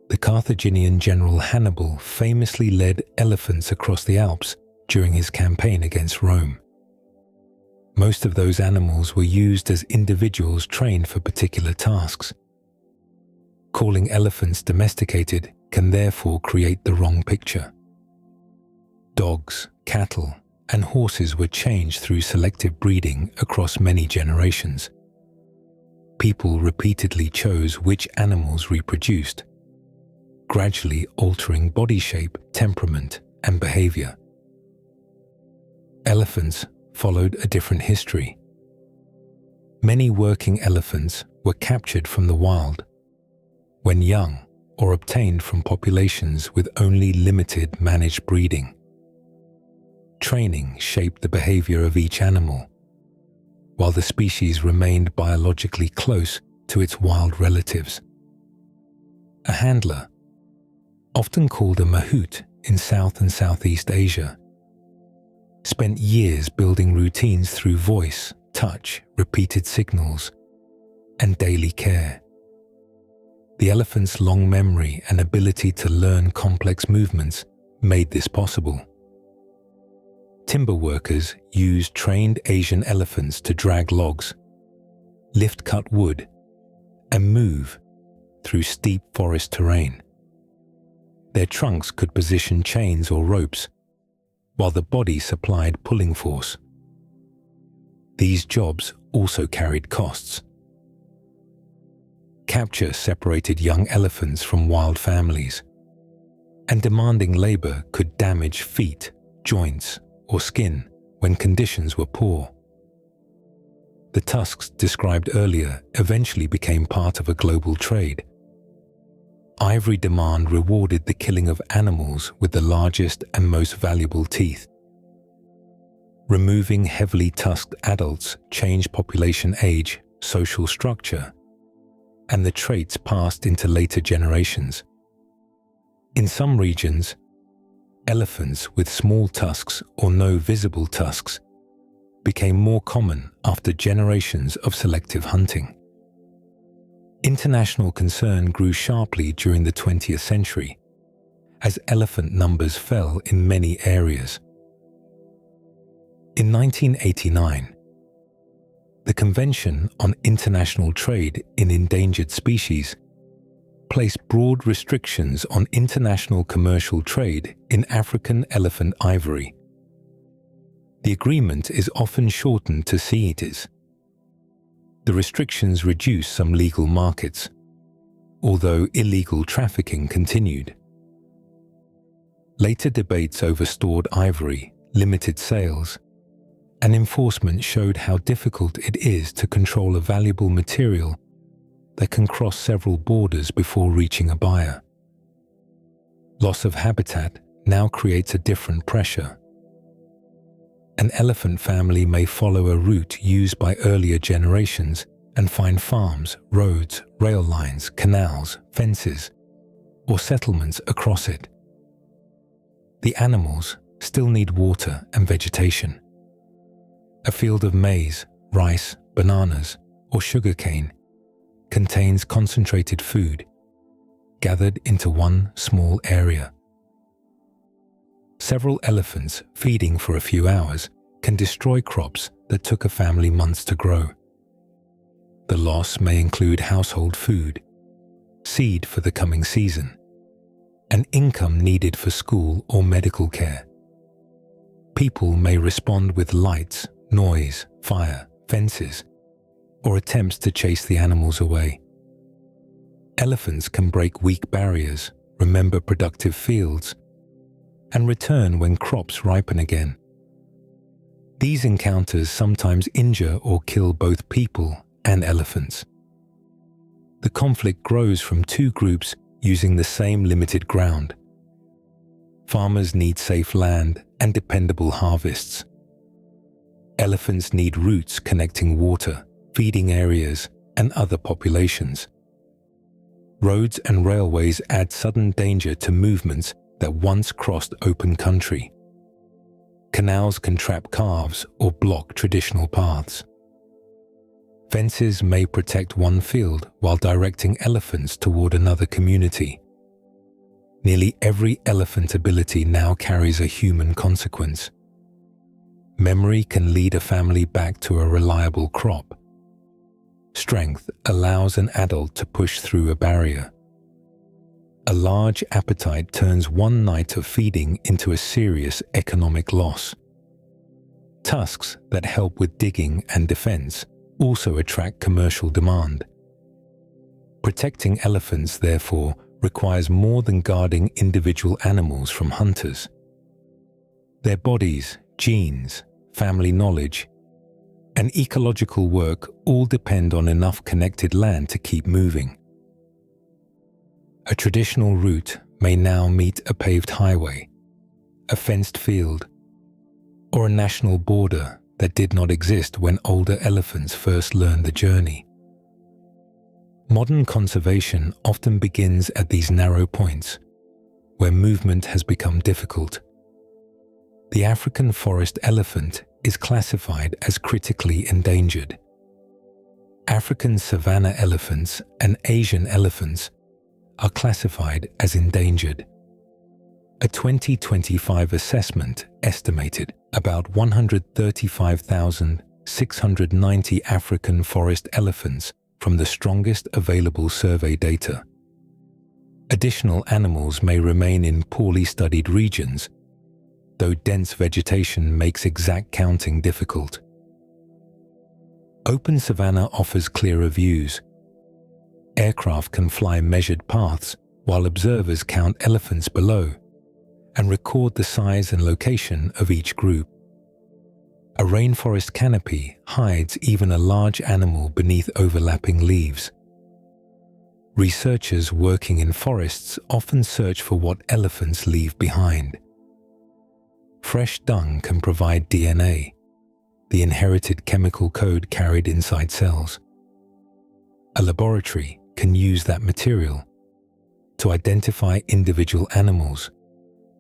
the Carthaginian general Hannibal famously led elephants across the Alps during his campaign against Rome. Most of those animals were used as individuals trained for particular tasks. Calling elephants domesticated can therefore create the wrong picture. Dogs, cattle, and horses were changed through selective breeding across many generations. People repeatedly chose which animals reproduced, gradually altering body shape, temperament, and behavior. Elephants followed a different history. Many working elephants were captured from the wild when young or obtained from populations with only limited managed breeding. Training shaped the behavior of each animal, while the species remained biologically close to its wild relatives. A handler, often called a mahout in South and Southeast Asia, spent years building routines through voice, touch, repeated signals, and daily care. The elephant's long memory and ability to learn complex movements made this possible. Timber workers used trained Asian elephants to drag logs, lift cut wood, and move through steep forest terrain. Their trunks could position chains or ropes, while the body supplied pulling force. These jobs also carried costs. Capture separated young elephants from wild families, and demanding labor could damage feet, joints, or skin when conditions were poor. The tusks described earlier eventually became part of a global trade. Ivory demand rewarded the killing of animals with the largest and most valuable teeth. Removing heavily tusked adults changed population age, social structure, and the traits passed into later generations. In some regions, elephants with small tusks or no visible tusks became more common after generations of selective hunting. International concern grew sharply during the 20th century as elephant numbers fell in many areas. In 1989, the Convention on International Trade in Endangered Species placed broad restrictions on international commercial trade in African elephant ivory. The agreement is often shortened to CITES. The restrictions reduced some legal markets, although illegal trafficking continued. Later debates over stored ivory, limited sales, and enforcement showed how difficult it is to control a valuable material that can cross several borders before reaching a buyer. Loss of habitat now creates a different pressure. An elephant family may follow a route used by earlier generations and find farms, roads, rail lines, canals, fences, or settlements across it. The animals still need water and vegetation. A field of maize, rice, bananas, or sugarcane contains concentrated food gathered into one small area. Several elephants feeding for a few hours can destroy crops that took a family months to grow. The loss may include household food, seed for the coming season, and income needed for school or medical care. People may respond with lights, noise, fire, fences, or attempts to chase the animals away. Elephants can break weak barriers, remember productive fields, and return when crops ripen again. These encounters sometimes injure or kill both people and elephants. The conflict grows from two groups using the same limited ground. Farmers need safe land and dependable harvests. Elephants need routes connecting water, feeding areas, and other populations. Roads and railways add sudden danger to movements that once crossed open country. Canals can trap calves or block traditional paths. Fences may protect one field while directing elephants toward another community. Nearly every elephant ability now carries a human consequence. Memory can lead a family back to a reliable crop. Strength allows an adult to push through a barrier. A large appetite turns one night of feeding into a serious economic loss. Tusks that help with digging and defense also attract commercial demand. Protecting elephants, therefore, requires more than guarding individual animals from hunters. Their bodies, genes, family knowledge, and ecological work all depend on enough connected land to keep moving. A traditional route may now meet a paved highway, a fenced field, or a national border that did not exist when older elephants first learned the journey. Modern conservation often begins at these narrow points, where movement has become difficult. The African forest elephant is classified as critically endangered. African savannah elephants and Asian elephants are classified as endangered. A 2025 assessment estimated about 135,690 African forest elephants from the strongest available survey data. Additional animals may remain in poorly studied regions, though dense vegetation makes exact counting difficult. Open savanna offers clearer views. Aircraft can fly measured paths while observers count elephants below and record the size and location of each group. A rainforest canopy hides even a large animal beneath overlapping leaves. Researchers working in forests often search for what elephants leave behind. Fresh dung can provide DNA, the inherited chemical code carried inside cells. A laboratory can use that material to identify individual animals,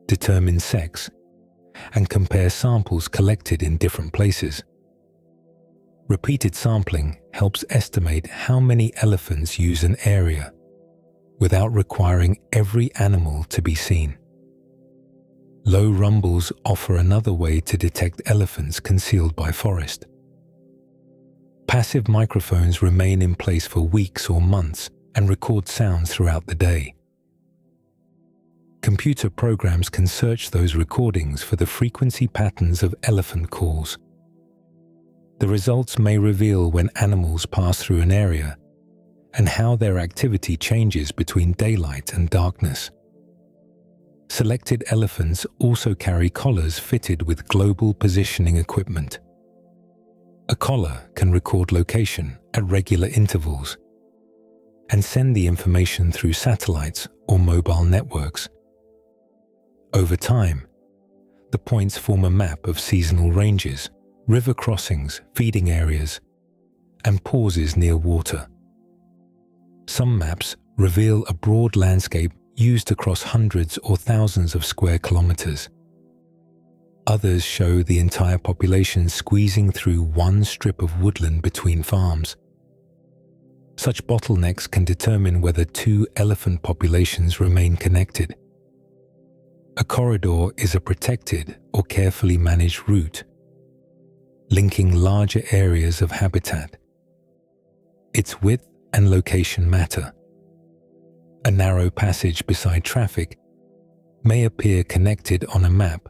determine sex, and compare samples collected in different places. Repeated sampling helps estimate how many elephants use an area without requiring every animal to be seen. Low rumbles offer another way to detect elephants concealed by forest. Passive microphones remain in place for weeks or months and record sounds throughout the day. Computer programs can search those recordings for the frequency patterns of elephant calls. The results may reveal when animals pass through an area and how their activity changes between daylight and darkness. Selected elephants also carry collars fitted with global positioning equipment. A collar can record location at regular intervals and send the information through satellites or mobile networks. Over time, the points form a map of seasonal ranges, river crossings, feeding areas, and pauses near water. Some maps reveal a broad landscape used across hundreds or thousands of square kilometers. Others show the entire population squeezing through one strip of woodland between farms. Such bottlenecks can determine whether two elephant populations remain connected. A corridor is a protected or carefully managed route, linking larger areas of habitat. Its width and location matter. A narrow passage beside traffic may appear connected on a map,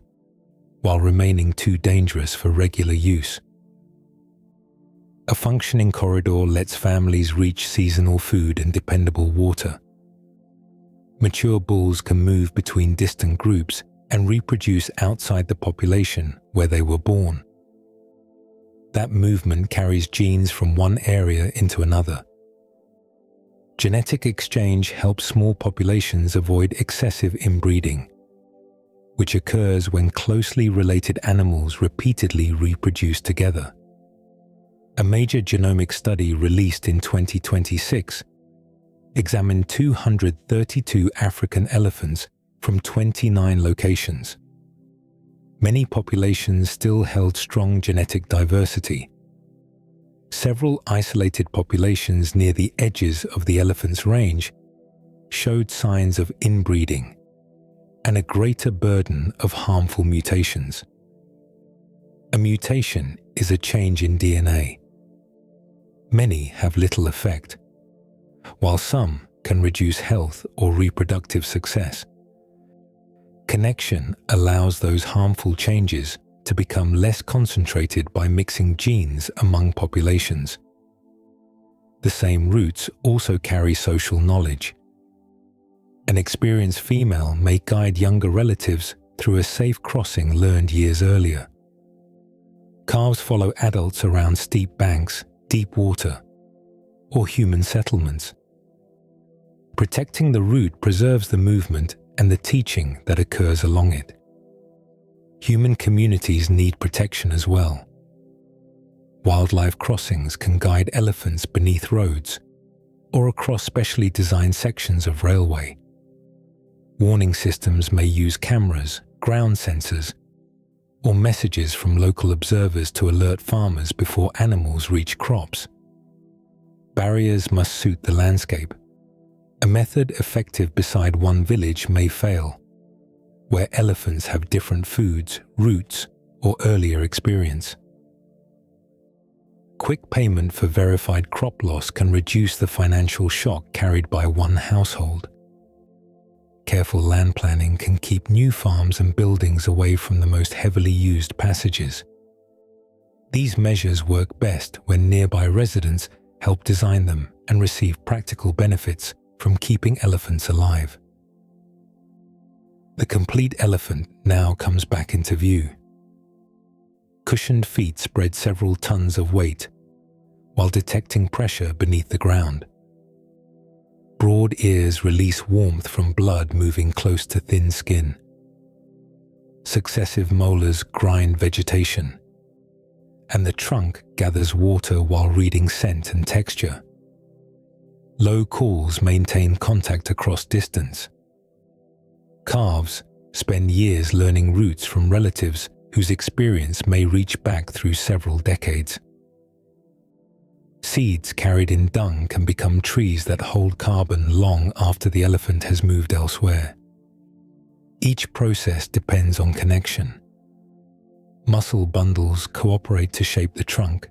while remaining too dangerous for regular use. A functioning corridor lets families reach seasonal food and dependable water. Mature bulls can move between distant groups and reproduce outside the population where they were born. That movement carries genes from one area into another. Genetic exchange helps small populations avoid excessive inbreeding, which occurs when closely related animals repeatedly reproduce together. A major genomic study released in 2026 examined 232 African elephants from 29 locations. Many populations still held strong genetic diversity. Several isolated populations near the edges of the elephant's range showed signs of inbreeding and a greater burden of harmful mutations. A mutation is a change in DNA. Many have little effect, while some can reduce health or reproductive success. Connection allows those harmful changes to become less concentrated by mixing genes among populations. The same roots also carry social knowledge. An experienced female may guide younger relatives through a safe crossing learned years earlier. Calves follow adults around steep banks, deep water, or human settlements. Protecting the route preserves the movement and the teaching that occurs along it. Human communities need protection as well. Wildlife crossings can guide elephants beneath roads or across specially designed sections of railway. Warning systems may use cameras, ground sensors, or messages from local observers to alert farmers before animals reach crops. Barriers must suit the landscape. A method effective beside one village may fail, where elephants have different foods, routes, or earlier experience. Quick payment for verified crop loss can reduce the financial shock carried by one household. Careful land planning can keep new farms and buildings away from the most heavily used passages. These measures work best when nearby residents help design them and receive practical benefits from keeping elephants alive. The complete elephant now comes back into view. Cushioned feet spread several tons of weight, while detecting pressure beneath the ground. Broad ears release warmth from blood moving close to thin skin. Successive molars grind vegetation, and the trunk gathers water while reading scent and texture. Low calls maintain contact across distance. Calves spend years learning routes from relatives whose experience may reach back through several decades. Seeds carried in dung can become trees that hold carbon long after the elephant has moved elsewhere. Each process depends on connection. Muscle bundles cooperate to shape the trunk.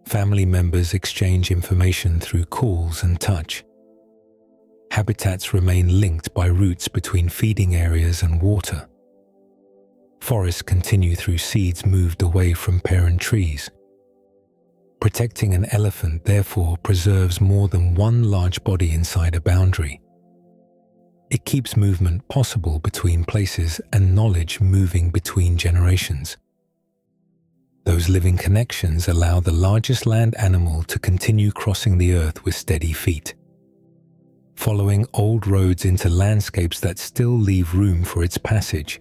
Family members exchange information through calls and touch. Habitats remain linked by routes between feeding areas and water. Forests continue through seeds moved away from parent trees. Protecting an elephant therefore preserves more than one large body inside a boundary. It keeps movement possible between places and knowledge moving between generations. Those living connections allow the largest land animal to continue crossing the earth with steady feet, following old roads into landscapes that still leave room for its passage.